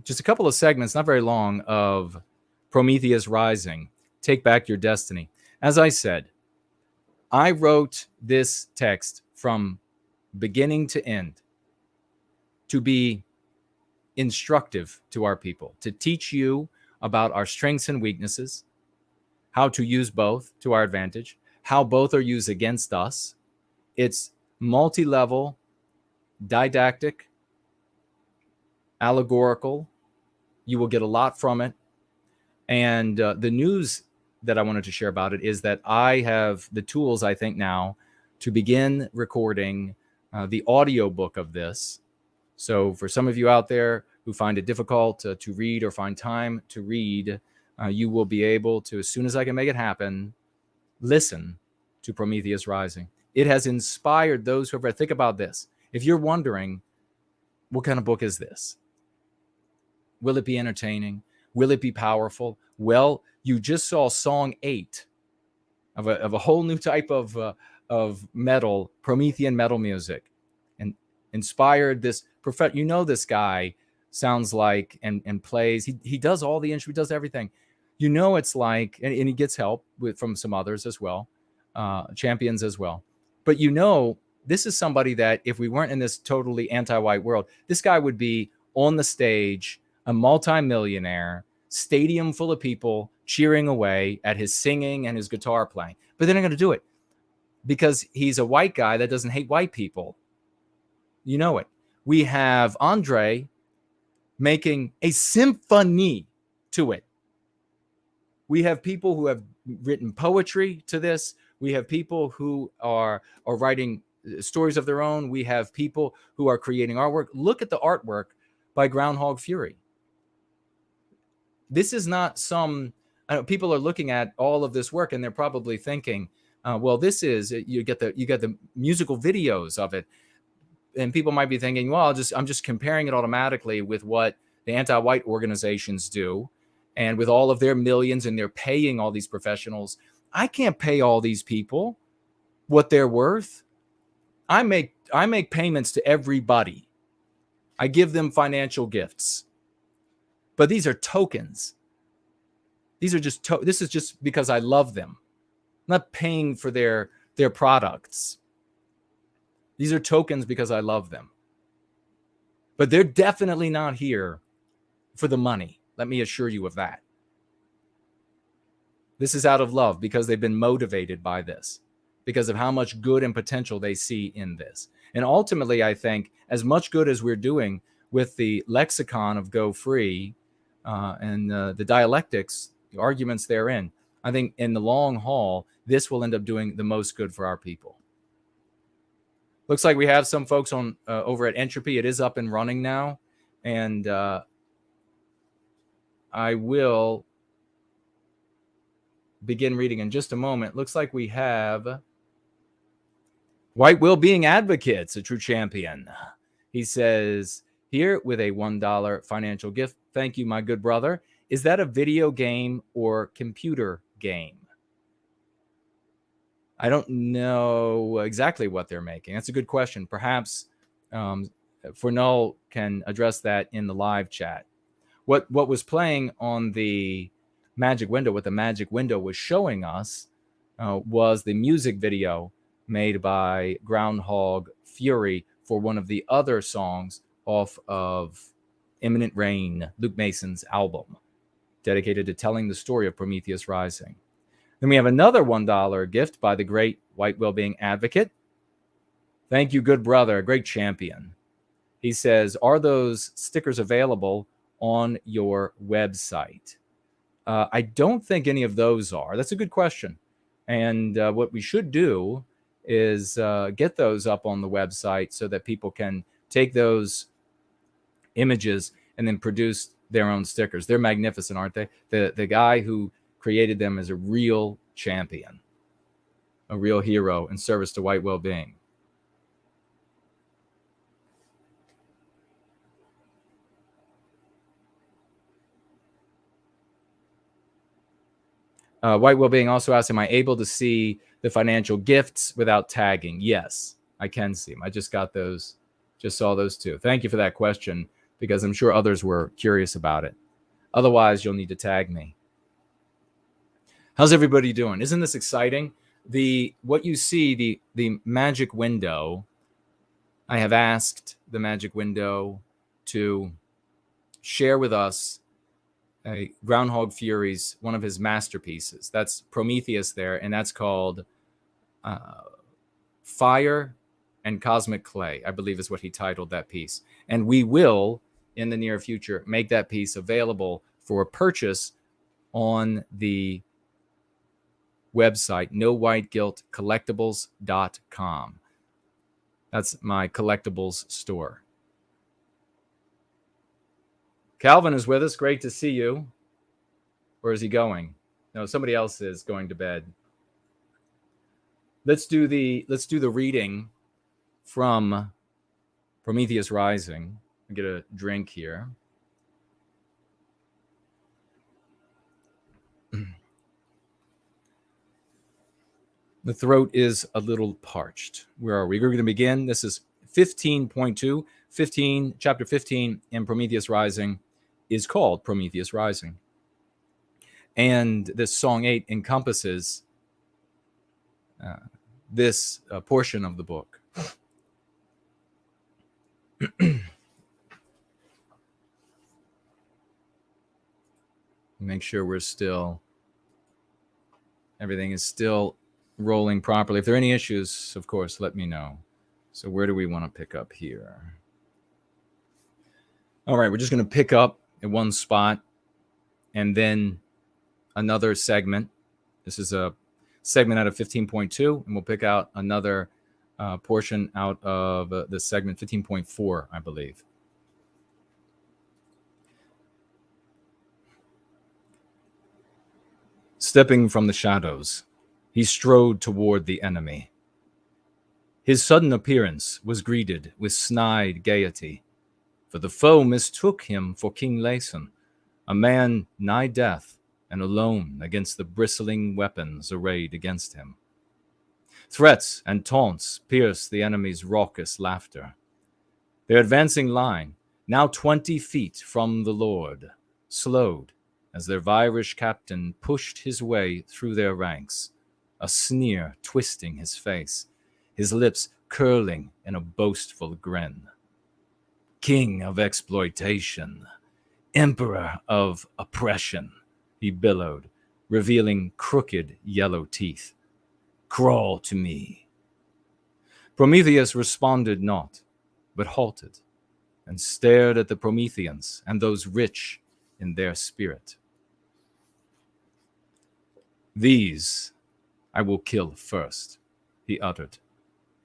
just a couple of segments, not very long, of Prometheus Rising, Take Back Your Destiny. As I said, I wrote this text from beginning to end to be instructive to our people, to teach you about our strengths and weaknesses, how to use both to our advantage, how both are used against us. It's multi-level, didactic, allegorical. You will get a lot from it. And the news that I wanted to share about it is that I have the tools, I think, now to begin recording the audiobook of this. So for some of you out there who find it difficult to read or find time to read you will be able to, as soon as I can make it happen, listen to Prometheus Rising. It has inspired those who have read. Think about this. If you're wondering, what kind of book is this? Will it be entertaining? Will it be powerful? Well, you just saw song 8 of a whole new type of metal, Promethean metal music, and inspired this prophet. You know, this guy sounds like and plays. He does all the instruments, does everything. You know, it's like, and he gets help from some others as well, champions as well. But you know, this is somebody that if we weren't in this totally anti-white world, this guy would be on the stage, a multi-millionaire, stadium full of people cheering away at his singing and his guitar playing. But they're not going to do it because he's a white guy that doesn't hate white people. You know it. We have Andre making a symphony to it. We have people who have written poetry to this. We have people who are writing stories of their own. We have people who are creating artwork. Look at the artwork by Groundhog Fury. This is not some, people are looking at all of this work and they're probably thinking, well, this is, you get the musical videos of it. And people might be thinking, well, I'm just comparing it automatically with what the anti-white organizations do and with all of their millions, and they're paying all these professionals. I can't pay all these people what they're worth. I make payments to everybody. I give them financial gifts. But these are tokens. These are just this is just because I love them. I'm not paying for their products. These are tokens because I love them. But they're definitely not here for the money. Let me assure you of that. This is out of love because they've been motivated by this, because of how much good and potential they see in this. And ultimately, I think as much good as we're doing with the lexicon of Go Free and the dialectics, the arguments therein, I think in the long haul, this will end up doing the most good for our people. Looks like we have some folks on over at Entropy. It is up and running now. And I will begin reading in just a moment. Looks like we have White Well-Being Advocates, a true champion. He says, here with a $1 financial gift. Thank you, my good brother. Is that a video game or computer game? I don't know exactly what they're making. That's a good question. Perhaps Fornull can address that in the live chat. What was playing on the magic window, what the magic window was showing us was the music video made by Groundhog Fury for one of the other songs off of Imminent Rain, Luke Mason's album, dedicated to telling the story of Prometheus Rising. Then we have another $1 gift by the great White Wellbeing Advocate. Thank you, good brother, great champion. He says, are those stickers available on your website? I don't think any of those are. That's a good question. And what we should do is get those up on the website so that people can take those images and then produce their own stickers. They're magnificent, aren't they? The guy who created them is a real champion, a real hero in service to white well-being. White Well-Being also asked, am I able to see the financial gifts without tagging? Yes, I can see them. I just got those, just saw those too. Thank you for that question, because I'm sure others were curious about it. Otherwise, you'll need to tag me. How's everybody doing? Isn't this exciting? What you see, the magic window, I have asked the magic window to share with us Groundhog Fury's, one of his masterpieces. That's Prometheus there, and that's called Fire and Cosmic Clay, I believe is what he titled that piece. And we will, in the near future, make that piece available for purchase on the website, NoWhiteGuiltCollectibles.com. That's my collectibles store. Calvin is with us. Great to see you. Or is he going? No, somebody else is going to bed. Let's do the reading from Prometheus Rising. I'll get a drink here. The throat is a little parched. Where are we? We're going to begin. This is 15.2. Chapter 15 in Prometheus Rising is called Prometheus Rising. And this Song 8 encompasses this portion of the book. Make sure everything is still rolling properly. If there are any issues, of course, let me know. So where do we want to pick up here? All right, we're just going to pick up at one spot and then another segment. This is a segment out of 15.2, and we'll pick out another portion out of the segment 15.4, I believe. Stepping from the shadows, he strode toward the enemy. His sudden appearance was greeted with snide gaiety, for the foe mistook him for King Lason, a man nigh death and alone against the bristling weapons arrayed against him. Threats and taunts pierced the enemy's raucous laughter. Their advancing line, now 20 feet from the Lord, slowed as their Virish captain pushed his way through their ranks, a sneer twisting his face, his lips curling in a boastful grin. King of exploitation, emperor of oppression, he bellowed, revealing crooked yellow teeth. Crawl to me. Prometheus responded not, but halted and stared at the Prometheans and those rich in their spirit. These I will kill first, he uttered.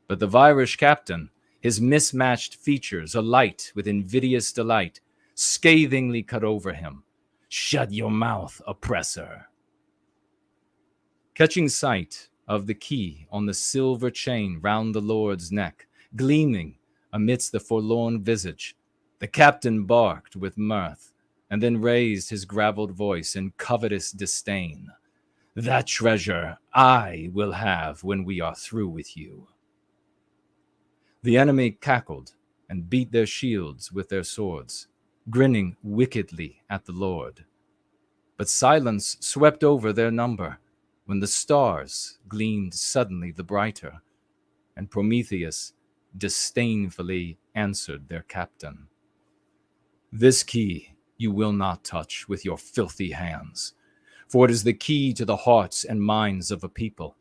But the Virish captain, his mismatched features alight with invidious delight, scathingly cut over him. Shut your mouth, oppressor. Catching sight of the key on the silver chain round the Lord's neck, gleaming amidst the forlorn visage, the captain barked with mirth, and then raised his gravelled voice in covetous disdain. That treasure I will have when we are through with you. The enemy cackled and beat their shields with their swords, grinning wickedly at the Lord. But silence swept over their number when the stars gleamed suddenly the brighter, and Prometheus disdainfully answered their captain. This key you will not touch with your filthy hands, for it is the key to the hearts and minds of a people.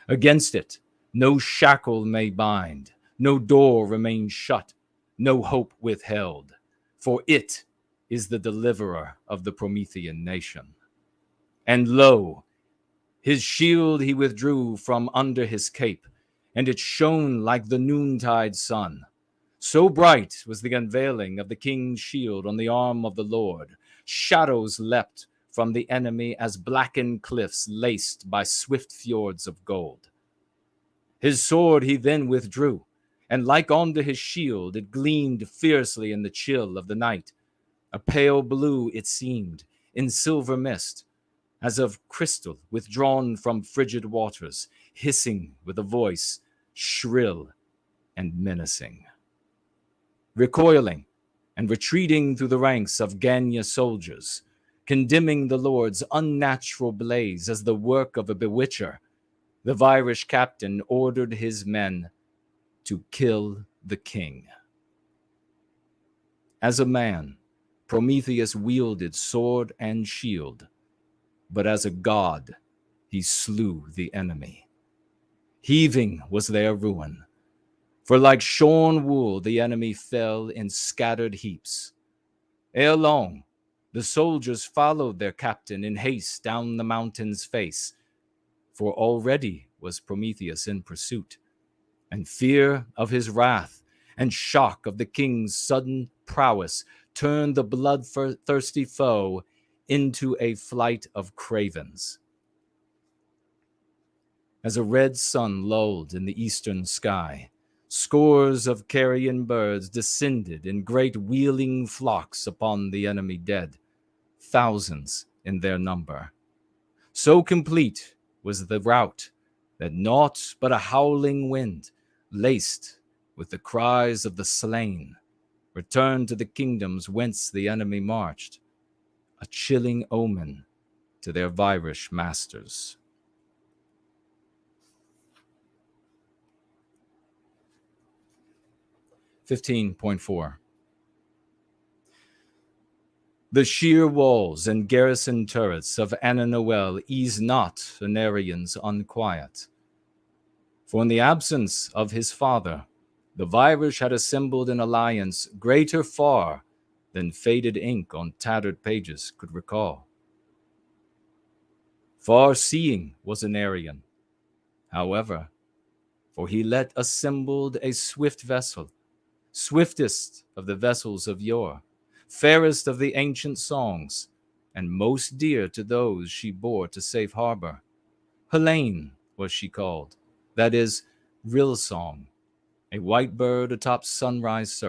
Against it, no shackle may bind, no door remain shut, no hope withheld, for it is the deliverer of the Promethean nation. And lo, his shield he withdrew from under his cape, and it shone like the noontide sun. So bright was the unveiling of the king's shield on the arm of the Lord. Shadows leapt from the enemy as blackened cliffs laced by swift fjords of gold. His sword he then withdrew, and like unto his shield it gleamed fiercely in the chill of the night. A pale blue it seemed, in silver mist, as of crystal withdrawn from frigid waters, hissing with a voice shrill and menacing. Recoiling and retreating through the ranks of Ganya soldiers, condemning the Lord's unnatural blaze as the work of a bewitcher, the Virish captain ordered his men to kill the king. As a man, Prometheus wielded sword and shield, but as a god, he slew the enemy. Heaving was their ruin, for like shorn wool the enemy fell in scattered heaps. Ere long, the soldiers followed their captain in haste down the mountain's face, for already was Prometheus in pursuit, and fear of his wrath and shock of the king's sudden prowess turned the bloodthirsty foe into a flight of cravens. As a red sun lulled in the eastern sky, scores of carrion birds descended in great wheeling flocks upon the enemy dead, thousands in their number. So complete was the rout that naught but a howling wind, laced with the cries of the slain, returned to the kingdoms whence the enemy marched, a chilling omen to their Virish masters. (15.4) The sheer walls and garrison turrets of Anna-Noel ease not Anarian's unquiet. For in the absence of his father, the Virish had assembled an alliance greater far than faded ink on tattered pages could recall. Far-seeing was Anarian, however, for he let assembled a swift vessel, swiftest of the vessels of yore, fairest of the ancient songs, and most dear to those she bore to safe harbor. Helene was she called, that is, rill song, a white bird atop sunrise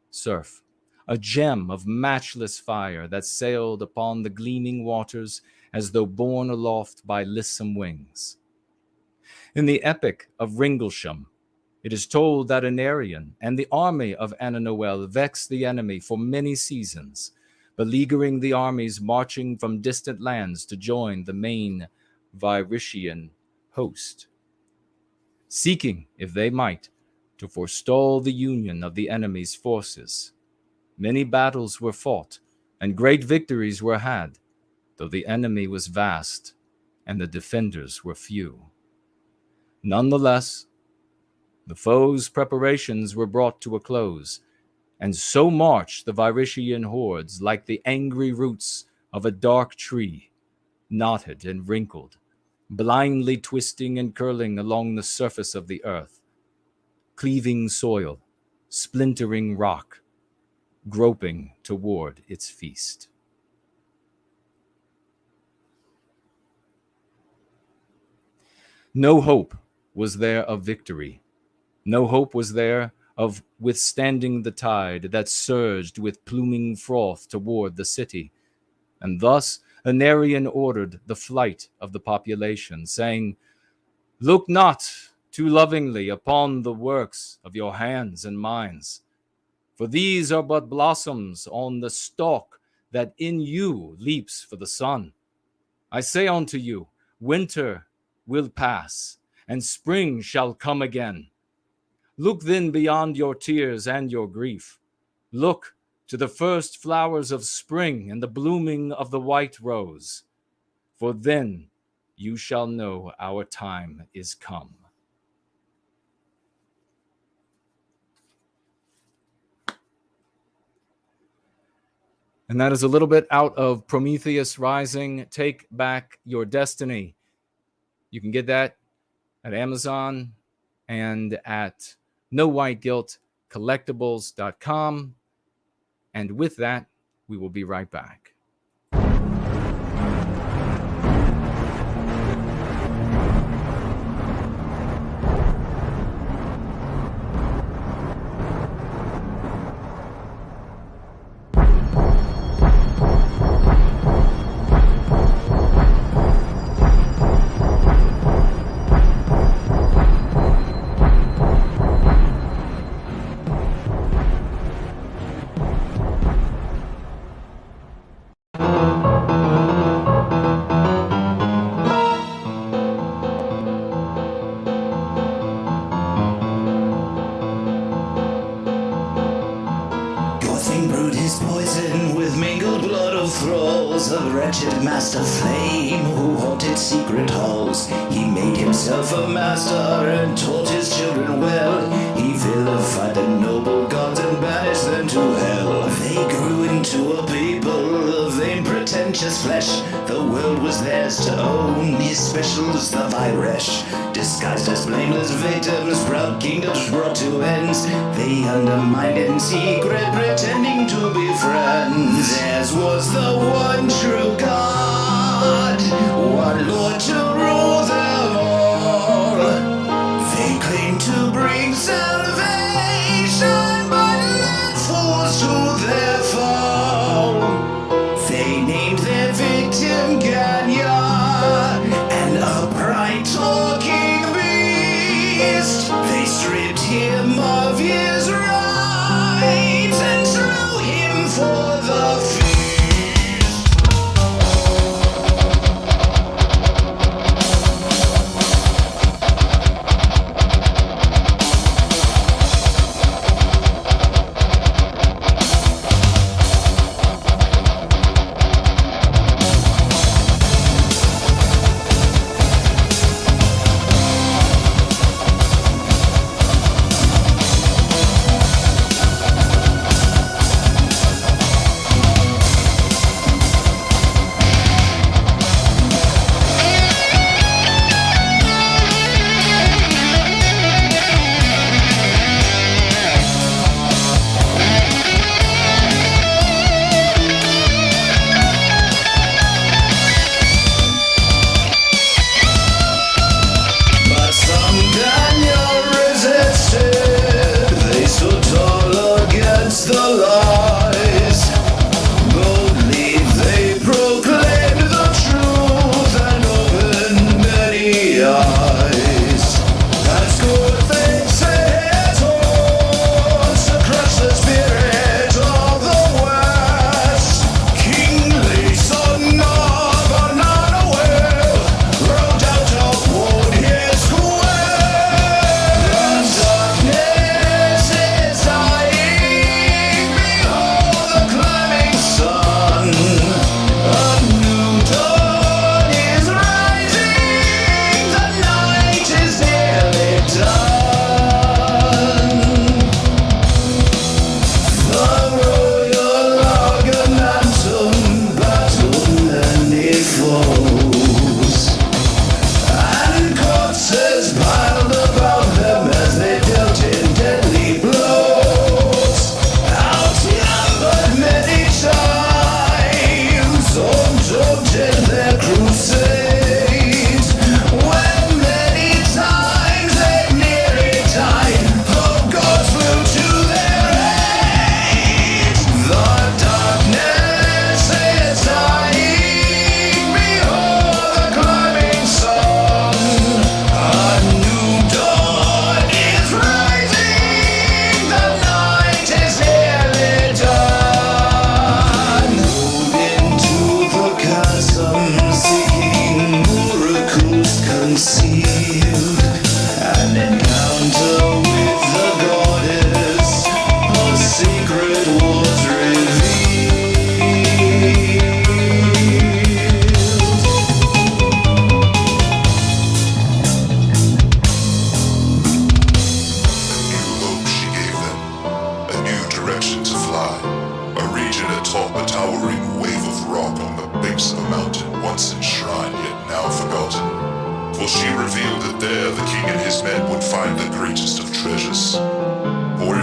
surf, a gem of matchless fire that sailed upon the gleaming waters as though borne aloft by lissome wings. In the epic of Ringlesham, it is told that Anarian and the army of Anna-Noel vexed the enemy for many seasons, beleaguering the armies marching from distant lands to join the main Virishian host, seeking, if they might, to forestall the union of the enemy's forces. Many battles were fought, and great victories were had, though the enemy was vast and the defenders were few. Nonetheless, the foe's preparations were brought to a close, and so marched the Virishian hordes like the angry roots of a dark tree, knotted and wrinkled, blindly twisting and curling along the surface of the earth, cleaving soil, splintering rock, groping toward its feast. No hope was there of victory. No hope was there of withstanding the tide that surged with pluming froth toward the city. And thus Anarian ordered the flight of the population, saying, "Look not too lovingly upon the works of your hands and minds, for these are but blossoms on the stalk that in you leaps for the sun. I say unto you, winter will pass, and spring shall come again. Look then beyond your tears and your grief. Look to the first flowers of spring and the blooming of the white rose, for then you shall know our time is come." And that is a little bit out of Prometheus Rising, Take Back Your Destiny. You can get that at Amazon and at NoWhiteGuiltCollectibles.com. And with that, we will be right back. Wretched master flame who haunted secret halls. He made himself a master and taught his children well. He vilified the noble gods and banished them to hell. They grew into a people of vain pretentious flesh. The world was theirs was to own his specials, the Irish. Disguised as blameless victims, proud kingdoms brought to ends. They undermined in secret, pretending to be friends. Theirs was the one true God, one Lord to rule them all. They claimed to bring salvation, but led fools to their fall. They named their victim Ganya, an upright talking beast. They stripped him of his rights and slew him for the feast.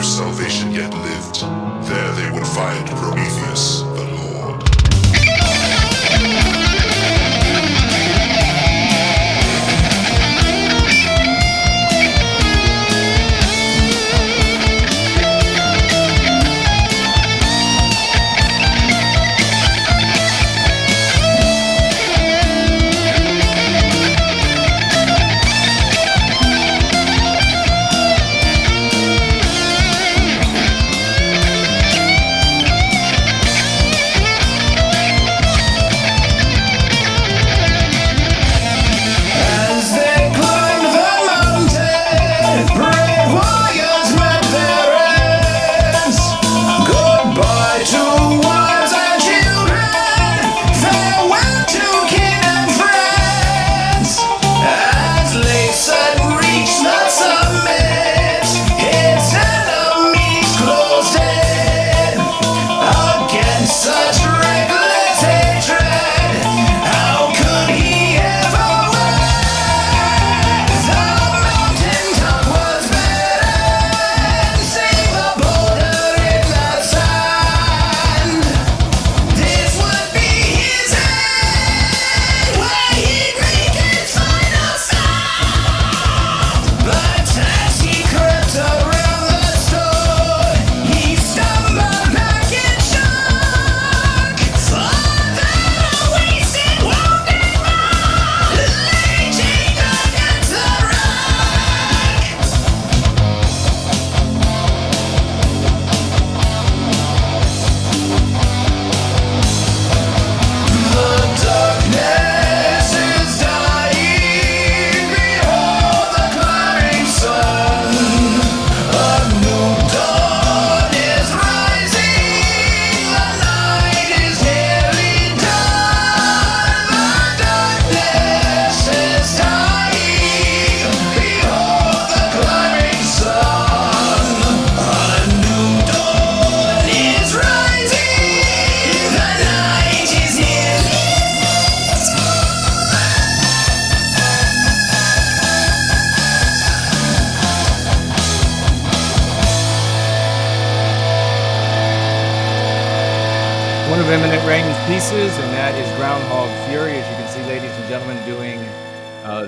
Salvation yet lived, there they would find Prometheus, the Lord. Imminent Rain's pieces, and that is Groundhog Fury, as you can see, ladies and gentlemen, doing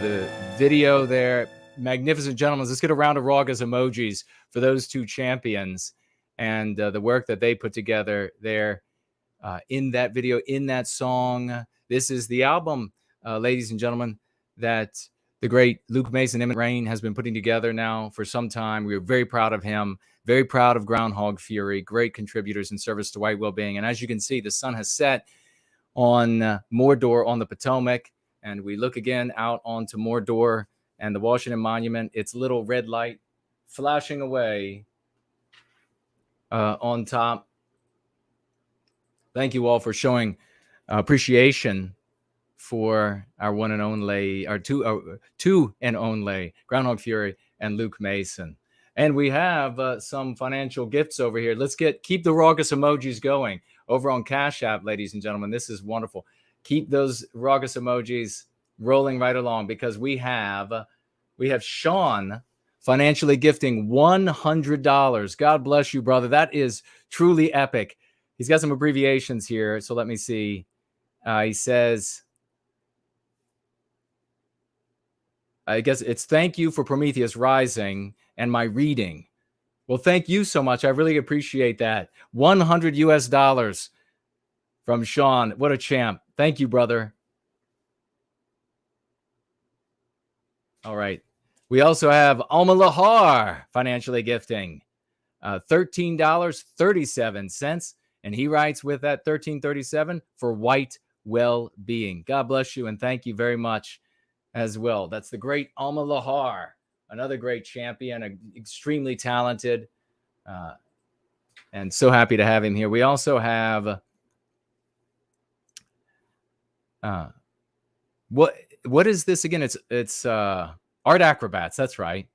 the video there. Magnificent gentlemen. Let's get a round of Raucous emojis for those two champions and the work that they put together there in that video, in that song. This is the album, ladies and gentlemen, that the great Luke Mason, Imminent Rain, has been putting together now for some time. We are very proud of him, very proud of Groundhog Fury, great contributors in service to white well-being. And as you can see, the sun has set on Mordor on the Potomac, and we look again out onto Mordor and the Washington Monument, its little red light flashing away on top. Thank you all for showing appreciation for our one and only, our two and only Groundhog Fury and Luke Mason. And we have some financial gifts over here. Let's keep the raucous emojis going over on Cash App, ladies and gentlemen. This is wonderful. Keep those raucous emojis rolling right along, because we have Sean financially gifting $100. God bless you, brother. That is truly epic. He's got some abbreviations here, so let me see. He says, I guess it's thank you for Prometheus Rising and my reading. Well, thank you so much. I really appreciate that. $100 from Sean. What a champ. Thank you, brother. All right. We also have Alma Lahar financially gifting $13.37. And he writes with that $13.37 for white well-being. God bless you and thank you very much as well. That's the great Alma Lahar, another great champion, extremely talented, and so happy to have him here. We also have what is this again? It's Art Acrobats. That's right.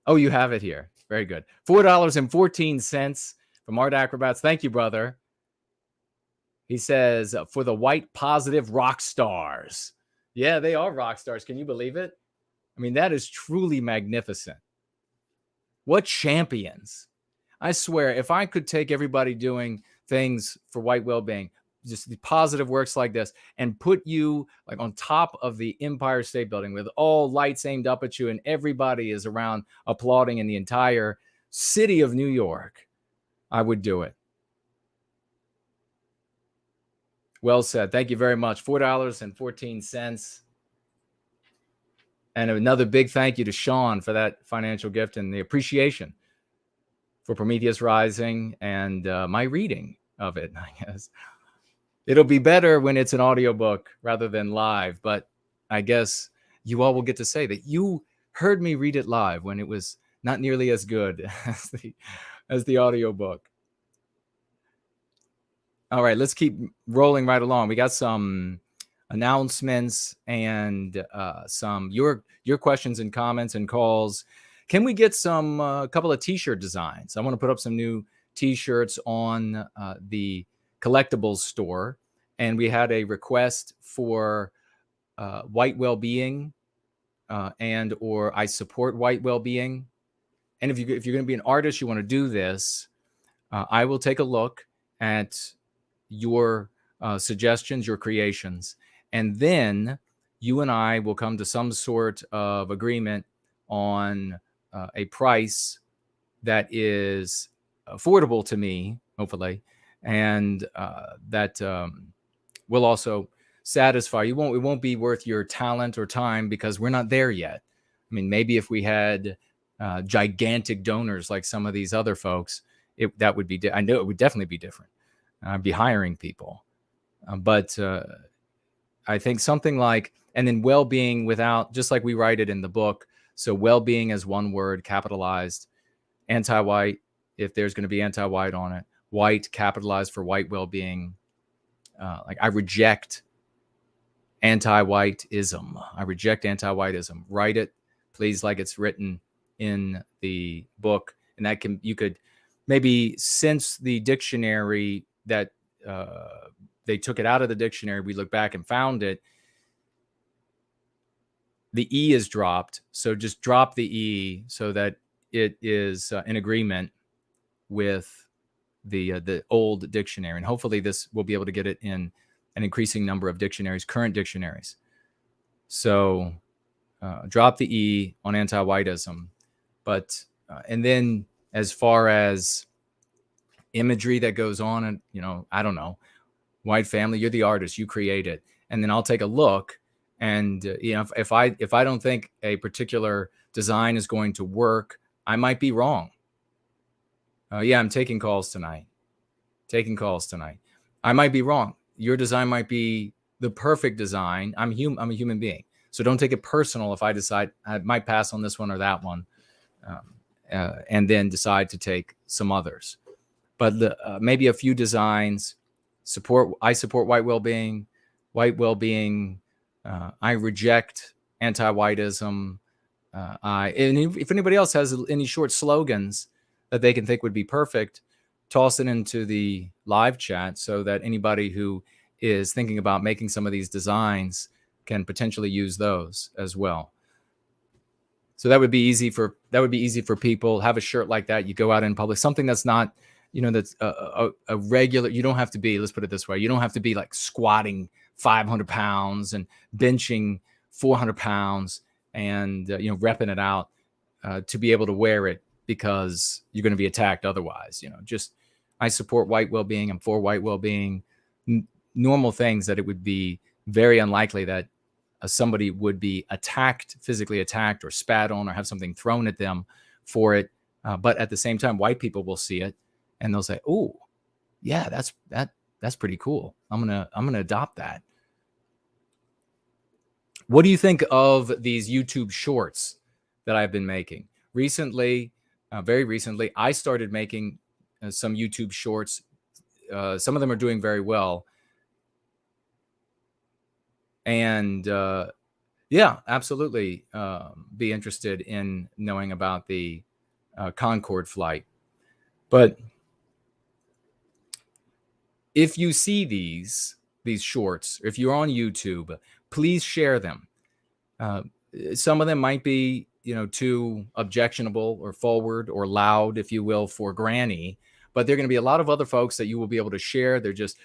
Oh, you have it here. Very good. $4.14 from Art Acrobats. Thank you, brother. He says, for the white positive rock stars. Yeah, they are rock stars. Can you believe it? I mean, that is truly magnificent. What champions. I swear, if I could take everybody doing things for white well-being, just the positive works like this, and put you like on top of the Empire State Building with all lights aimed up at you and everybody is around applauding in the entire city of New York, I would do it. Well said. Thank you very much. $4.14. And another big thank you to Sean for that financial gift and the appreciation for Prometheus Rising and my reading of it, I guess. It'll be better when it's an audiobook rather than live, but I guess you all will get to say that you heard me read it live when it was not nearly as good as the audiobook. All right, let's keep rolling right along. We got some announcements and some your questions and comments and calls. Can we get some couple of t-shirt designs? I want to put up some new t-shirts on the collectibles store, and we had a request for white well-being and or I support white well-being. And if you're going to be an artist, you want to do this, I will take a look at your suggestions, your creations, and then you and I will come to some sort of agreement on a price that is affordable to me, hopefully, and that will also satisfy you. It won't be worth your talent or time because we're not there yet. I mean, maybe if we had gigantic donors like some of these other folks, that would be. I know it would definitely be different. I'd be hiring people, but I think something like, and then well-being without, just like we write it in the book. So well-being as one word, capitalized, anti-white, if there's going to be anti-white on it, white capitalized for white well-being. Like I reject anti-whiteism. I reject anti-whiteism. Write it, please, like it's written in the book. And that you could maybe, since the dictionary that they took it out of the dictionary, we look back and found it, the E is dropped. So just drop the E so that it is in agreement with the old dictionary, and hopefully this will be able to get it in an increasing number of dictionaries, current dictionaries. So drop the E on anti-whiteism, but and then as far as imagery that goes on, and I don't know, white family, you're the artist, you create it, and then I'll take a look, and if I don't think a particular design is going to work, I might be wrong. Yeah, I'm taking calls tonight. I might be wrong. Your design might be the perfect design. I'm a human being. So don't take it personal if I decide I might pass on this one or that one, and then decide to take some others. But maybe a few designs I support white well-being. I reject anti-whiteism. And if anybody else has any short slogans that they can think would be perfect, toss it into the live chat so that anybody who is thinking about making some of these designs can potentially use those as well. So that would be easy for people. Have a shirt like that. You go out in public, something that's not, that's a regular. You don't have to be. Let's put it this way. You don't have to be like squatting 500 pounds and benching 400 pounds and repping it out to be able to wear it, because you're going to be attacked otherwise. Just I support white well-being. I'm for white well-being. Normal things that it would be very unlikely that somebody would be physically attacked or spat on or have something thrown at them for it. But at the same time, white people will see it and they'll say, "Oh, yeah, that's pretty cool. I'm gonna adopt that." What do you think of these YouTube shorts that I've been making recently? Very recently, I started making some YouTube shorts. Some of them are doing very well. And yeah, absolutely be interested in knowing about the Concord flight. But if you see these shorts, if you're on YouTube, please share them. Some of them might be, too objectionable or forward or loud, if you will, for Granny. But there are going to be a lot of other folks that you will be able to share. They're just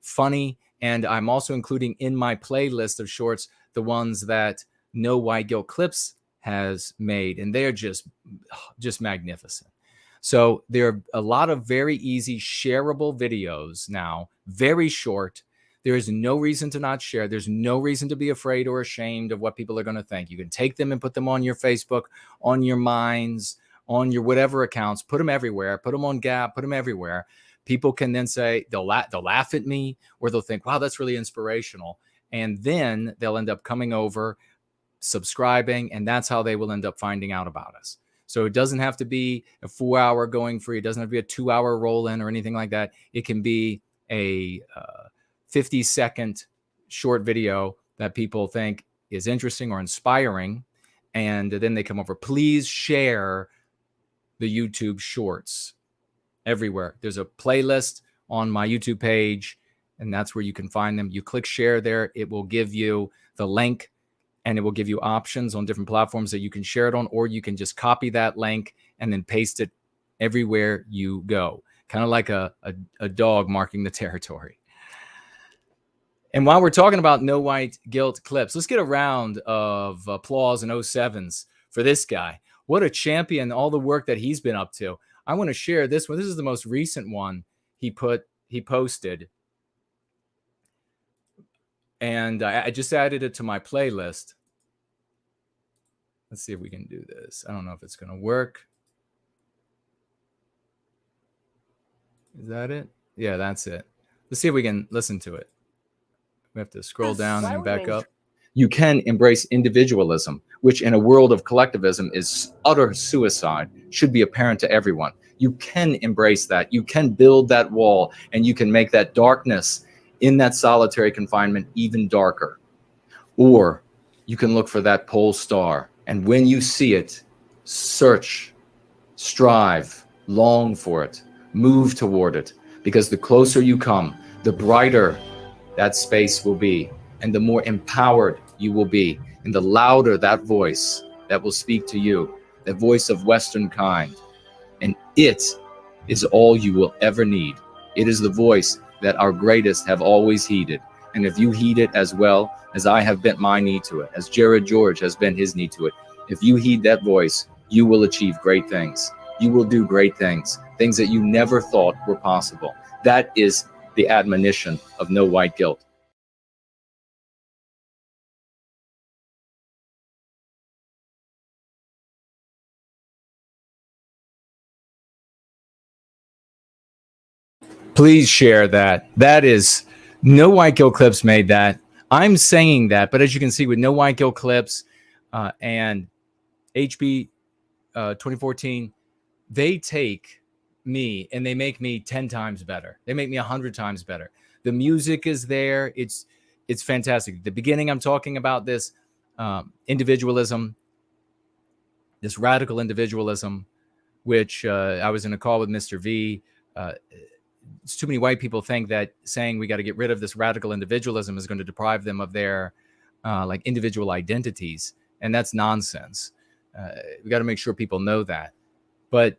funny. And I'm also including in my playlist of shorts the ones that No White Guilt Clips has made. And they're just magnificent. So there are a lot of very easy shareable videos now, very short. There is no reason to not share. There's no reason to be afraid or ashamed of what people are going to think. You can take them and put them on your Facebook, on your Minds, on your whatever accounts. Put them everywhere. Put them on Gap. Put them everywhere. People can then say, they'll laugh at me, or they'll think, wow, that's really inspirational. And then they'll end up coming over, subscribing, and that's how they will end up finding out about us. So it doesn't have to be a 4-hour going free. It doesn't have to be a 2-hour roll in or anything like that. It can be a 50-second short video that people think is interesting or inspiring. And then they come over. Please share the YouTube shorts everywhere. There's a playlist on my YouTube page, and that's where you can find them. You click share there. It will give you the link, and it will give you options on different platforms that you can share it on, or you can just copy that link and then paste it everywhere you go. Kind of like a dog marking the territory. And while we're talking about No White Guilt Clips, let's get a round of applause and 07s for this guy. What a champion, all the work that he's been up to. I want to share this one. This is the most recent one he posted. And I just added it to my playlist. Let's see if we can do this. I don't know if it's going to work. Is that it? Yeah, that's it. Let's see if we can listen to it. We have to scroll down and back up. You can embrace individualism, which in a world of collectivism is utter suicide, should be apparent to everyone. You can embrace that. You can build that wall, and you can make that darkness in that solitary confinement even darker. Or you can look for that pole star, and when you see it, search, strive, long for it, move toward it, because the closer you come, the brighter that space will be, and the more empowered you will be, and the louder that voice that will speak to you, the voice of Western kind. And it is all you will ever need. It is the voice that our greatest have always heeded. And if you heed it as well as I have bent my knee to it, as Jared George has bent his knee to it, if you heed that voice, you will achieve great things. You will do great things, things that you never thought were possible. That is the admonition of No White Guilt. Please share that. That is, No White Guilt Clips made that. I'm saying that, but as you can see with No White Guilt Clips and HB 2014, they take me and they make me 10 times better. They make me 100 times better. The music is there. It's fantastic. At the beginning, I'm talking about this individualism, this radical individualism, which I was in a call with Mr. V. Too many white people think that saying we got to get rid of this radical individualism is going to deprive them of their like individual identities. And that's nonsense. We got to make sure people know that. But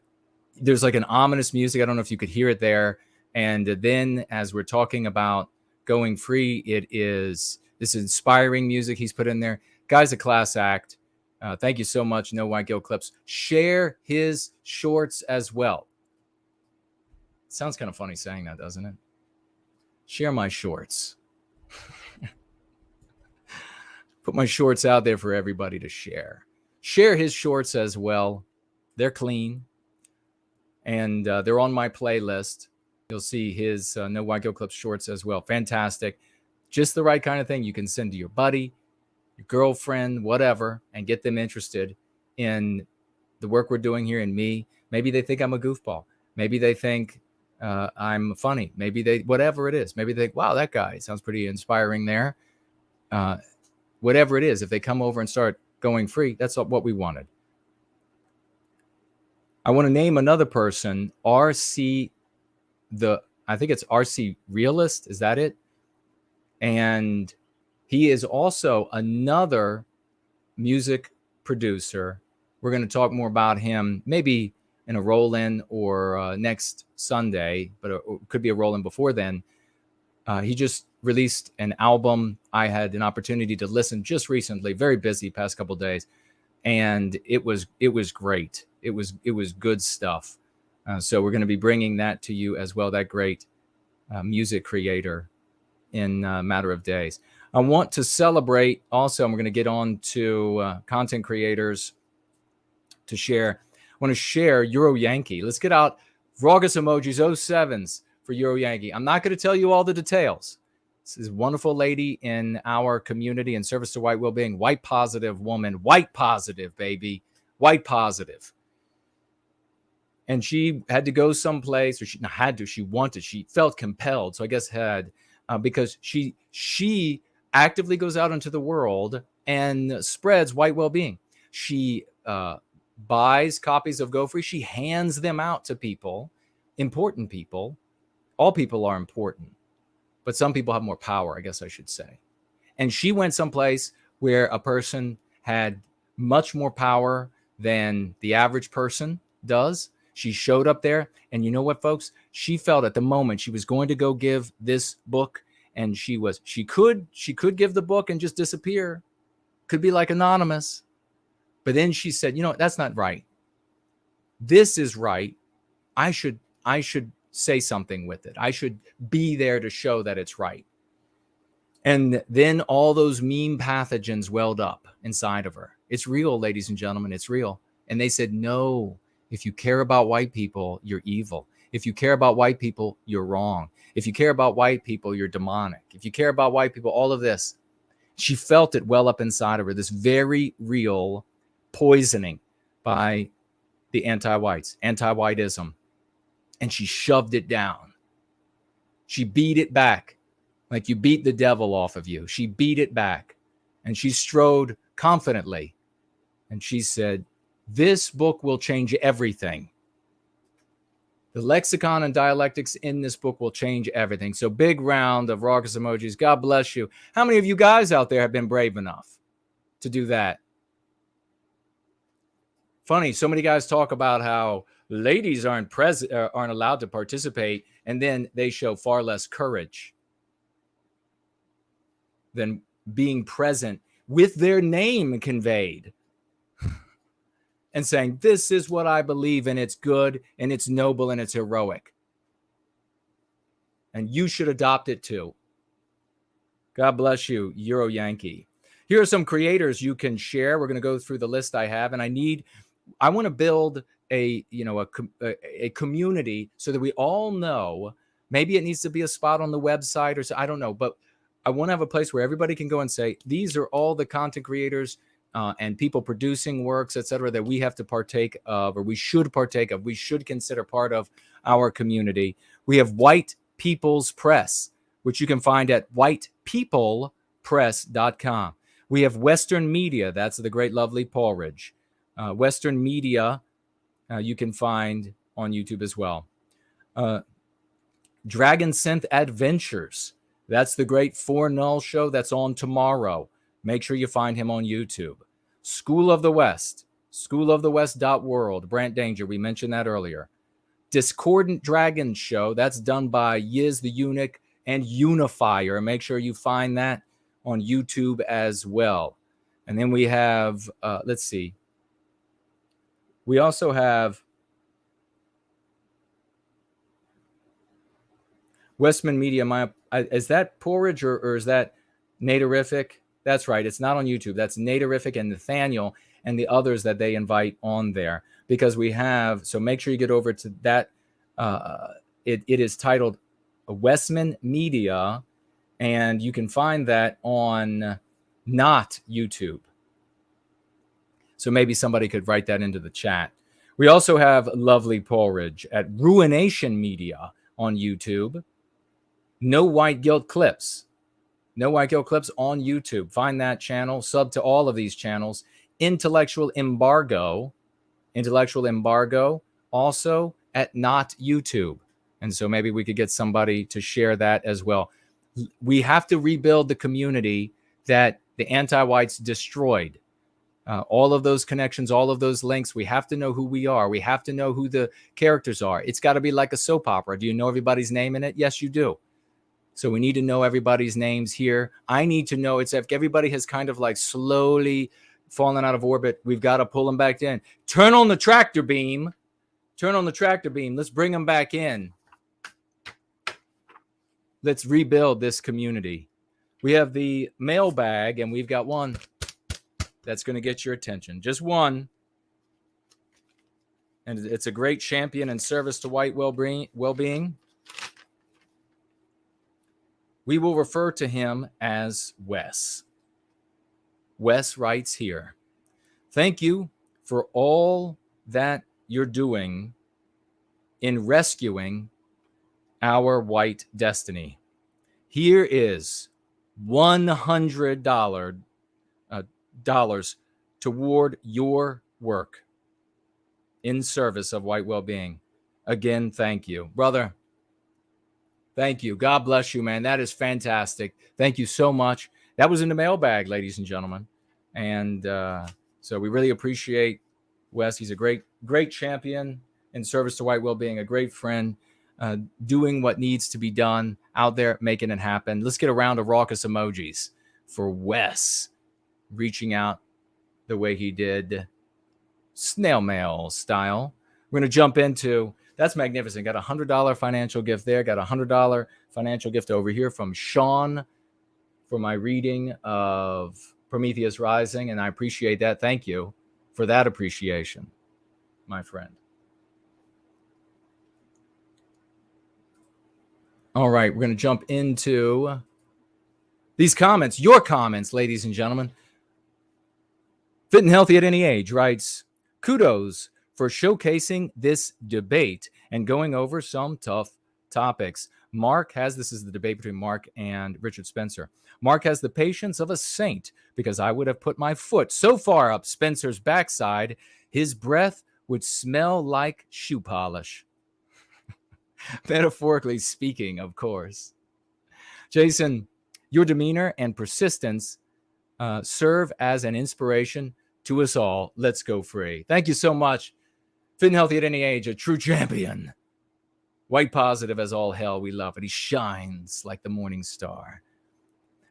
there's like an ominous music. I don't know if you could hear it there. And then as we're talking about going free, it is this inspiring music he's put in there. Guy's a class act. Thank you so much, No White Guilt Clips. Share his shorts as well. Sounds kind of funny saying that, doesn't it? Share my shorts. Put my shorts out there for everybody to share. Share his shorts as well. They're clean. And they're on my playlist. You'll see his No White Guilt Clips shorts as well. Fantastic. Just the right kind of thing you can send to your buddy, your girlfriend, whatever, and get them interested in the work we're doing here and me. Maybe they think I'm a goofball. Maybe they think I'm funny. Maybe they, whatever it is, maybe they think, wow, that guy sounds pretty inspiring there. Whatever it is, if they come over and start going free, that's what we wanted. I want to name another person, I think it's RC Realist. Is that it? And he is also another music producer. We're going to talk more about him, maybe in a roll-in or next Sunday, but it could be a roll-in before then. He just released an album. I had an opportunity to listen just recently, very busy past couple of days, and it was great. It was good stuff. So we're going to be bringing that to you as well, that great music creator in a matter of days. I want to celebrate also, and we're going to get on to content creators to share. I want to share Euro Yankee. Let's get out Raucous emojis, 07s for Euro Yankee. I'm not going to tell you all the details. This is a wonderful lady in our community in service to white well-being, white positive woman, white positive, baby, white positive. And she had to go someplace, or she not had to, she wanted, she felt compelled. So I guess because she actively goes out into the world and spreads white well-being. She buys copies of Go Free. She hands them out to people, important people. All people are important, but some people have more power, I guess I should say. And she went someplace where a person had much more power than the average person does. She showed up there, and you know what, folks? She felt at the moment she was going to go give this book, and she could give the book and just disappear. Could be like anonymous. But then she said, you know, that's not right. This is right. I should say something with it. I should be there to show that it's right. And then all those meme pathogens welled up inside of her. It's real, ladies and gentlemen. It's real. And they said, no, if you care about white people, you're evil. If you care about white people, you're wrong. If you care about white people, you're demonic. If you care about white people, all of this. She felt it well up inside of her, this very real poisoning by the anti-whites, anti-whiteism. And she shoved it down. She beat it back like you beat the devil off of you. She beat it back. And she strode confidently. And she said, this book will change everything. The lexicon and dialectics in this book will change everything. So big round of raucous emojis. God bless you. How many of you guys out there have been brave enough to do that? Funny, so many guys talk about how ladies aren't allowed to participate, and then they show far less courage than being present with their name conveyed and saying, this is what I believe, and it's good, and it's noble, and it's heroic. And you should adopt it too. God bless you, Euro Yankee. Here are some creators you can share. We're going to go through the list I have, and I want to build a community so that we all know. Maybe it needs to be a spot on the website, or so, I don't know, but I want to have a place where everybody can go and say, these are all the content creators and people producing works, etc., that we have to partake of, or we should partake of. We should consider part of our community. We have White People's Press, which you can find at whitepeoplepress.com. We have Western Media. That's the great, lovely Paulridge. Western Media, you can find on YouTube as well. Dragon Synth Adventures. That's the great Four Null show that's on tomorrow. Make sure you find him on YouTube. School of the West, schoolofthewest.world. Brant Danger, we mentioned that earlier. Discordant Dragon Show, that's done by Yiz the Eunuch and Unifier. Make sure you find that on YouTube as well. And then we have, let's see. We also have Westman Media. Is that Porridge or is that Naderific? That's right. It's not on YouTube. That's Naderific and Nathaniel and the others that they invite on there, because we have. So make sure you get over to that. It is titled Westman Media, and you can find that on not YouTube. So maybe somebody could write that into the chat. We also have lovely Porridge at Ruination Media on YouTube. No White Guilt Clips. No White Guilt Clips on YouTube. Find that channel. Sub to all of these channels. Intellectual Embargo also at not YouTube. And so maybe we could get somebody to share that as well. We have to rebuild the community that the anti-whites destroyed. All of those connections, all of those links, we have to know who we are. We have to know who the characters are. It's got to be like a soap opera. Do you know everybody's name in it? Yes, you do. So we need to know everybody's names here. I need to know. It's if everybody has kind of like slowly fallen out of orbit, we've got to pull them back in. Turn on the tractor beam. Let's bring them back in. Let's rebuild this community. We have the mailbag, and we've got one that's going to get your attention. Just one. And it's a great champion in service to white well-being. We will refer to him as Wes. Wes writes here, thank you for all that you're doing in rescuing our white destiny. Here is $100 toward your work in service of white well-being. Again, thank you, brother. Thank you. God bless you, man. That is fantastic. Thank you so much. That was in the mailbag, ladies and gentlemen. And so we really appreciate Wes. He's a great champion in service to white well-being, a great friend, doing what needs to be done out there, making it happen. Let's get a round of raucous emojis for Wes reaching out the way he did, snail mail style. We're going to jump into, that's magnificent. Got a $100 financial gift there. Got a $100 financial gift over here from Sean for my reading of Prometheus Rising, and I appreciate that. Thank you for that appreciation, my friend. All right, we're going to jump into these comments, your comments, ladies and gentlemen. Fit and Healthy at Any Age writes, kudos for showcasing this debate and going over some tough topics. This is the debate between Mark and Richard Spencer. Mark has the patience of a saint because I would have put my foot so far up Spencer's backside, his breath would smell like shoe polish. Metaphorically speaking, of course. Jason, your demeanor and persistence serve as an inspiration to us all. Let's go free. Thank you so much. Fit and healthy at any age, a true champion. White positive as all hell. We love it. He shines like the morning star.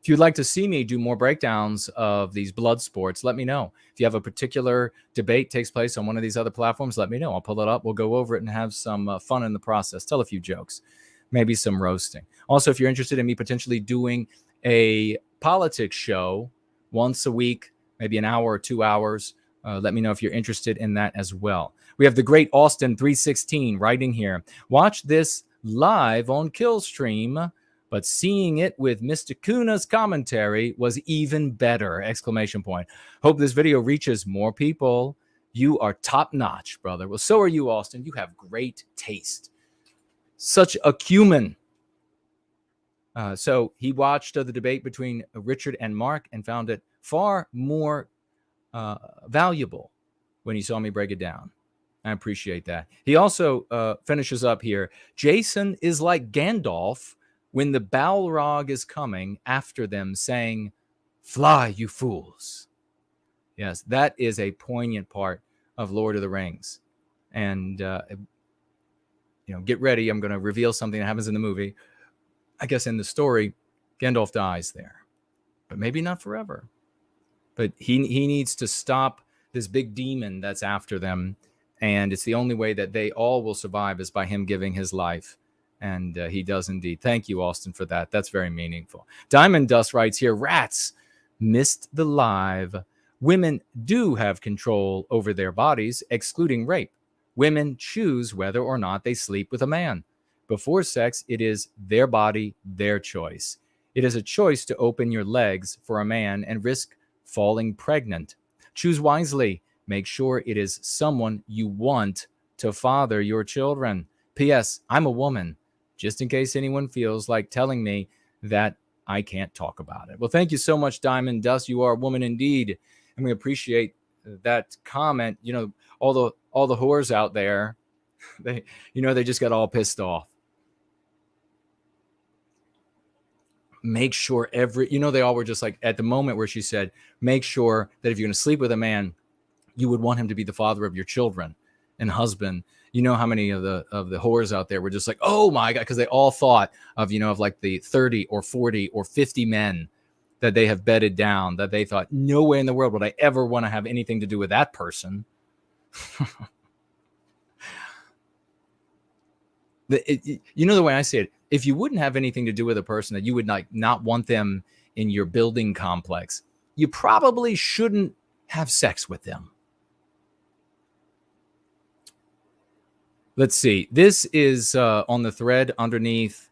If you'd like to see me do more breakdowns of these blood sports, let me know. If you have a particular debate takes place on one of these other platforms, let me know. I'll pull it up. We'll go over it and have some fun in the process. Tell a few jokes, maybe some roasting. Also, if you're interested in me potentially doing a politics show once a week, maybe an hour or 2 hours, let me know if you're interested in that as well. We have the great Austin 316 writing here. Watch this live on Killstream, but seeing it with Mr. Kuna's commentary was even better! Exclamation point. Hope this video reaches more people. You are top notch, brother. Well, so are you, Austin. You have great taste. Such a cumin. So he watched the debate between Richard and Mark and found it far more valuable when he saw me break it down. I appreciate that. He also finishes up here. Jason is like Gandalf when the Balrog is coming after them, saying, "Fly, you fools." Yes, that is a poignant part of Lord of the Rings. And, get ready. I'm going to reveal something that happens in the movie. I guess in the story, Gandalf dies there, but maybe not forever. But he needs to stop this big demon that's after them. And it's the only way that they all will survive is by him giving his life. And he does indeed. Thank you, Austin, for that. That's very meaningful. Diamond Dust writes here, rats missed the live. Women do have control over their bodies, excluding rape. Women choose whether or not they sleep with a man. Before sex, it is their body, their choice. It is a choice to open your legs for a man and risk falling pregnant. Choose wisely. Make sure it is someone you want to father your children. P.S. I'm a woman, just in case anyone feels like telling me that I can't talk about it. Well, thank you so much, Diamond Dust. You are a woman indeed. And we appreciate that comment. All the whores out there, they just got all pissed off. Make sure they all were just like at the moment where she said, make sure that if you're going to sleep with a man, you would want him to be the father of your children and husband. You know how many of the whores out there were just like, oh my God, because they all thought of like the 30 or 40 or 50 men that they have bedded down, that they thought, no way in the world would I ever want to have anything to do with that person. The way I say it, if you wouldn't have anything to do with a person that you would not want them in your building complex, you probably shouldn't have sex with them. Let's see. This is on the thread underneath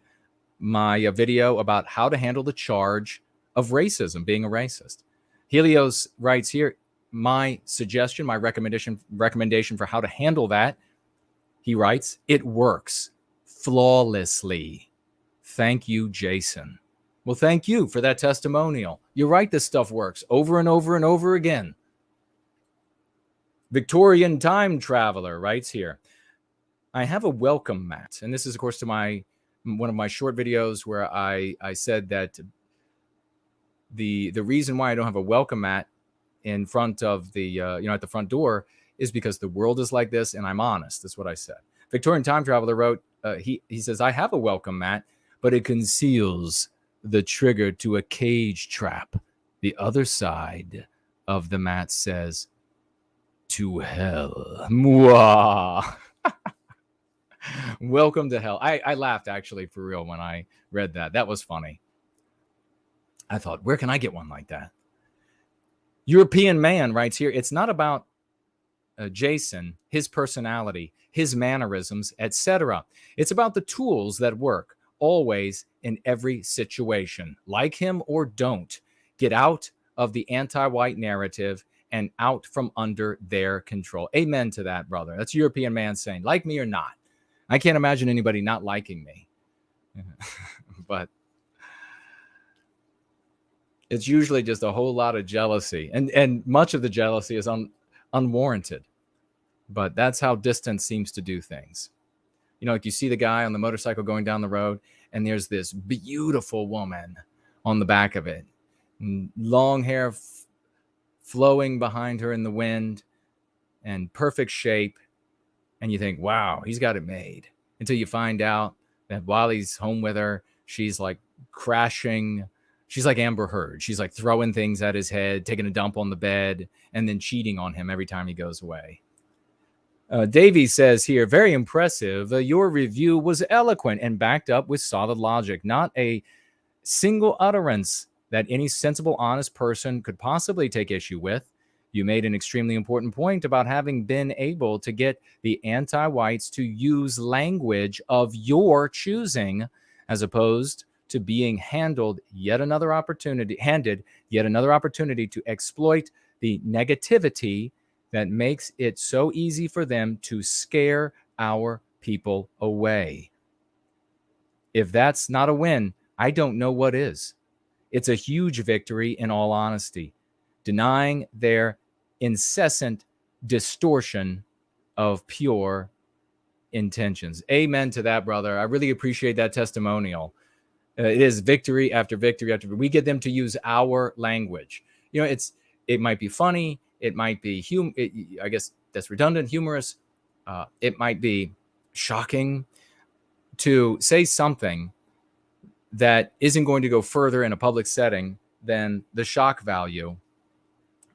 my video about how to handle the charge of racism, being a racist. Helios writes here, my suggestion, my recommendation for how to handle that. He writes, it works flawlessly. Thank you, Jason. Well, thank you for that testimonial. You're right, this stuff works over and over and over again. Victorian Time Traveler writes here, I have a welcome mat. And this is, of course, to one of my short videos where I said that the reason why I don't have a welcome mat in front of the, at the front door is because the world is like this and I'm honest. That's what I said. Victorian Time Traveler wrote, he says, I have a welcome mat, but it conceals the trigger to a cage trap. The other side of the mat says, to hell. Mwah. Welcome to hell. I laughed actually for real when I read that. That was funny. I thought, where can I get one like that? European Man writes here, it's not about Jason, his personality, his mannerisms, etc. It's about the tools that work always in every situation. Like him or don't. Get out of the anti-white narrative and out from under their control. Amen to that, brother. That's European Man saying, like me or not. I can't imagine anybody not liking me. But it's usually just a whole lot of jealousy. And much of the jealousy is unwarranted. But that's how distance seems to do things. Like you see the guy on the motorcycle going down the road, and there's this beautiful woman on the back of it. Long hair flowing behind her in the wind and perfect shape. And you think, wow, he's got it made. Until you find out that while he's home with her, she's like crashing. She's like Amber Heard. She's like throwing things at his head, taking a dump on the bed, and then cheating on him every time he goes away. Davey says here, very impressive. Your review was eloquent and backed up with solid logic. Not a single utterance that any sensible, honest person could possibly take issue with. You made an extremely important point about having been able to get the anti-whites to use language of your choosing, as opposed to being handed yet another opportunity to exploit the negativity that makes it so easy for them to scare our people away. If that's not a win, I don't know what is. It's a huge victory, in all honesty, denying their incessant distortion of pure intentions. Amen to that, brother. I really appreciate that testimonial. It is victory after victory after victory. We get them to use our language. You know, it might be funny. It might be I guess that's redundant, humorous. It might be shocking to say something that isn't going to go further in a public setting than the shock value.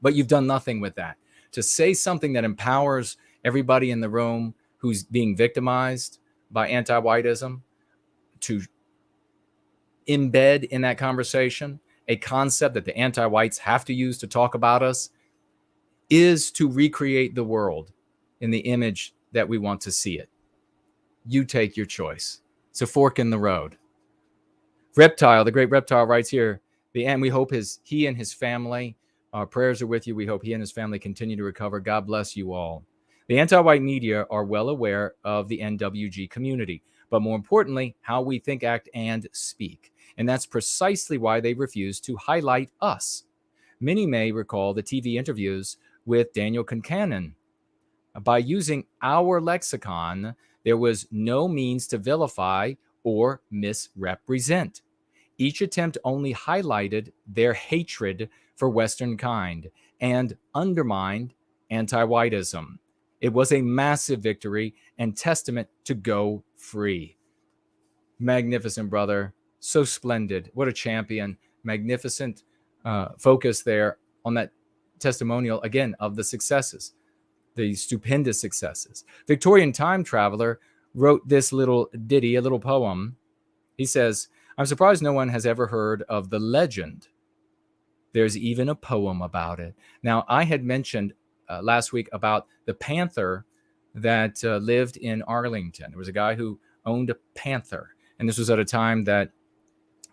But you've done nothing with that. To say something that empowers everybody in the room who's being victimized by anti-whiteism, to embed in that conversation a concept that the anti-whites have to use to talk about us, is to recreate the world in the image that we want to see it. You take your choice. It's a fork in the road. Reptile, the great Reptile, writes here, we hope he and his family, our prayers are with you. We hope he and his family continue to recover. God bless you all. The anti-white media are well aware of the NWG community, but more importantly, how we think, act, and speak. And that's precisely why they refuse to highlight us. Many may recall the TV interviews with Daniel Concannon. By using our lexicon, there was no means to vilify or misrepresent. Each attempt only highlighted their hatred for Western kind and undermined anti-whiteism. It was a massive victory and testament to Go Free. Magnificent, brother. So splendid. What a champion. Magnificent focus there on that testimonial, again, of the successes, the stupendous successes. Victorian time traveler wrote this little ditty, a little poem. He says, I'm surprised no one has ever heard of the legend. There's even a poem about it. Now, I had mentioned last week about the panther that lived in Arlington. There was a guy who owned a panther, and this was at a time that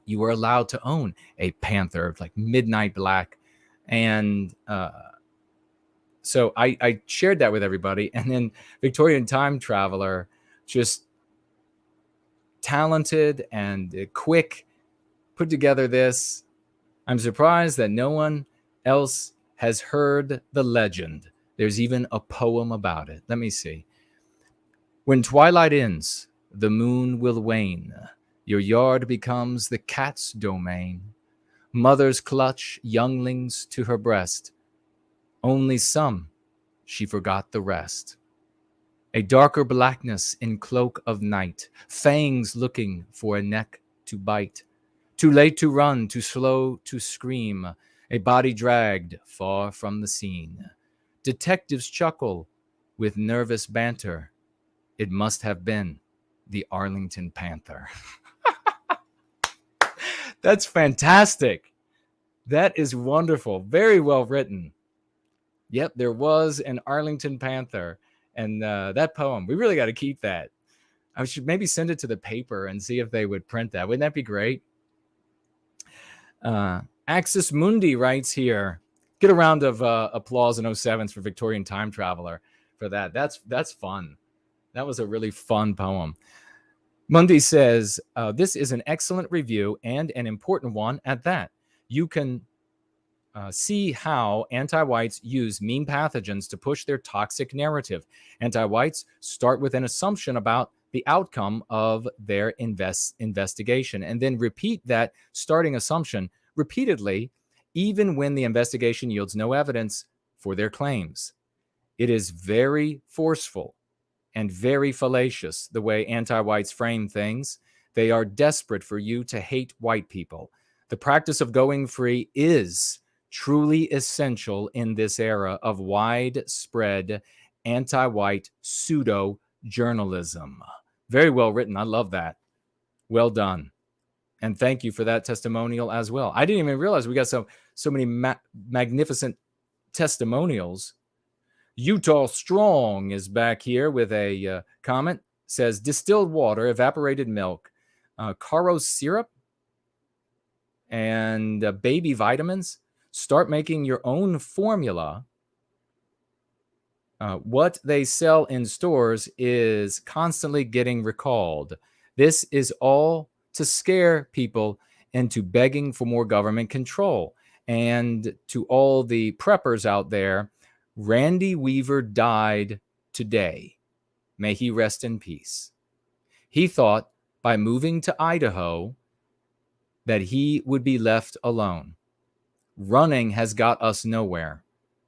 you were allowed to own a panther, like midnight black. And so I shared that with everybody. And then Victorian time traveler, just talented and quick, put together this. I'm surprised that no one else has heard the legend. There's even a poem about it. Let me see. When twilight ends, the moon will wane. Your yard becomes the cat's domain. Mothers clutch younglings to her breast. Only some, she forgot the rest. A darker blackness in cloak of night, fangs looking for a neck to bite. Too late to run, too slow to scream, a body dragged far from the scene. Detectives chuckle with nervous banter. It must have been the Arlington Panther. That's fantastic. That is wonderful. Very well written. Yep, there was an Arlington Panther. And that poem, we really got to keep that. I should maybe send it to the paper and see if they would print that. Wouldn't that be great? Axis Mundi writes here. Get a round of applause in 07s for Victorian Time Traveler for that. That's fun. That was a really fun poem. Mundi says, this is an excellent review and an important one at that. You can see how anti-whites use mean pathogens to push their toxic narrative. Anti-whites start with an assumption about the outcome of their investigation and then repeat that starting assumption repeatedly even when the investigation yields no evidence for their claims. It is very forceful and very fallacious the way anti-whites frame things. They are desperate for you to hate white people. The practice of going free is truly essential in this era of widespread anti-white pseudo-journalism. Very well written. I love that. Well done. And thank you for that testimonial as well. I didn't even realize we got so many magnificent testimonials. Utah Strong is back here with a comment. Says distilled water, evaporated milk, Caro syrup, and baby vitamins. Start making your own formula. What they sell in stores is constantly getting recalled. This is all to scare people into begging for more government control. And to all the preppers out there, Randy Weaver died today. May he rest in peace. He thought by moving to Idaho that he would be left alone. Running has got us nowhere.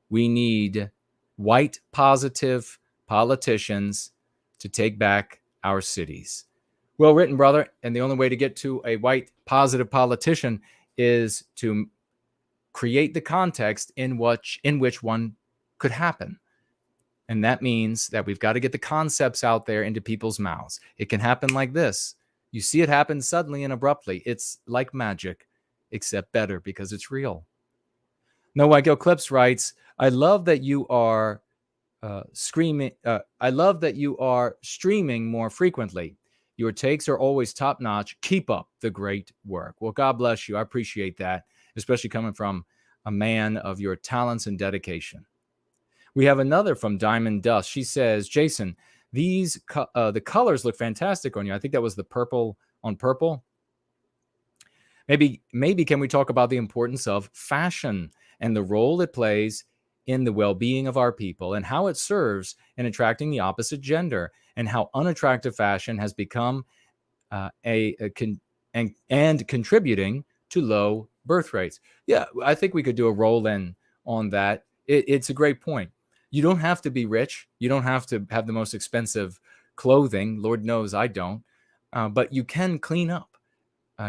We need white positive politicians to take back our cities. Well written, brother. And the only way to get to a white positive politician is to create the context in which one could happen. And that means that we've got to get the concepts out there into people's mouths. It can happen like this. You see it happen suddenly and abruptly. It's like magic, except better because it's real. No White Girl Clips writes, I love that you are streaming more frequently. Your takes are always top notch. Keep up the great work. Well, God bless you. I appreciate that, especially coming from a man of your talents and dedication. We have another from Diamond Dust. She says, Jason, these the colors look fantastic on you. I think that was the purple on purple. Maybe can we talk about the importance of fashion and the role it plays in the well-being of our people and how it serves in attracting the opposite gender and how unattractive fashion has become contributing to low birth rates. Yeah, I think we could do a roll-in on that. It's a great point. You don't have to be rich. You don't have to have the most expensive clothing. Lord knows I don't. But you can clean up.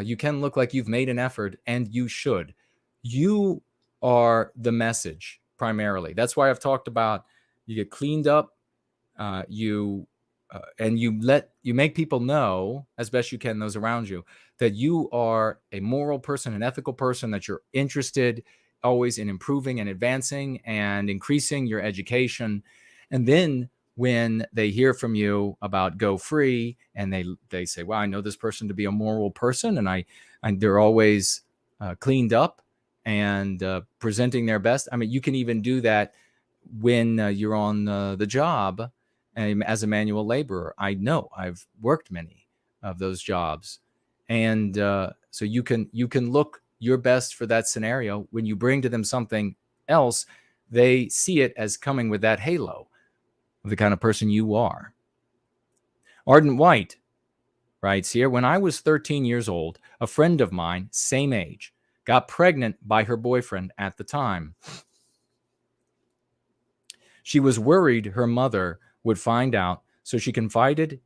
You can look like you've made an effort, and you should. You are the message primarily. That's why I've talked about you get cleaned up, and you make people know as best you can, those around you, that you are a moral person, an ethical person, that you're interested always in improving and advancing and increasing your education. And then when they hear from you about Go Free and they say, well, I know this person to be a moral person, and they're always cleaned up and presenting their best. I mean, you can even do that when you're on the job as a manual laborer. I know I've worked many of those jobs. And so you can look your best for that scenario. When you bring to them something else, they see it as coming with that halo of the kind of person you are. Ardent White writes here, when I was 13 years old, a friend of mine, same age, got pregnant by her boyfriend at the time. She was worried her mother would find out, so she confided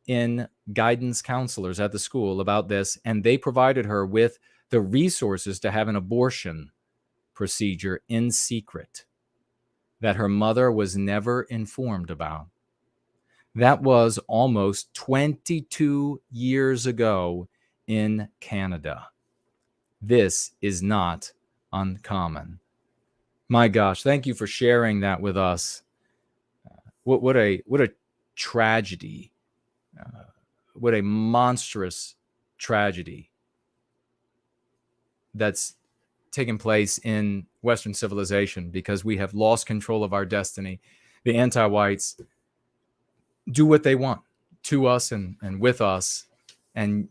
in guidance counselors at the school about this, and they provided her with the resources to have an abortion procedure in secret that her mother was never informed about. That was almost 22 years ago in Canada. This is not uncommon. My gosh, thank you for sharing that with us. What a tragedy. What a monstrous tragedy that's taken place in Western civilization, because we have lost control of our destiny. The anti-whites do what they want to us and with us. And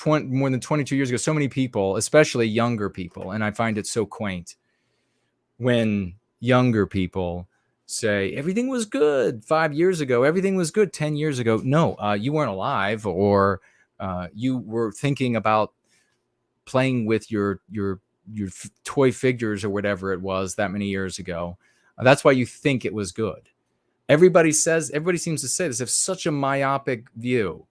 more than 22 years ago, so many people, especially younger people, and I find it so quaint when younger people say everything was good 5 years ago, everything was good 10 years ago. No, you weren't alive, or you were thinking about playing with your toy figures or whatever it was that many years ago. That's why you think it was good. Everybody seems to say this. They have such a myopic view.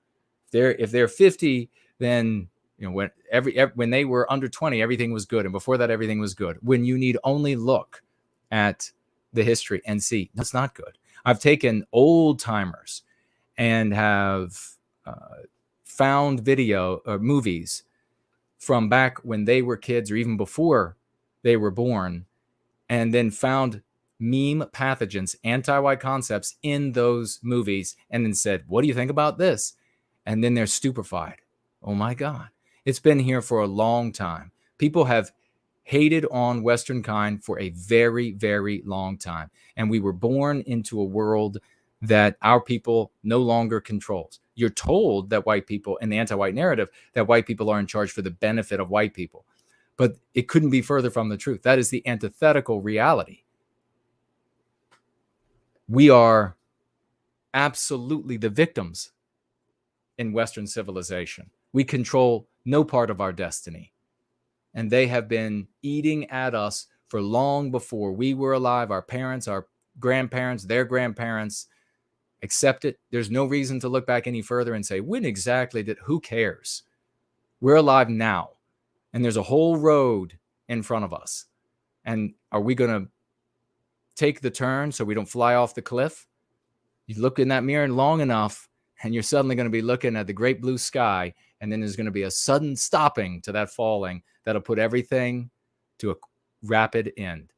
If they're 50, then when they were under 20, everything was good, and before that, everything was good. When you need only look at the history and see that's not good. I've taken old timers and have found video or movies from back when they were kids or even before they were born, and then found meme pathogens, anti-white concepts in those movies, and then said, what do you think about this? And then they're stupefied. Oh my God. It's been here for a long time. People have hated on Western kind for a very, very long time. And we were born into a world that our people no longer controls. You're told that white people, in the anti-white narrative, that white people are in charge for the benefit of white people. But it couldn't be further from the truth. That is the antithetical reality. We are absolutely the victims in Western civilization. We control no part of our destiny. And they have been eating at us for long before we were alive. Our parents, our grandparents, their grandparents accept it. There's no reason to look back any further and say, when exactly did, who cares? We're alive now. And there's a whole road in front of us. And are we going to take the turn so we don't fly off the cliff? You look in that mirror long enough, and you're suddenly going to be looking at the great blue sky, and then there's going to be a sudden stopping to that falling that'll put everything to a rapid end.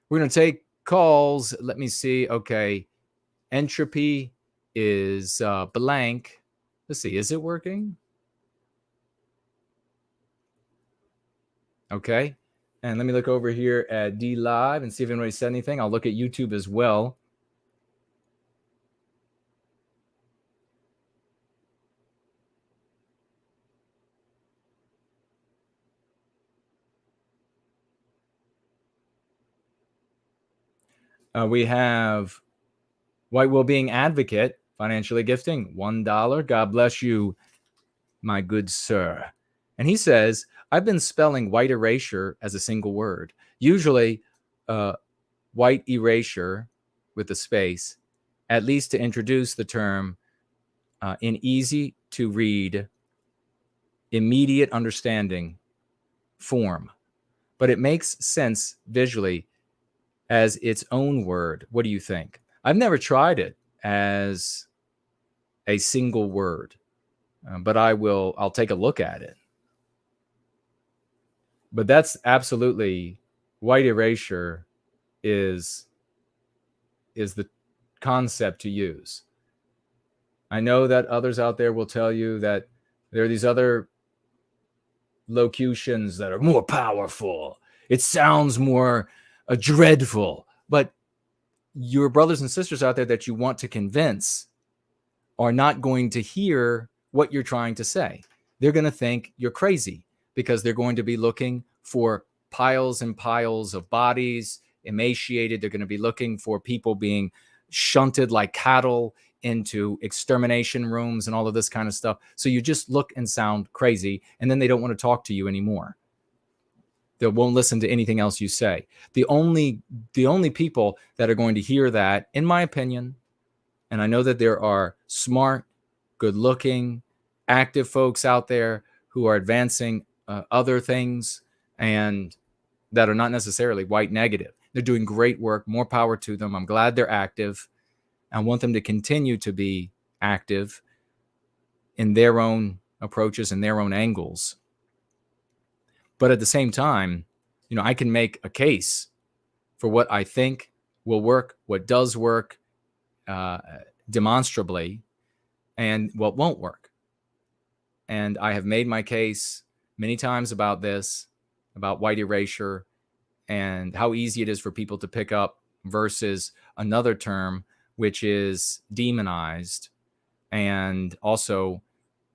We're going to take calls. Let me see. Okay. Entropy is blank. Let's see. Is it working? Okay. And let me look over here at D Live and see if anybody said anything. I'll look at YouTube as well. We have White Wellbeing Advocate, financially gifting $1. God bless you, my good sir. And he says, I've been spelling white erasure as a single word. Usually white erasure with a space, at least to introduce the term in easy to read, immediate understanding form. But it makes sense visually as its own word. What do you think? I've never tried it as a single word, but I'll take a look at it. But that's absolutely, white erasure is the concept to use. I know that others out there will tell you that there are these other locutions that are more powerful. It sounds more dreadful, but your brothers and sisters out there that you want to convince are not going to hear what you're trying to say. They're going to think you're crazy because they're going to be looking for piles and piles of bodies, emaciated. They're going to be looking for people being shunted like cattle into extermination rooms and all of this kind of stuff. So you just look and sound crazy, and then they don't want to talk to you anymore. They won't listen to anything else you say. The only people that are going to hear that, in my opinion, and I know that there are smart, good-looking, active folks out there who are advancing other things and that are not necessarily white negative. They're doing great work. More power to them. I'm glad they're active. I want them to continue to be active in their own approaches and their own angles. But at the same time, I can make a case for what I think will work, what does work demonstrably, and what won't work. And I have made my case many times about this, about white erasure, and how easy it is for people to pick up versus another term, which is demonized, and also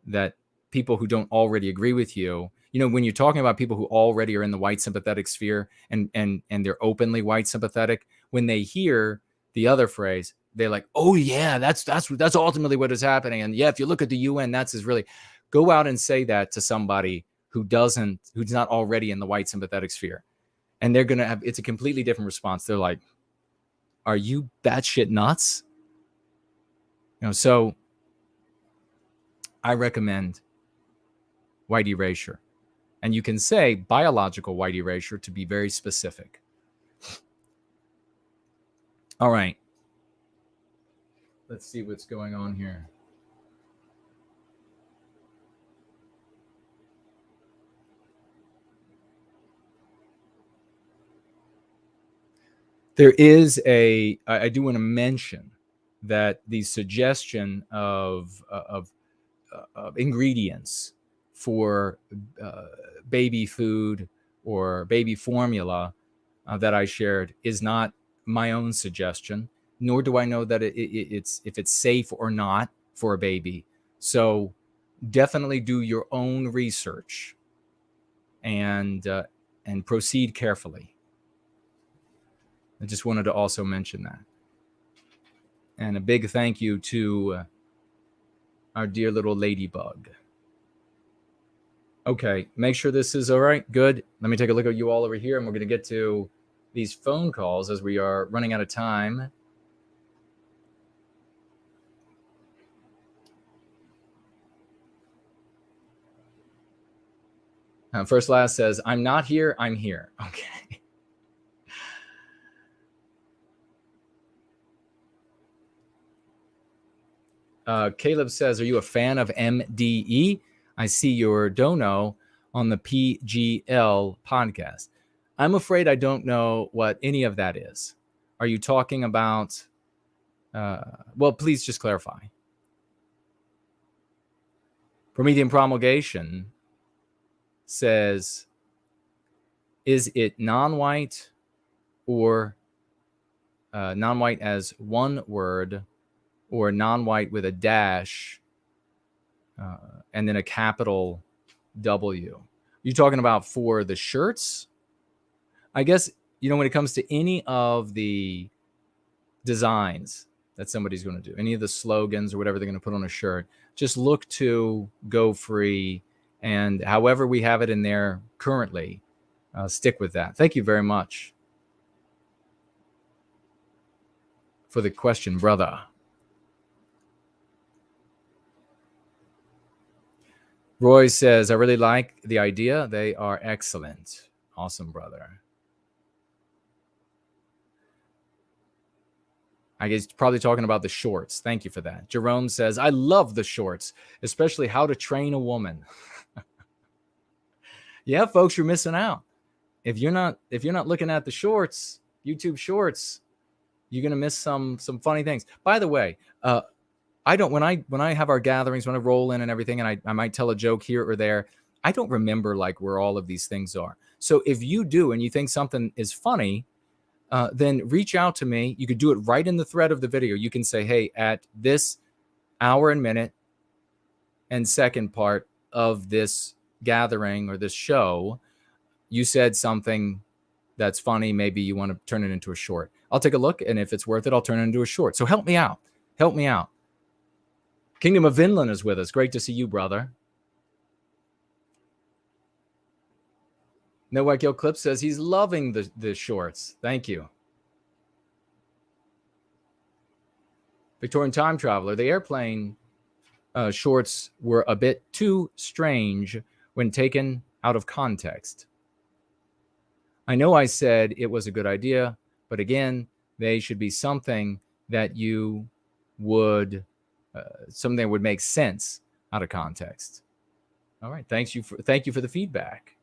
that people who don't already agree with you, when you're talking about people who already are in the white sympathetic sphere and they're openly white sympathetic, when they hear the other phrase, they're like, oh yeah, that's ultimately what is happening. And yeah, if you look at the UN, that's really, go out and say that to somebody who's not already in the white sympathetic sphere. And they're going to have, it's a completely different response. They're like, are you batshit nuts? So I recommend white erasure. And you can say biological white erasure to be very specific. All right. Let's see what's going on here. There is I do want to mention that the suggestion of ingredients for baby food or baby formula that I shared is not my own suggestion, nor do I know that it's if it's safe or not for a baby. So definitely do your own research and proceed carefully. I just wanted to also mention that. And a big thank you to our dear little ladybug. Okay, make sure this is all right. Good. Let me take a look at you all over here, and we're going to get to these phone calls as we are running out of time. First Last says, I'm not here, I'm here. Okay. Caleb says, are you a fan of MDE? I see your dono on the PGL podcast. I'm afraid I don't know what any of that is. Are you talking about, well, please just clarify. Promethean Promulgation says, is it non-white or non-white as one word, or non-white with a dash and then a capital W? You talking about for the shirts? I guess, when it comes to any of the designs that somebody's going to do, any of the slogans or whatever they're going to put on a shirt, just look to Go Free, and however we have it in there currently, stick with that. Thank you very much for the question, brother. Roy says, I really like the idea. They are excellent. Awesome, brother. I guess probably talking about the shorts. Thank you for that. Jerome says, I love the shorts, especially How to Train a Woman. Yeah, folks, you're missing out. If you're not looking at the shorts, YouTube shorts, you're gonna miss some funny things. By the way, I don't, when I have our gatherings, when I roll in and everything, and I might tell a joke here or there, I don't remember like where all of these things are. So if you do and you think something is funny, then reach out to me. You could do it right in the thread of the video. You can say, hey, at this hour and minute and second part of this gathering or this show, you said something that's funny. Maybe you want to turn it into a short. I'll take a look, and if it's worth it, I'll turn it into a short. So help me out. Help me out. Kingdom of Vinland is with us. Great to see you, brother. No White Gill Clip says he's loving the shorts. Thank you. Victorian Time Traveler, the airplane shorts were a bit too strange when taken out of context. I know I said it was a good idea, but again, they should be something that you would... something that would make sense out of context. All right. Thank you for the feedback.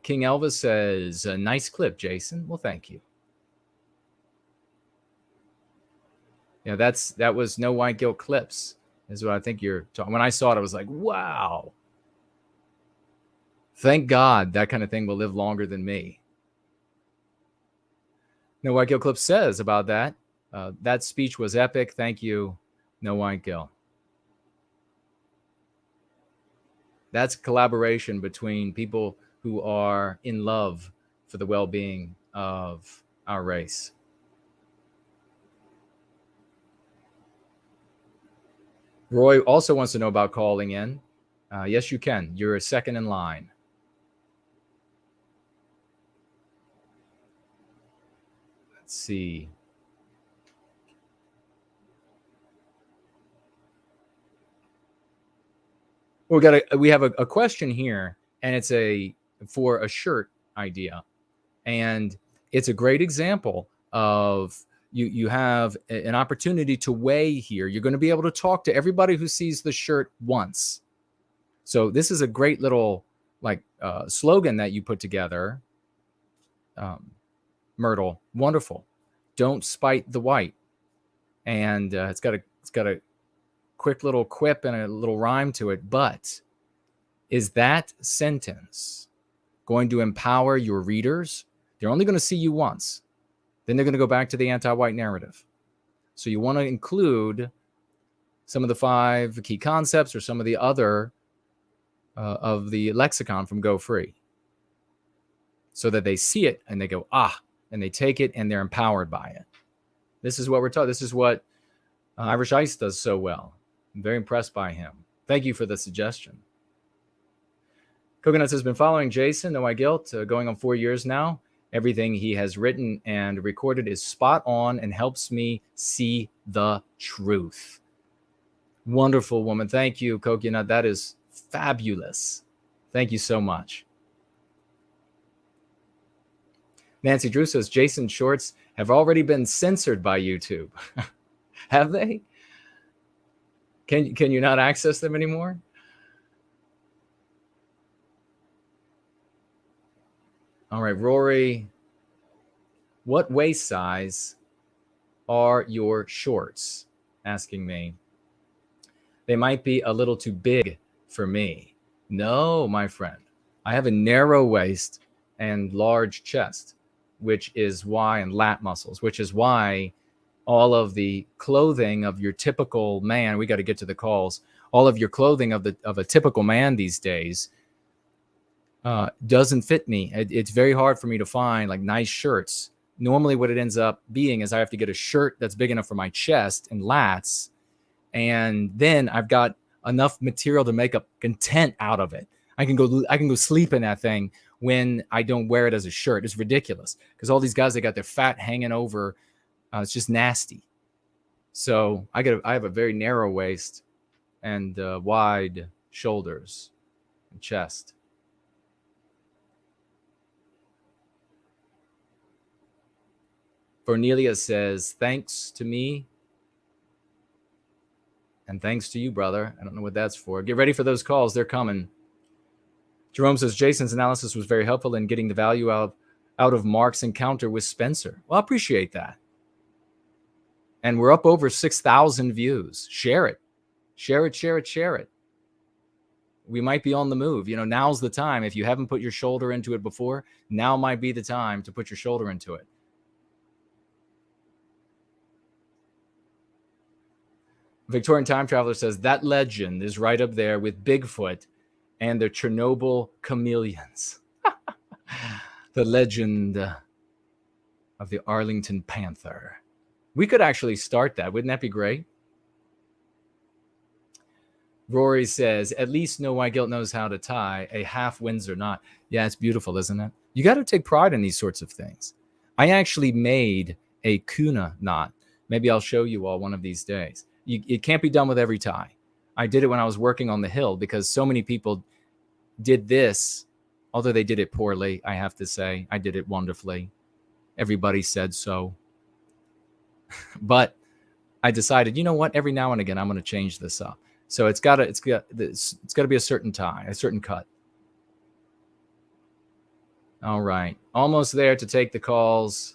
King Elvis says, a nice clip, Jason. Well, thank you. Yeah, that was No White Gill Clips is what I think you're talking. When I saw it, I was like, wow. Thank God that kind of thing will live longer than me. No White Gill Clip says about that. That speech was epic. Thank you, No White Gill. That's collaboration between people who are in love for the well-being of our race. Roy also wants to know about calling in. Yes, you can. You're second in line. Let's see. We have a question here, and it's for a shirt idea, and it's a great example of you have an opportunity to weigh here. You're going to be able to talk to everybody who sees the shirt once. So this is a great little slogan that you put together, Myrtle. Wonderful. Don't spite the white, and it's got a quick little quip and a little rhyme to it. But is that sentence going to empower your readers? They're only going to see you once. Then they're going to go back to the anti-white narrative. So you want to include some of the 5 key concepts or some of the other of the lexicon from Go Free, so that they see it and they go, and they take it and they're empowered by it. This is what we're taught. This is what Irish Ice does so well. I'm very impressed by him. Thank you for the suggestion. Coconuts has been following Jason, No I Guilt, going on 4 years now. Everything he has written and recorded is spot on and helps me see the truth. Wonderful woman. Thank you, Coconut. That is fabulous. Thank you so much. Nancy Drew says Jason's shorts have already been censored by YouTube. Have they? Can you not access them anymore? All right, Rory, what waist size are your shorts? Asking me. They might be a little too big for me. No, my friend. I have a narrow waist and large chest, which is why, and lat muscles, which is why all of the clothing of your typical man, we got to get to the calls, all of your clothing of a typical man these days doesn't fit me. It's very hard for me to find like nice shirts. Normally what it ends up being is I have to get a shirt that's big enough for my chest and lats, and then I've got enough material to make a content out of it. I can go sleep in that thing when I don't wear it as a shirt. It's ridiculous because all these guys, they got their fat hanging over. It's just nasty. So I have a very narrow waist and wide shoulders and chest. Cornelia says, thanks to me and thanks to you, brother. I don't know what that's for. Get ready for those calls. They're coming. Jerome says, Jason's analysis was very helpful in getting the value out of Mark's encounter with Spencer. Well, I appreciate that. And we're up over 6,000 views. Share it. Share it, share it, share it. We might be on the move. Now's the time. If you haven't put your shoulder into it before, now might be the time to put your shoulder into it. Victorian Time Traveler says, that legend is right up there with Bigfoot and the Chernobyl chameleons. The legend of the Arlington Panther. We could actually start that. Wouldn't that be great? Rory says, at least No White Guilt knows how to tie a half Windsor knot. Yeah, it's beautiful, isn't it? You got to take pride in these sorts of things. I actually made a Kuna knot. Maybe I'll show you all one of these days. It can't be done with every tie. I did it when I was working on the Hill because so many people did this, although they did it poorly, I have to say. I did it wonderfully. Everybody said so. But I decided, you know what? Every now and again, I'm going to change this up. So it's got to be a certain tie, a certain cut. All right, almost there to take the calls.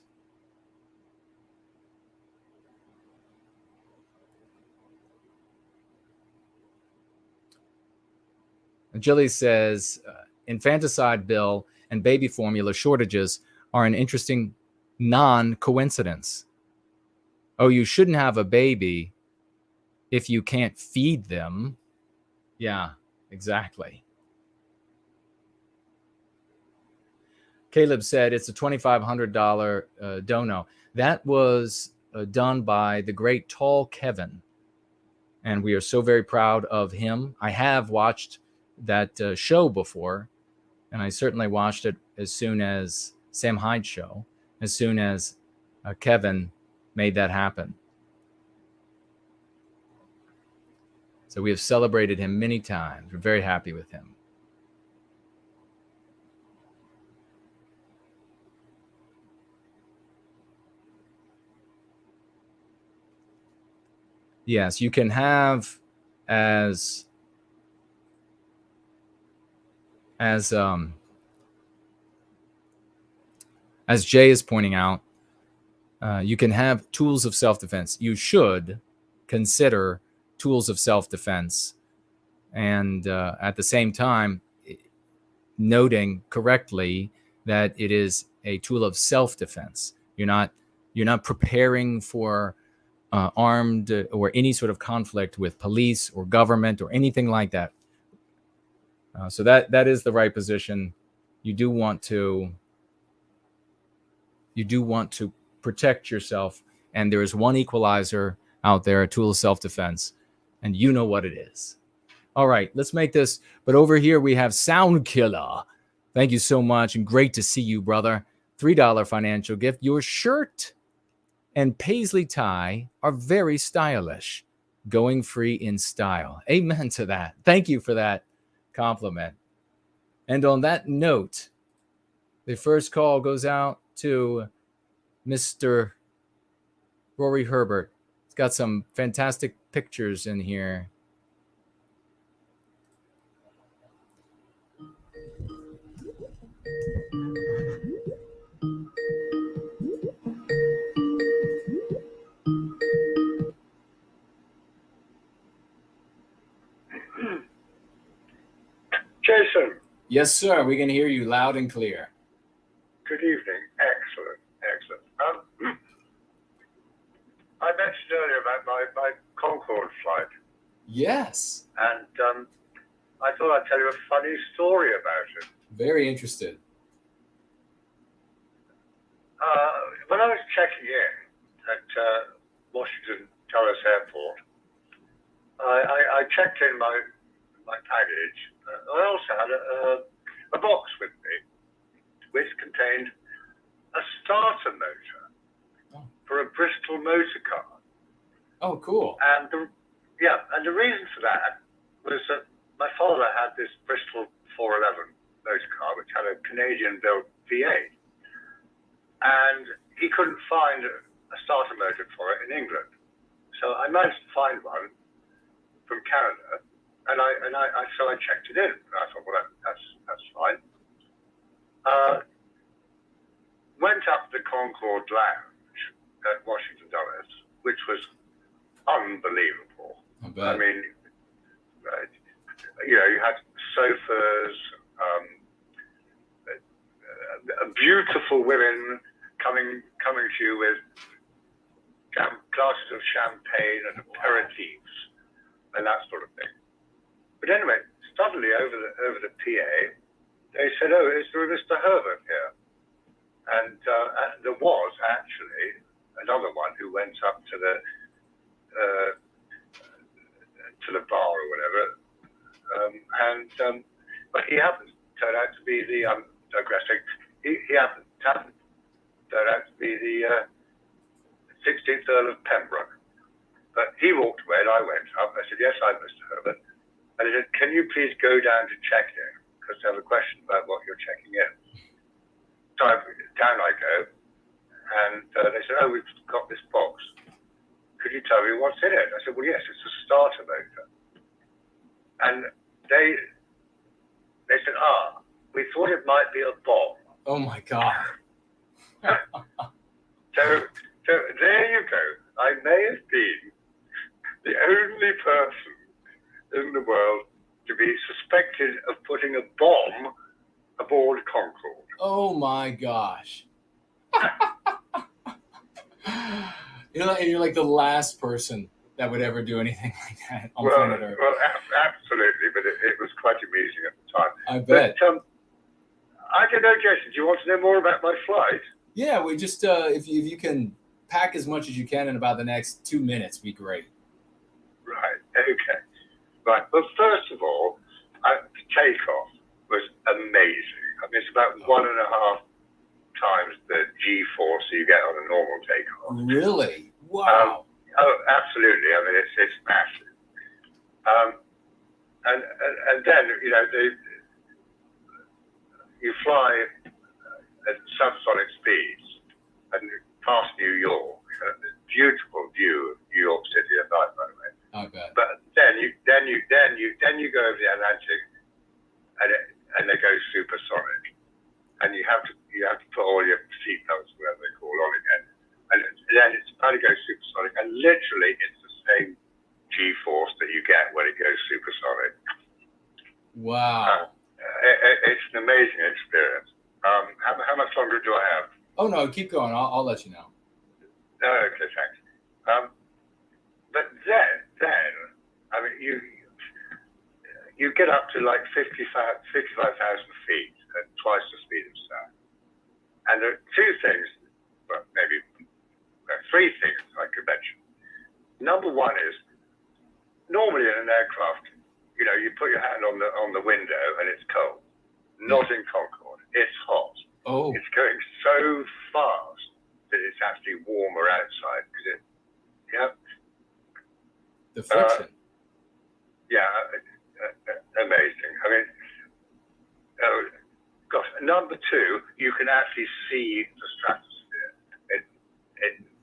Jilly says, infanticide bill and baby formula shortages are an interesting non-coincidence. Oh, you shouldn't have a baby if you can't feed them. Yeah, exactly. Caleb said it's a $2,500 dono. That was done by the great Tall Kevin. And we are so very proud of him. I have watched that show before, and I certainly watched it as soon as Sam Hyde's show, as soon as Kevin made that happen. So we have celebrated him many times. We're very happy with him. Yes, you can have as Jay is pointing out, you can have tools of self-defense. You should consider tools of self-defense, and at the same time, noting correctly that it is a tool of self-defense. You're not preparing for armed or any sort of conflict with police or government or anything like that. So that is the right position. You do want to protect yourself, and there is one equalizer out there, a tool of self-defense, and you know what it is. All right, let's make this. But over here we have Sound Killer. Thank you so much, and great to see you, brother. $3 financial gift. Your shirt and paisley tie are very stylish. Going free in style. Amen to that. Thank you for that compliment. And on that note, the first call goes out to Mr. Rory Herbert. It's got some fantastic pictures in here. Jason. Yes, sir. We can hear you loud and clear. Good evening. Excellent. I mentioned earlier about my Concord flight. Yes. And I thought I'd tell you a funny story about it. Very interested. When I was checking in at Washington Dulles Airport, I checked in my package. I also had a box with me, which contained a starter motor for a Bristol motor car. Oh, cool. And the reason for that was that my father had this Bristol 411 motor car, which had a Canadian-built V8, and he couldn't find a starter motor for it in England. So I managed to find one from Canada. And so I checked it in. And I thought, well, that's fine. Went up the Concord Lounge at Washington Dulles, which was unbelievable. I mean, you had sofas, beautiful women coming to you with glasses of champagne and aperitifs and that sort of thing. But anyway, suddenly over the PA, they said, "Oh, is there a Mr. Herbert here?" And there was actually another one who went up to the bar or whatever, but he happened to turn out to be the digressing. He happened to turn out to be the 16th Earl of Pembroke. But he walked away, and I went up. I said, "Yes, I'm Mr. Herbert." And he said, "Can you please go down to check in? Because I have a question about what you're checking in." So down I go, and they said, "Oh, we've got this box. Could you tell me what's in it?" I said, "Well, yes, it's a starter motor." And they said, "We thought it might be a bomb." Oh my God. So there you go. I may have been the only person in the world to be suspected of putting a bomb aboard Concord. Oh my gosh. You're like the last person that would ever do anything like that on planet Earth. Well, absolutely, but it was quite amusing at the time. I bet. But, I don't know, Jason, do you want to know more about my flight? Yeah, we just, if you can pack as much as you can in about the next 2 minutes, be great. Right. Okay. Right. Well, first of all, the takeoff was amazing. I mean, it's about 1.5 times the G-force you get on a normal takeoff. Really? Wow. Oh, absolutely. I mean, it's massive. And then, you fly at subsonic speeds and past New York. Beautiful view of New York City at night, by the way. I bet. But then you go over the Atlantic, and they go supersonic, and you have to put all your seatbelts, whatever they call on again, and then it's about to go supersonic, and literally it's the same G-force that you get when it goes supersonic. Wow. It's an amazing experience. How much longer do I have? Oh no, keep going. I'll let you know. Okay, thanks. But then, I mean, you get up to like 55,000 feet at twice the speed of sound. And there are two things, well, maybe three things I could mention. Number one is, normally in an aircraft, you put your hand on the window and it's cold. Not in Concord. It's hot. Oh. It's going so fast that it's actually warmer outside because The friction. Amazing. I mean, gosh. Number two, you can actually see the stratosphere.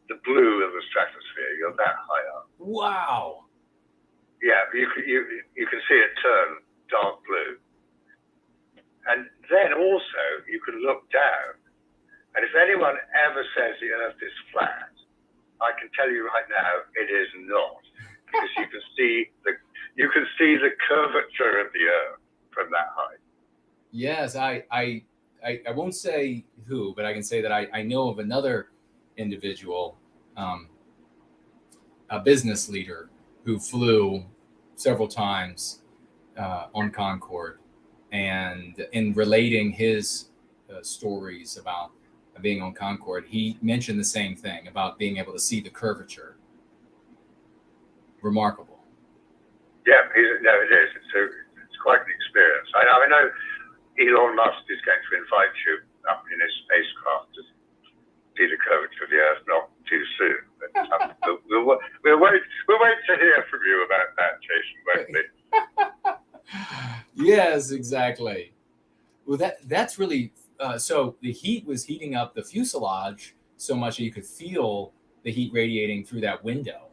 The blue of the stratosphere. You're that high up. Wow. Yeah, you can see it turn dark blue. And then also you can look down. And if anyone ever says the Earth is flat, I can tell you right now it is not, because you can see the curvature of the Earth from that height. Yes, I won't say who, but I can say that I know of another individual, a business leader who flew several times on Concord, and in relating his stories about being on Concord, he mentioned the same thing about being able to see the curvature. Remarkable. Yeah, it is. It's quite an experience. I know Elon Musk is going to invite you up in his spacecraft to see the curvature of the Earth, not too soon. But we'll wait to hear from you about that, Jason, won't we? Yes, exactly. Well, that's really so the heat was heating up the fuselage so much that you could feel the heat radiating through that window.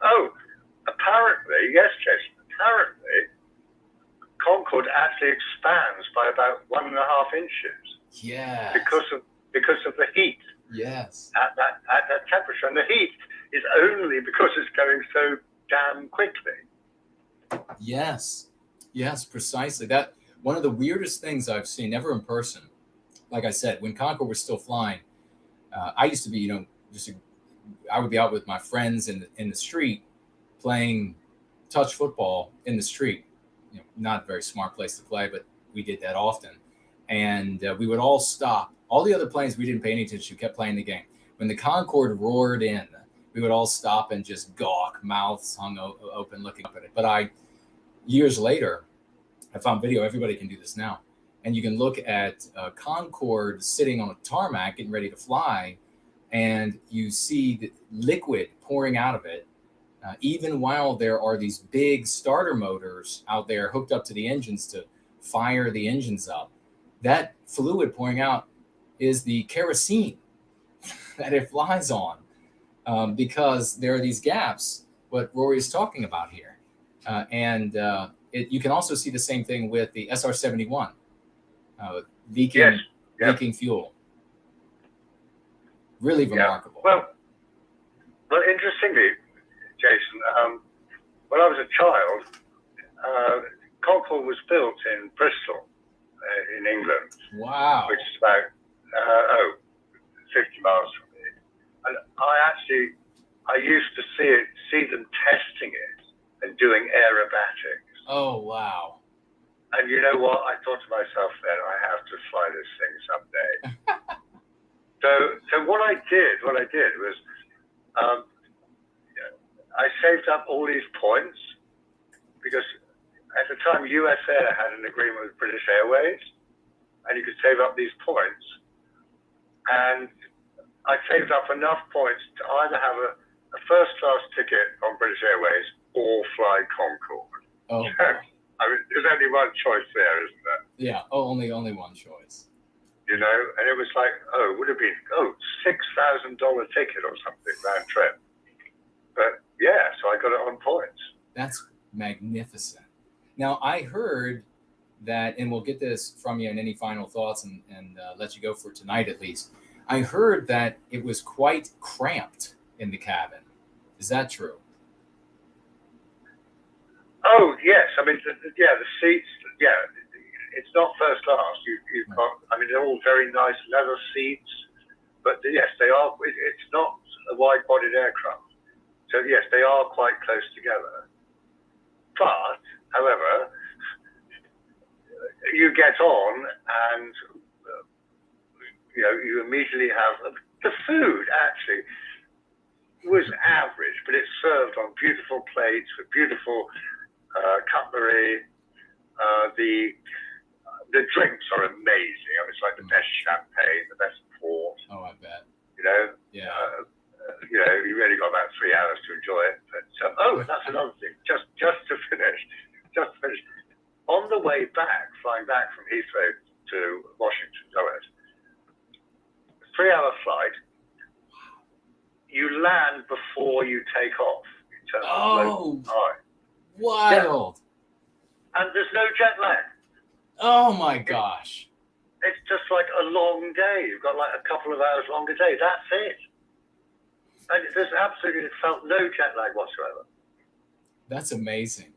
Oh, apparently, yes, Jason. Apparently, Concord actually expands by about 1.5 inches. Yes. Because of the heat. Yes. At that temperature, and the heat is only because it's going so damn quickly. Yes, precisely. That one of the weirdest things I've seen, never in person. Like I said, when Concord was still flying, I used to be, I would be out with my friends in the street playing touch football in the street. Not a very smart place to play, but we did that often. And we would all stop. All the other planes we didn't pay any attention to, kept playing the game. When the Concord roared in, we would all stop and just gawk, mouths hung open, looking up at it. But years later, I found video. Everybody can do this now. And you can look at Concord sitting on a tarmac, getting ready to fly, and you see the liquid pouring out of it, even while there are these big starter motors out there hooked up to the engines to fire the engines up. That fluid pouring out is the kerosene that it flies on, because there are these gaps, what Rory is talking about here. You can also see the same thing with the SR-71, leaking fuel. Really remarkable. Well, interestingly, Jason, when I was a child, Concord was built in Bristol, in England. Wow. Which is about 50 miles from me. And I used to see them testing it and doing aerobatics. Oh, wow. And you know what? I thought to myself then, I have to fly this thing someday. So what I did was, I saved up all these points because at the time US Air had an agreement with British Airways, and you could save up these points. And I saved up enough points to either have a first-class ticket on British Airways or fly Concord. Oh, So, I mean, there's only one choice there, isn't there? yeah. Oh, only one choice. You know, and it was like, would have been $6,000 ticket or something round trip. But yeah, so I got it on points. That's magnificent. Now I heard that, and we'll get this from you in any final thoughts and let you go for tonight at least. I heard that it was quite cramped in the cabin. Is that true? Oh, yes. I mean, the seats, it's not first class. You've got, I mean, they're all very nice leather seats, but yes, they are, it's not a wide-bodied aircraft. So yes, they are quite close together. But, however, you get on and, you immediately have, the food actually was average, but it's served on beautiful plates with beautiful cutlery. The drinks are amazing. I mean, it's like the best champagne, the best port. Oh, I bet. Yeah. You really got about 3 hours to enjoy it. But that's another thing. Just to finish. On the way back, flying back from Heathrow to Washington, 3-hour flight. You land before you take off. In terms of local time. Wild. Yeah. And there's no jet lag. Oh my gosh. It's just like a long day. You've got like a couple of hours longer day. That's it. And there's absolutely felt no jet lag whatsoever. That's amazing.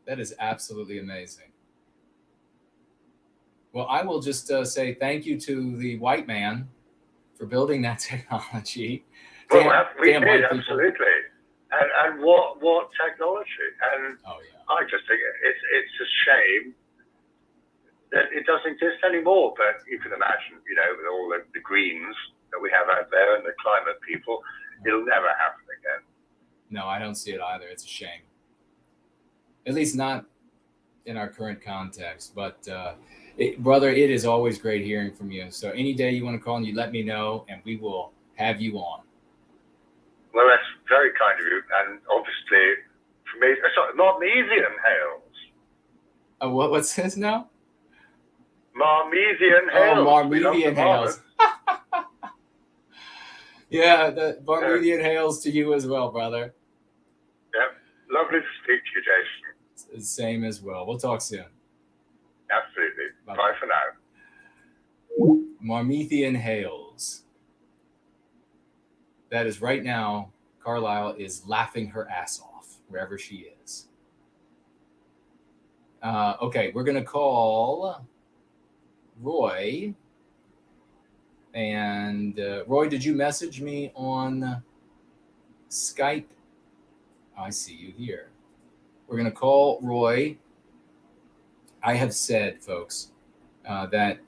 That is absolutely amazing. Well, I will just say thank you to the white man for building that technology. We did, absolutely. And what technology? And I just think it's a shame that it doesn't exist anymore. But you can imagine, with all the greens that we have out there and the climate people, it'll never happen again. No, I don't see it either. It's a shame. At least not in our current context. But, brother, it is always great hearing from you. So any day you want to call and you let me know, and we will have you on. Well, that's very kind of you. And obviously, for me, Marmesian hails. What's this now? Marmesian hails. Oh, Marmesian hails. Yeah, the Marmesian hails to you as well, brother. Yep. Lovely to speak to you, Jason. Same as well. We'll talk soon. Absolutely. Bye for now. Marmesian hails. That is right now, Carlisle is laughing her ass off wherever she is. Okay, we're going to call Roy. And Roy, did you message me on Skype? I see you here. We're going to call Roy. I have said, folks, that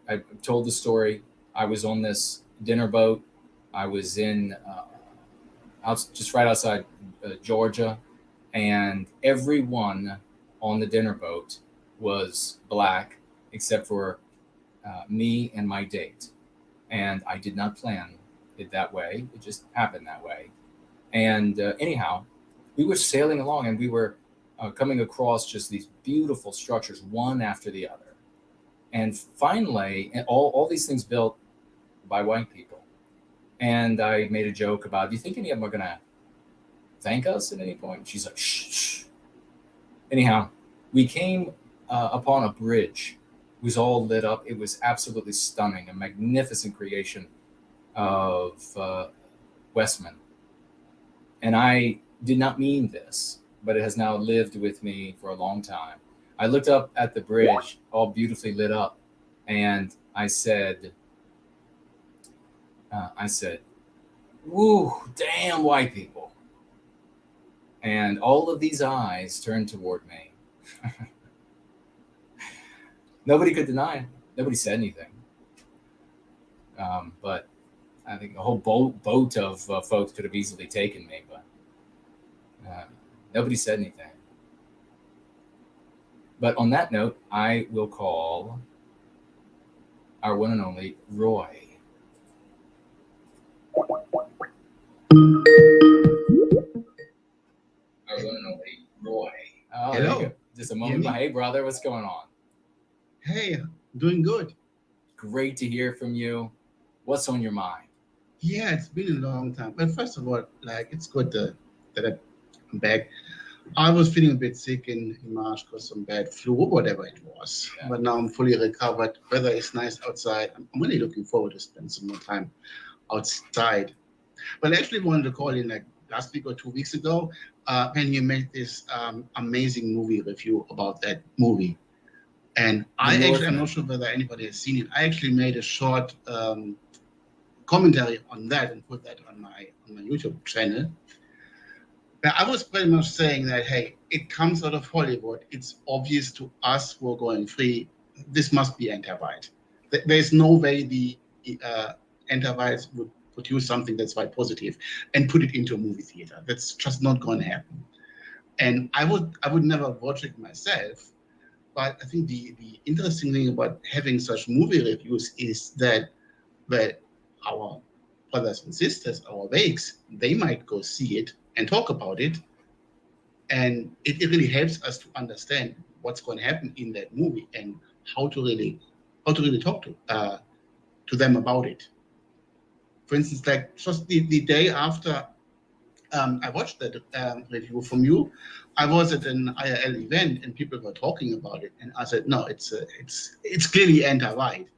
I told the story. I was on this dinner boat. I was in just right outside Georgia, and everyone on the dinner boat was black except for me and my date. And I did not plan it that way. It just happened that way. And anyhow, we were sailing along, and we were coming across just these beautiful structures, one after the other. And finally, all these things built by white people. And I made a joke about, do you think any of them are going to thank us at any point? She's like, shh. Anyhow, we came upon a bridge. It was all lit up. It was absolutely stunning, a magnificent creation of Westman. And I did not mean this, but it has now lived with me for a long time. I looked up at the bridge, all beautifully lit up, and I said, woo, damn white people. And all of these eyes turned toward me. Nobody could deny it. Nobody said anything. But I think a whole boat of folks could have easily taken me, but nobody said anything. But on that note, I will call our one and only Roy. Our one and only Roy. Oh, Hello. Just a moment. Hey, brother, what's going on? Hey, doing good. Great to hear from you. What's on your mind? Yeah, it's been a long time. But first of all, like, it's good that I'm back. I was feeling a bit sick in March because some bad flu or whatever it was. Yeah. But now I'm fully recovered. Weather is nice outside. I'm really looking forward to spend some more time outside. But I actually wanted to call in like last week or 2 weeks ago when you made this amazing movie review about that movie. And I'm not sure whether anybody has seen it. I actually made a short commentary on that and put that on my YouTube channel. Now, I was pretty much saying that, hey, it comes out of Hollywood. It's obvious to us who are going free, this must be anti-white. There's no way the anti-whites would produce something that's white positive and put it into a movie theater. That's just not going to happen. And I would never watch it myself. But I think the interesting thing about having such movie reviews is that our brothers and sisters, our wakes, they might go see it and talk about it. And it really helps us to understand what's going to happen in that movie and how to really talk to them about it. For instance, like just the day after I watched that review from you, I was at an IRL event and people were talking about it, and I said, no, it's clearly anti-white.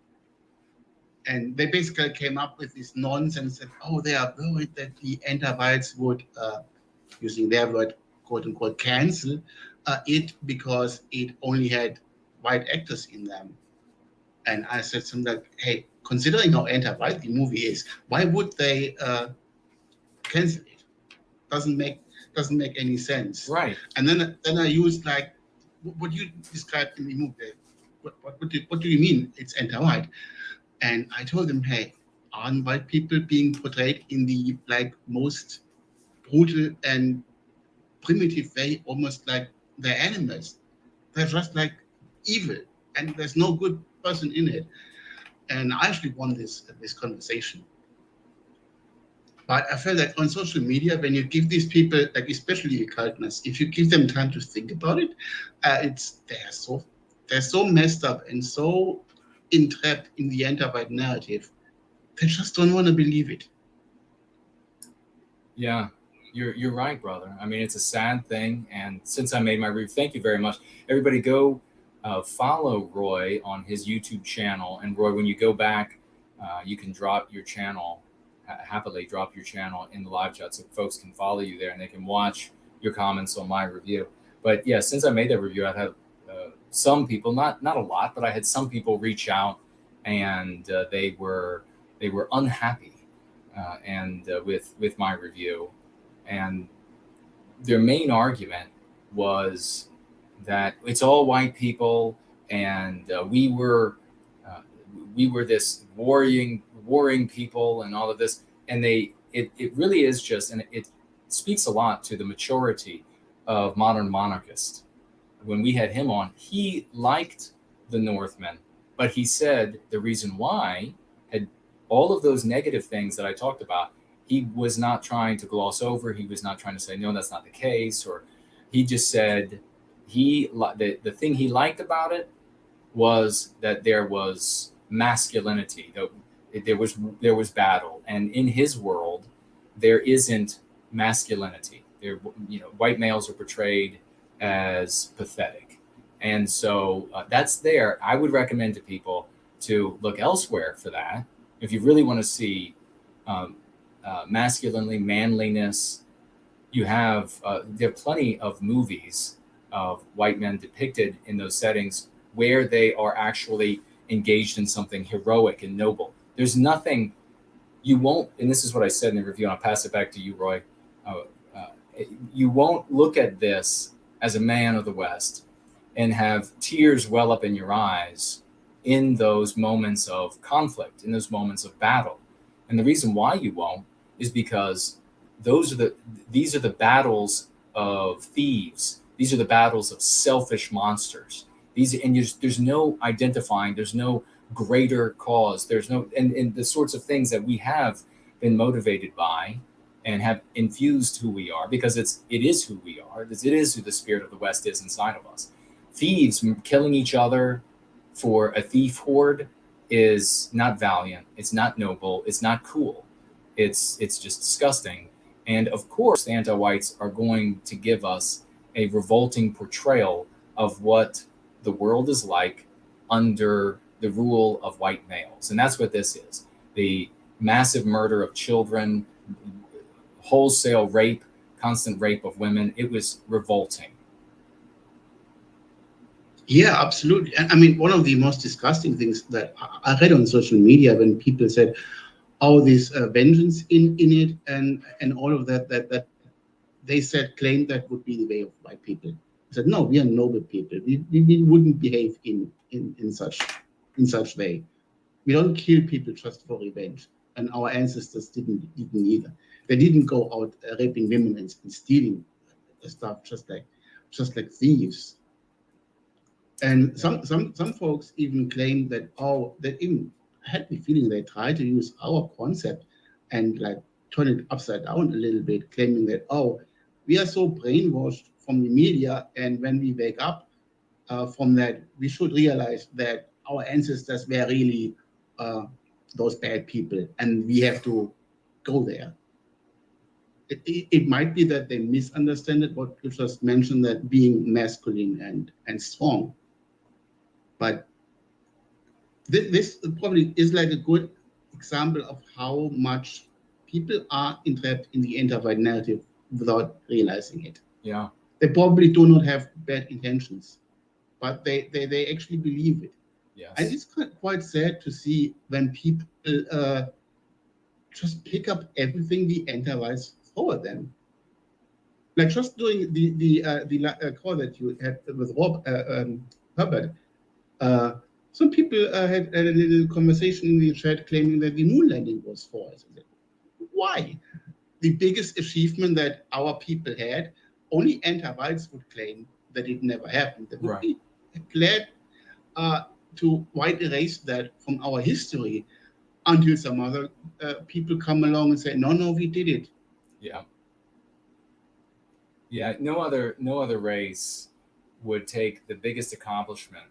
And they basically came up with this nonsense that, oh, they are worried that the anti-whites would, using their word, quote unquote, cancel it because it only had white actors in them. And I said something like, hey, considering how anti-white the movie is, why would they cancel it? Doesn't make any sense. Right. And then I used like what you described in the movie. What do you mean it's anti-white? And I told them, hey, aren't white people being portrayed in the like most brutal and primitive way, almost like they're animals? They're just like evil, and there's no good person in it. And I actually won this conversation. But I felt that on social media, when you give these people, like especially the cultness, if you give them time to think about it, they're so messed up and so entrapped in the anti-white narrative, they just don't want to believe it. Yeah, you're right, brother. I mean, it's a sad thing. And since I made my review, thank you very much. Everybody go follow Roy on his YouTube channel. And Roy, when you go back, you can drop your channel, happily drop your channel in the live chat so folks can follow you there and they can watch your comments on my review. But yeah, since I made that review, I've had some people, not a lot, but I had some people reach out and they were unhappy with my review. And their main argument was that it's all white people and we were this warring people and all of this. And it really is just, and it speaks a lot to the maturity of modern monarchists. When we had him on, he liked the Northmen, but he said the reason why had all of those negative things that I talked about, he was not trying to gloss over. He was not trying to say, no, that's not the case. Or he just said the thing he liked about it was that there was masculinity, there was battle. And in his world, there isn't masculinity. White males are portrayed as pathetic. And so that's there. I would recommend to people to look elsewhere for that. If you really want to see masculinity, manliness, there are plenty of movies of white men depicted in those settings where they are actually engaged in something heroic and noble. There's nothing you won't, and this is what I said in the review, and I'll pass it back to you, Roy. You won't look at this as a man of the West and have tears well up in your eyes in those moments of conflict, in those moments of battle. And the reason why you won't is because these are the battles of thieves. These are the battles of selfish monsters. There's no identifying, there's no greater cause. There's no, and the sorts of things that we have been motivated by and have infused who we are, because it is who we are. It is who the spirit of the West is inside of us. Thieves killing each other for a thief horde is not valiant. It's not noble. It's not cool. It's just disgusting. And of course, the anti-whites are going to give us a revolting portrayal of what the world is like under the rule of white males. And that's what this is. The massive murder of children, wholesale rape, constant rape of women. It was revolting. Yeah, absolutely. And I mean, one of the most disgusting things that I read on social media when people said, "Oh, this vengeance in it," and all of that they said claimed that would be the way of white people. I said, no, we are noble people. We wouldn't behave in such way. We don't kill people just for revenge, and our ancestors didn't either. They didn't go out raping women and stealing stuff just like thieves. And some folks even claim that, they even had the feeling they tried to use our concept and like turn it upside down a little bit, claiming that, we are so brainwashed from the media, and when we wake up from that, we should realize that our ancestors were really those bad people, and we have to go there. It might be that they misunderstand it, what you just mentioned, that being masculine and strong. But this probably is like a good example of how much people are entrapped in the anti-white narrative without realizing it. Yeah. They probably do not have bad intentions, but they actually believe it. Yes. And it's quite sad to see when people just pick up everything the anti-whites throw at them. Like just doing the call that you had with Herbert. Some people had a little conversation in the chat claiming that the moon landing was false. Why? The biggest achievement that our people had, only anti-whites would claim that it never happened. They would be glad to white erase that from our history until some other people come along and say, no, we did it. Yeah. Yeah, no other race would take the biggest accomplishment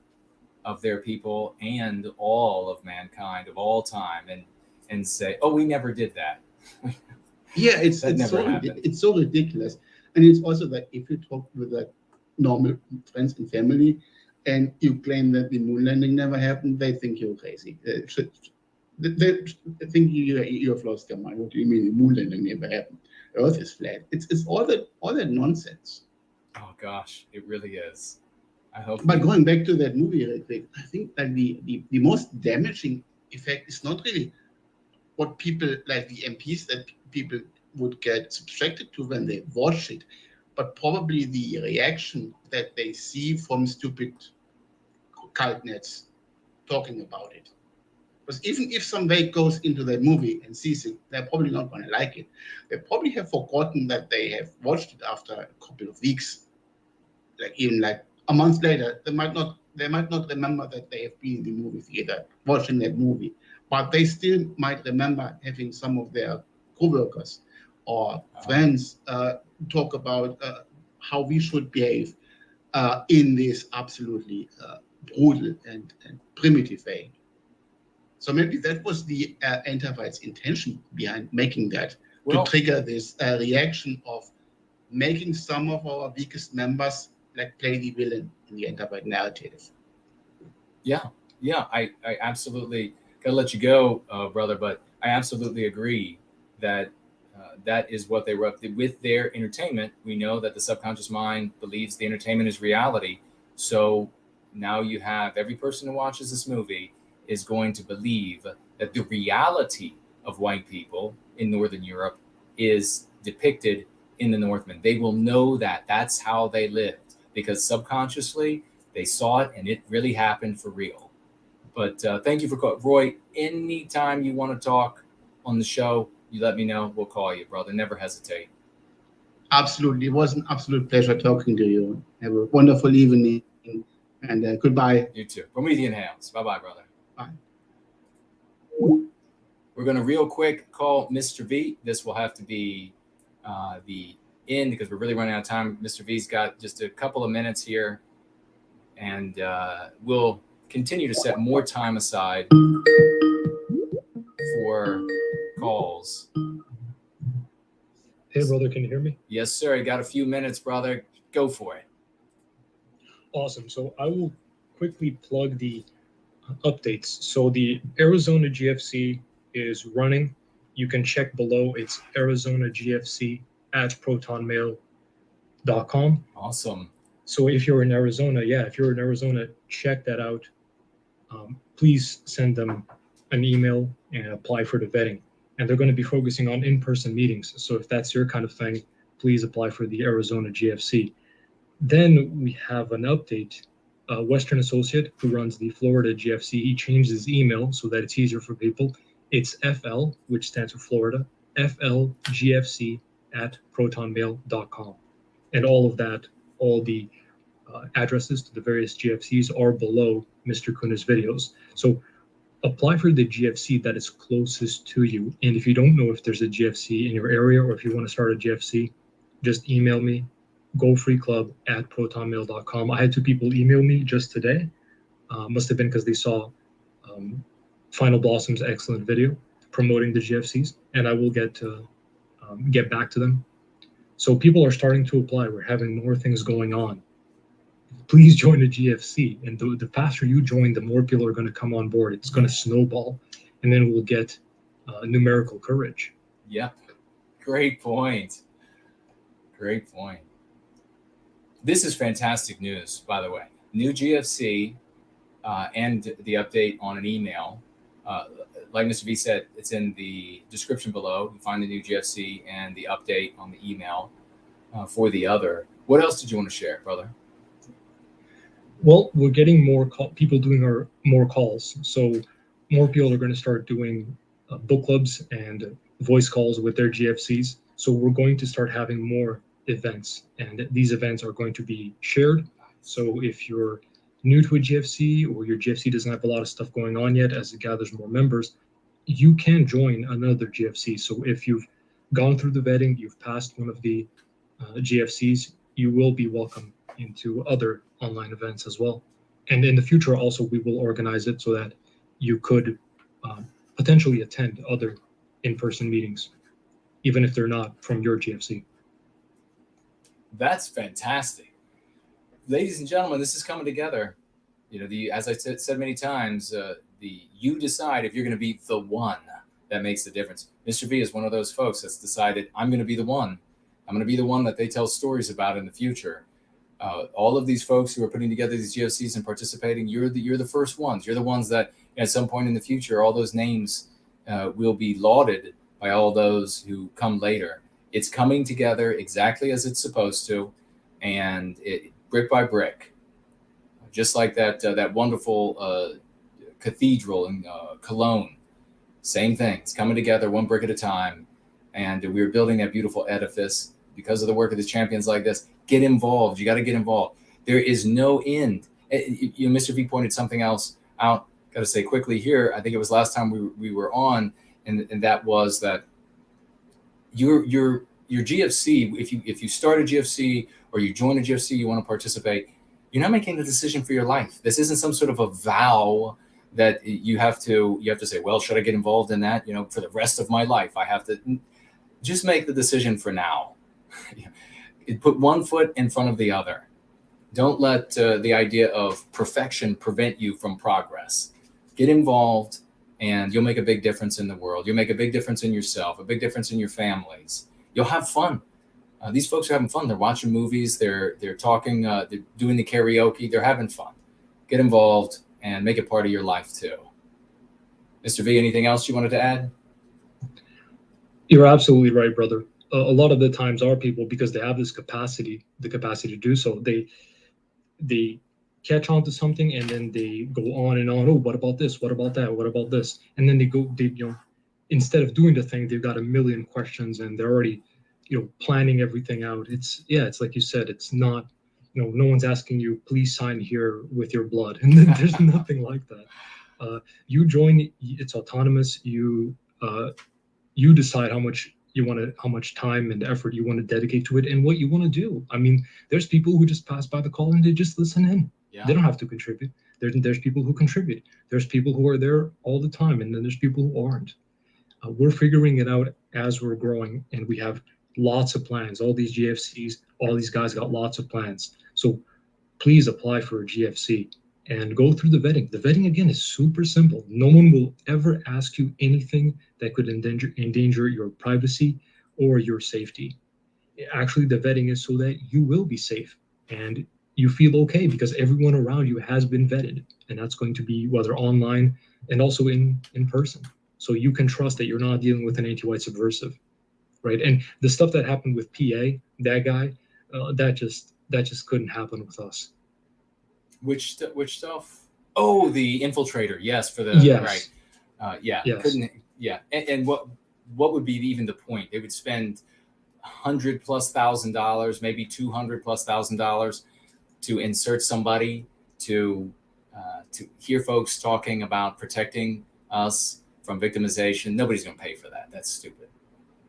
of their people and all of mankind of all time and say, we never did that. Yeah, it's so ridiculous. And it's also that if you talk with like normal friends and family and you claim that the moon landing never happened, they think you're crazy. They think you've lost your mind. What do you mean the moon landing never happened? Earth is flat. It's all that nonsense. Oh gosh, it really is. I hope. But going back to that movie real quick, I think that the most damaging effect is not really what people like the MPs that people would get subjected to when they watch it, but probably the reaction that they see from stupid cult nets talking about it. Because even if somebody goes into that movie and sees it, they're probably not going to like it. They probably have forgotten that they have watched it after a couple of weeks, like even like a month later. They might not remember that they have been in the movie theater watching that movie, but they still might remember having some of their co-workers or friends talk about how we should behave in this absolutely brutal and primitive way. So maybe that was the anti-white's intention behind making that, to trigger this reaction of making some of our weakest members like play the villain in the anti-white narrative. Yeah, I absolutely gotta let you go, brother, but I absolutely agree that that is what they were up to with their entertainment. We know that the subconscious mind believes the entertainment is reality. So now you have every person who watches this movie is going to believe that the reality of white people in Northern Europe is depicted in the Northmen. They will know that that's how they lived because subconsciously they saw it and it really happened for real. But thank you for calling. Roy, anytime you want to talk on the show, you let me know. We'll call you, brother. Never hesitate. Absolutely. It was an absolute pleasure talking to you. Have a wonderful evening, and goodbye. You too. Promethean Hales. Bye-bye, brother. Bye. We're going to real quick call Mr. V. This will have to be the end because we're really running out of time. Mr. V's got just a couple of minutes here, and we'll continue to set more time aside for calls. Hey, brother, can you hear me? Yes, sir. You got a few minutes, brother. Go for it. Awesome. So I will quickly plug the updates. So the Arizona GFC is running. You can check below. It's arizonagfc@protonmail.com. Awesome. So if you're in Arizona, check that out. Please send them an email and apply for the vetting. And they're going to be focusing on in-person meetings. So if that's your kind of thing, please apply for the Arizona GFC. Then we have an update. Western Associate, who runs the Florida GFC, he changed his email so that it's easier for people. It's FL, which stands for Florida, flgfc@protonmail.com. And all of that, all the addresses to the various GFCs are below Mr. Kuna's videos. So apply for the GFC that is closest to you. And if you don't know if there's a GFC in your area or if you want to start a GFC, just email me, gofreeclub@protonmail.com. I had 2 people email me just today. Must have been because they saw Final Blossom's excellent video promoting the GFCs, and I will get back to them. So people are starting to apply. We're having more things going on. Please join the GFC, and the faster you join, the more people are going to come on board. It's going to snowball, and then we'll get numerical courage. Yep. Great point. Great point. This is fantastic news, by the way. New GFC and the update on an email. Like Mr. V said, it's in the description below. You find the new GFC and the update on the email for the other. What else did you want to share, brother? Well, we're getting more people doing more calls. So more people are going to start doing book clubs and voice calls with their GFCs. So we're going to start having more events, and these events are going to be shared. So if you're new to a GFC or your GFC doesn't have a lot of stuff going on yet as it gathers more members, you can join another GFC. So if you've gone through the vetting, you've passed one of the GFCs, you will be welcome into other online events as well. And in the future also, we will organize it so that you could potentially attend other in-person meetings, even if they're not from your GFC. That's fantastic. Ladies and gentlemen, this is coming together. You know, as I said many times, you decide if you're going to be the one that makes the difference. Mr. V is one of those folks that's decided, I'm going to be the one. I'm going to be the one that they tell stories about in the future. All of these folks who are putting together these GFCs and participating, you're the first ones. You're the ones that at some point in the future, all those names will be lauded by all those who come later. It's coming together exactly as it's supposed to, and brick by brick, just like that wonderful cathedral in Cologne. Same thing. It's coming together one brick at a time, and we're building that beautiful edifice because of the work of the champions like this. Get involved. You got to get involved. There is no end. Mr. V pointed something else out. Got to say quickly here. I think it was last time we were on, and that was that your GFC. If you start a GFC or you join a GFC, you want to participate. You're not making the decision for your life. This isn't some sort of a vow that you have to say, well, should I get involved in that? For the rest of my life, I have to. Just make the decision for now. Put one foot in front of the other. Don't let the idea of perfection prevent you from progress. Get involved, and you'll make a big difference in the world. You'll make a big difference in yourself, a big difference in your families. You'll have fun. These folks are having fun. They're watching movies. They're talking. They're doing the karaoke. They're having fun. Get involved and make it part of your life too. Mr. V, anything else you wanted to add? You're absolutely right, brother. A lot of the times our people, because they have the capacity to do so, they catch on to something and then they go on and on. Oh, what about this? What about that? What about this? And then they instead of doing the thing, they've got a million questions and they're already, planning everything out. It's like you said, it's not, no one's asking you, please sign here with your blood. And then there's nothing like that. You join, it's autonomous. You decide how much time and effort you want to dedicate to it and what you want to do. I mean, there's people who just pass by the call and they just listen in. Yeah. They don't have to contribute. There's people who contribute. There's people who are there all the time, and then there's people who aren't. We're figuring it out as we're growing, and we have lots of plans. All these GFCs, all these guys got lots of plans. So please apply for a GFC and go through the vetting. The vetting, again, is super simple. No one will ever ask you anything that could endanger your privacy or your safety. Actually, the vetting is so that you will be safe and you feel okay because everyone around you has been vetted. And that's going to be whether online and also in person. So you can trust that you're not dealing with an anti-white subversive, right? And the stuff that happened with PA, that guy, that just couldn't happen with us. Which stuff? Oh, the infiltrator. Yes, for the yes. Right. Yeah. Yes. Couldn't. Yeah. And what would be even the point? They would spend $100,000+, maybe $200,000+ to insert somebody to hear folks talking about protecting us from victimization. Nobody's going to pay for that. That's stupid.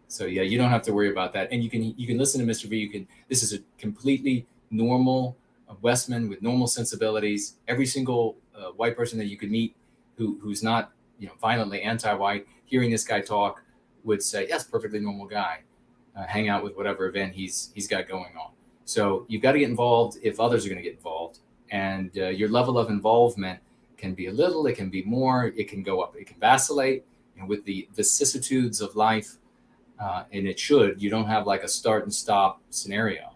So yeah, you don't have to worry about that. And you can listen to Mr. V. This is a completely normal Westman with normal sensibilities. Every single white person that you could meet who's not violently anti-white, hearing this guy talk would say, yes, perfectly normal guy. Hang out with whatever event he's got going on. So you've got to get involved if others are going to get involved. And your level of involvement can be a little, it can be more, it can go up, it can vacillate. And with the vicissitudes of life, and you don't have like a start and stop scenario.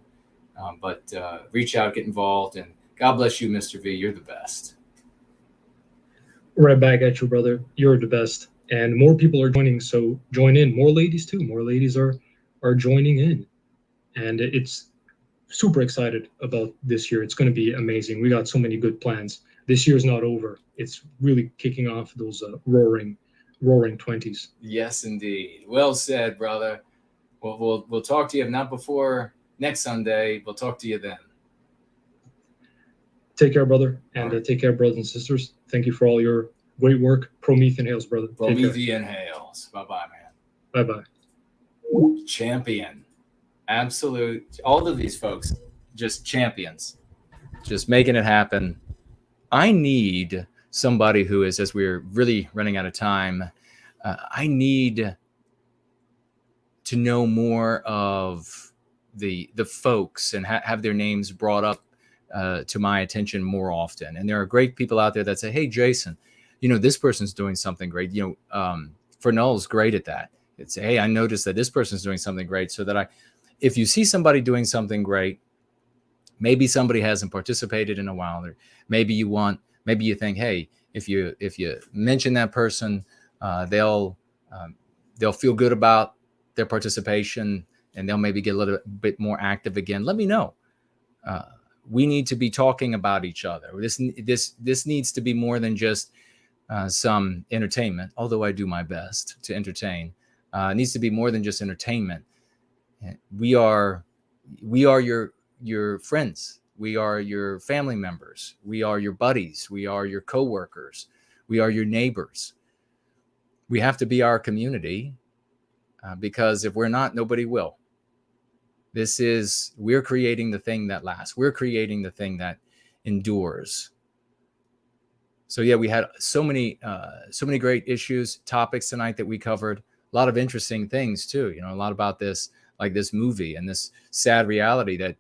But reach out, get involved, and God bless you, Mr. V. You're the best. Right back at you, brother. You're the best. And more people are joining, so join in. More ladies too. More ladies are joining in. And it's super excited about this year. It's going to be amazing. We got so many good plans. This year's not over. It's really kicking off those roaring 20s. Yes, indeed. Well said, brother. We'll talk to you, if not before next Sunday. We'll talk to you then. Take care, brother, and take care, brothers and sisters. Thank you for all your great work. Promethean Hails, brother. Promethean Hails. Bye-bye, man. Bye-bye. Champion. Absolute. All of these folks, just champions. Just making it happen. I need somebody who is, as we're really running out of time, I need to know more of the folks and have their names brought up to my attention more often. And there are great people out there that say, hey, Jason, this person's doing something great. Fernell's great at that. It's, hey, I noticed that this person's doing something great, so that if you see somebody doing something great, maybe somebody hasn't participated in a while, or maybe you think, hey, if you mention that person, they'll feel good about their participation and they'll maybe get a little bit more active again. Let me know. We need to be talking about each other. This needs to be more than just some entertainment, although I do my best to entertain. It needs to be more than just entertainment. We are your friends. We are your family members. We are your buddies. We are your coworkers. We are your neighbors. We have to be our community because if we're not, nobody will. We're creating the thing that lasts. We're creating the thing that endures. So yeah, we had so many great issues, topics tonight that we covered. A lot of interesting things too. A lot about this, like this movie and this sad reality that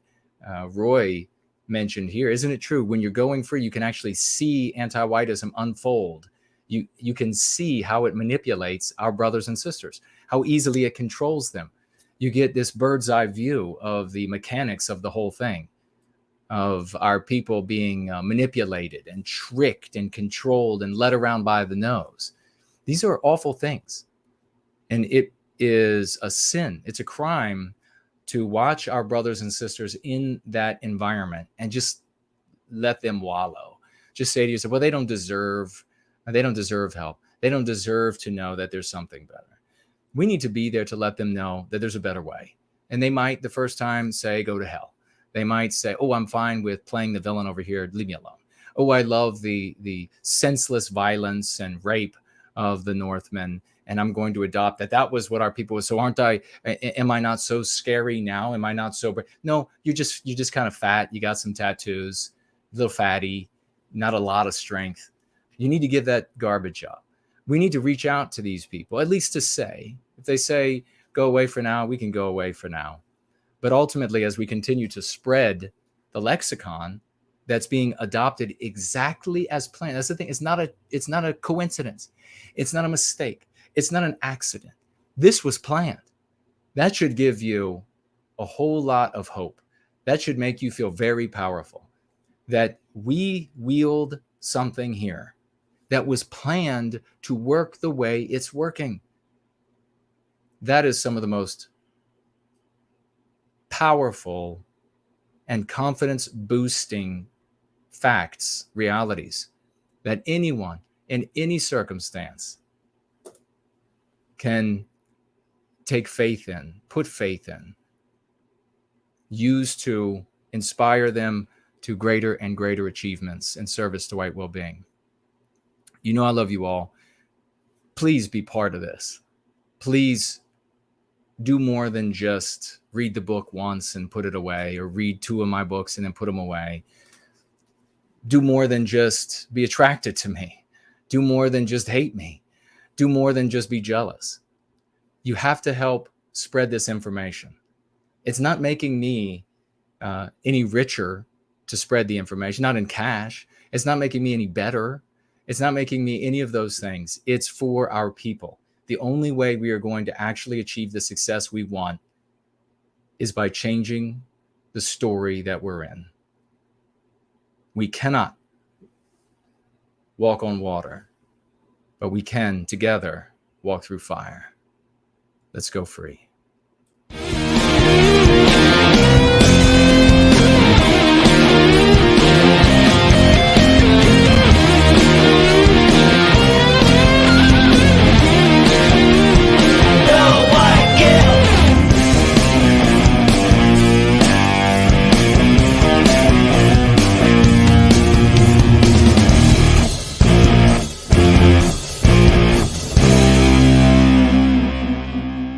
Roy mentioned here. Isn't it true? When you're going free, you can actually see anti-whiteism unfold. You can see how it manipulates our brothers and sisters, how easily it controls them. You get this bird's eye view of the mechanics of the whole thing, of our people being manipulated and tricked and controlled and led around by the nose. These are awful things. And it is a sin. It's a crime to watch our brothers and sisters in that environment and just let them wallow. Just say to yourself, well, they don't deserve help. They don't deserve to know that there's something better. We need to be there to let them know that there's a better way. And they might the first time say, go to hell. They might say, oh, I'm fine with playing the villain over here. Leave me alone. Oh, I love the senseless violence and rape of the Northmen, and I'm going to adopt that. That was what our people was. So aren't I? Am I not so scary now? Am I not so? No, you're just kind of fat. You got some tattoos, a little fatty, not a lot of strength. You need to give that garbage up. We need to reach out to these people, at least to say, if they say, go away for now, we can go away for now. But ultimately, as we continue to spread the lexicon that's being adopted exactly as planned, that's the thing. It's not a coincidence. It's not a mistake. It's not an accident. This was planned. That should give you a whole lot of hope. That should make you feel very powerful that we wield something here that was planned to work the way it's working. That is some of the most powerful and confidence boosting facts, realities that anyone in any circumstance can take faith in, put faith in, use to inspire them to greater and greater achievements in service to white well-being. You know I love you all. Please be part of this. Please do more than just read the book once and put it away, or read 2 of my books and then put them away. Do more than just be attracted to me. Do more than just hate me. Do more than just be jealous. You have to help spread this information. It's not making me any richer to spread the information, not in cash. It's not making me any better. It's not making me any of those things. It's for our people. The only way we are going to actually achieve the success we want is by changing the story that we're in. We cannot walk on water, but we can together walk through fire. Let's go free.